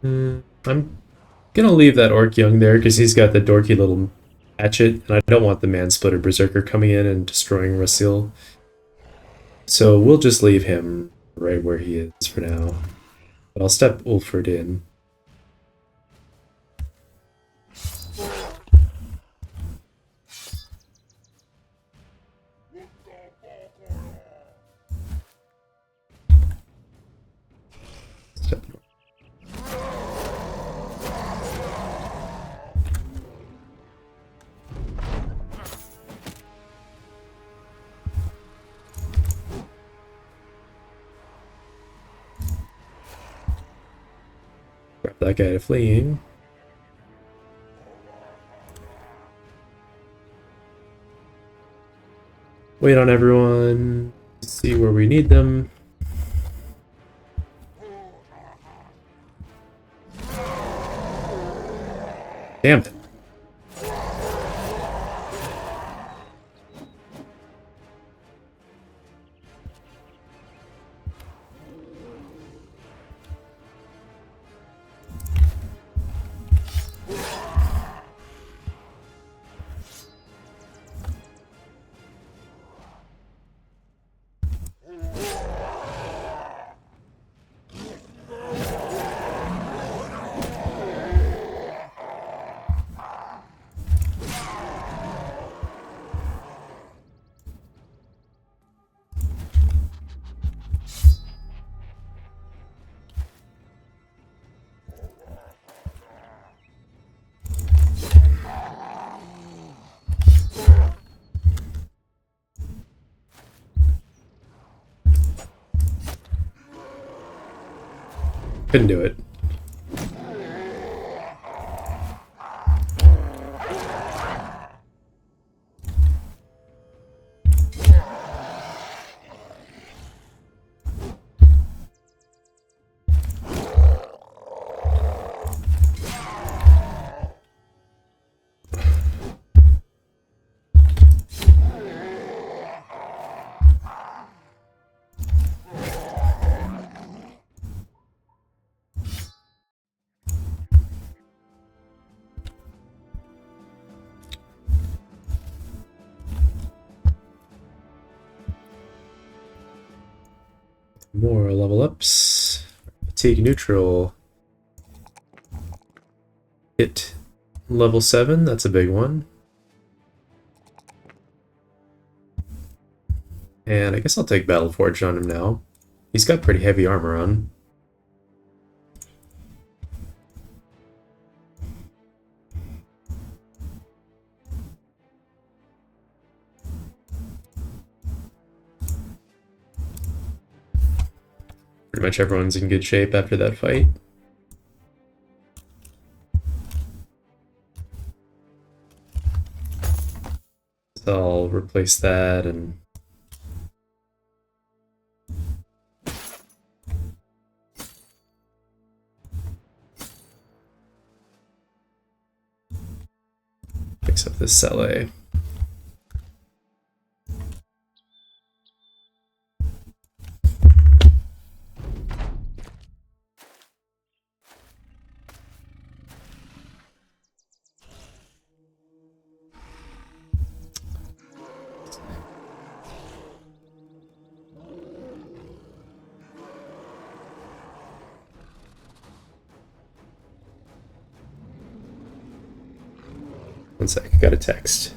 I'm gonna leave that orc young there because he's got the dorky little hatchet, and I don't want the man-splitter berserker coming in and destroying Rasil. So we'll just leave him right where he is for now. But I'll step Ulford in. Step Grab that guy to fleeing. Wait on everyone. See where we need them. Damn it. Couldn't do it. More level ups. Fatigue neutral. Hit level 7, that's a big one. And I guess I'll take battleforged on him now. He's got pretty heavy armor on. Pretty much everyone's in good shape after that fight. So I'll replace that and fix up this Cele. One sec, I got a text.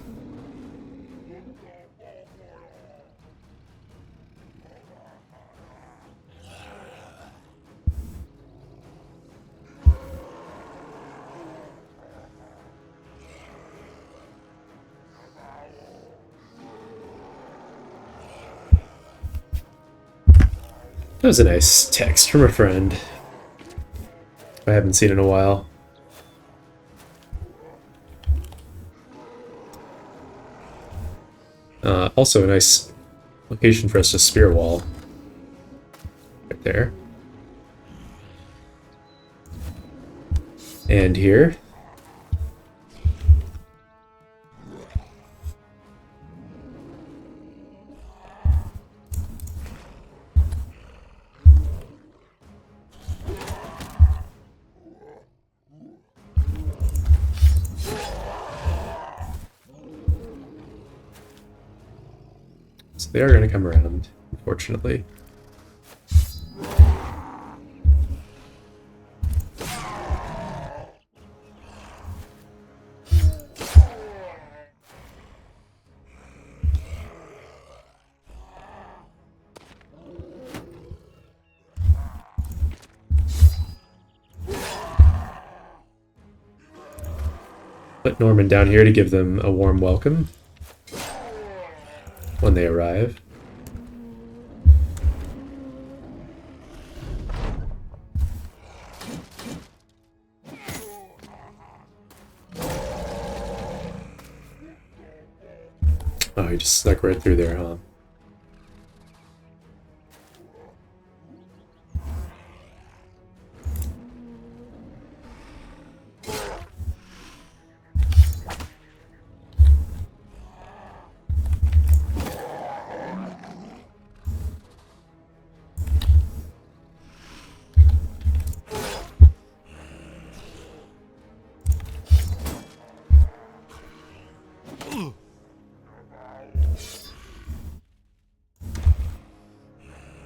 That was a nice text from a friend I haven't seen in a while. Also a nice location for us to spear wall. Right there. And here. They are going to come around, unfortunately. Put Norman down here to give them a warm welcome when they arrive. Oh, he just snuck right through there, huh?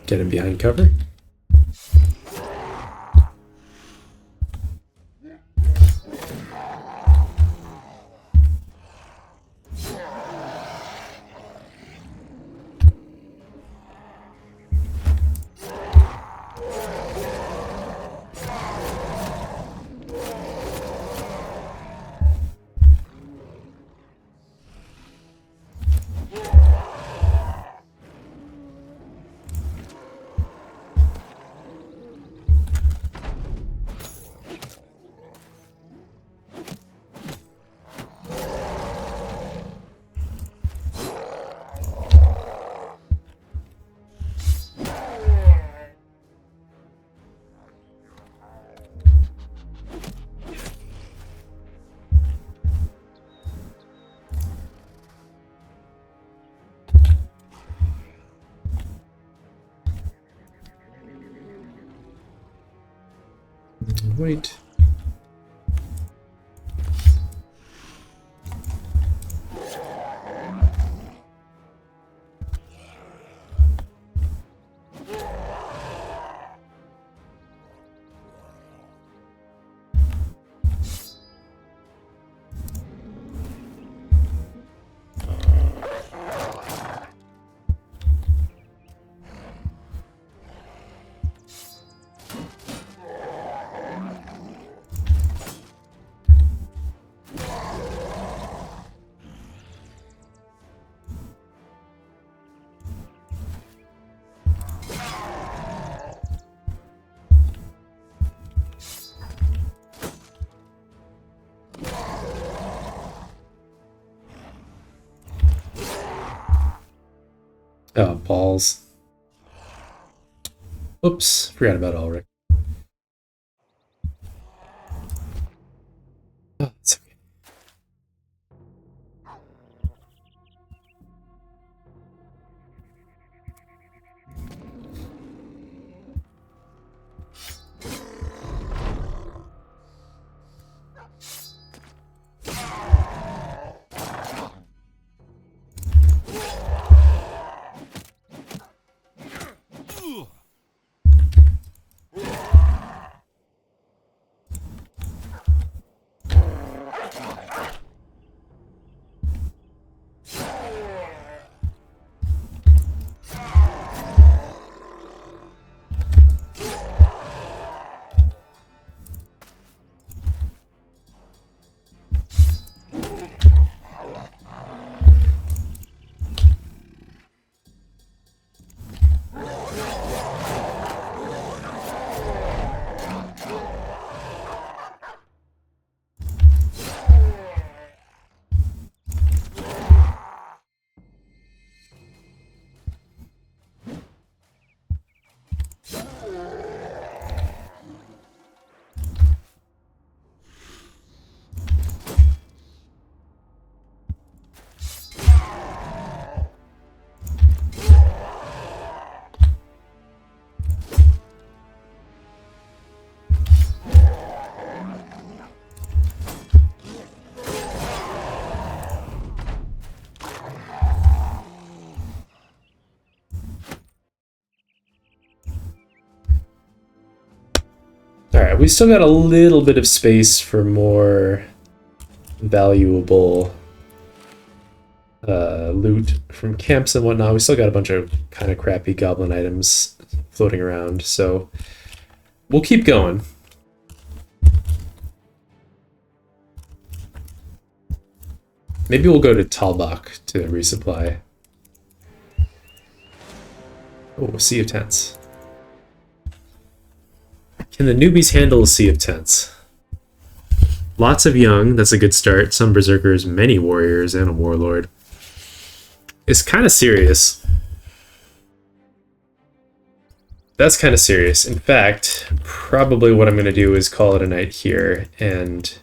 Get him behind cover. Wait. Oh, balls. Oops, forgot about Ulrich. Oh, it's okay. Yeah, we still got a little bit of space for more valuable loot from camps and whatnot. We still got a bunch of kind of crappy goblin items floating around, so we'll keep going. Maybe we'll go to Talbach to resupply. Oh, Sea of Tents. Can the newbies handle a Sea of Tents? Lots of young, that's a good start. Some berserkers, many warriors, and a warlord. It's kind of serious. That's kind of serious. In fact, probably what I'm going to do is call it a night here and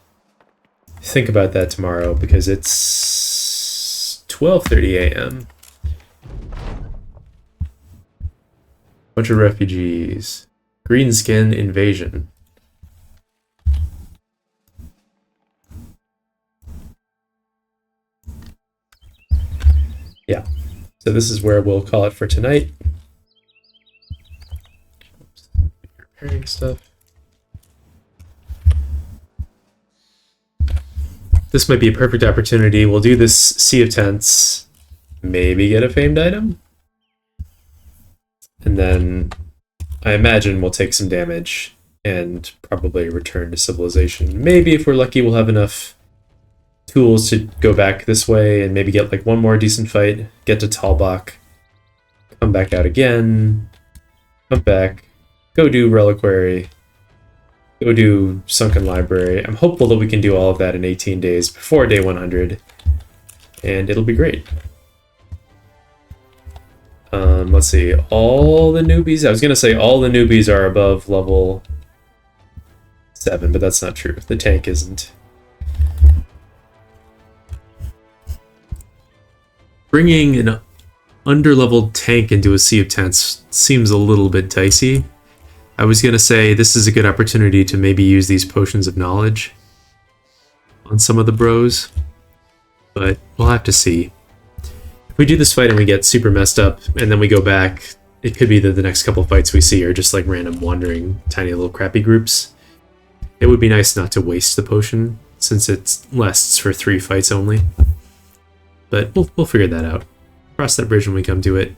think about that tomorrow, because it's 12:30 a.m. Bunch of refugees. Greenskin invasion. Yeah, so this is where we'll call it for tonight. Oops. Repairing stuff. This might be a perfect opportunity. We'll do this Sea of Tents, maybe get a famed item, and then I imagine we'll take some damage and probably return to civilization. Maybe if we're lucky, we'll have enough tools to go back this way and maybe get like one more decent fight, get to Talbach, come back out again, come back, go do Reliquary, go do Sunken Library. I'm hopeful that we can do all of that in 18 days before day 100, and it'll be great. Let's see, all the newbies, I was going to say all the newbies are above level 7, but that's not true. The tank isn't. Bringing an underleveled tank into a Sea of Tents seems a little bit dicey. I was going to say this is a good opportunity to maybe use these potions of knowledge on some of the bros, but we'll have to see. If we do this fight and we get super messed up and then we go back, it could be that the next couple fights we see are just like random wandering tiny little crappy groups. It would be nice not to waste the potion since it lasts for 3 fights only. But we'll figure that out. Cross that bridge when we come to it.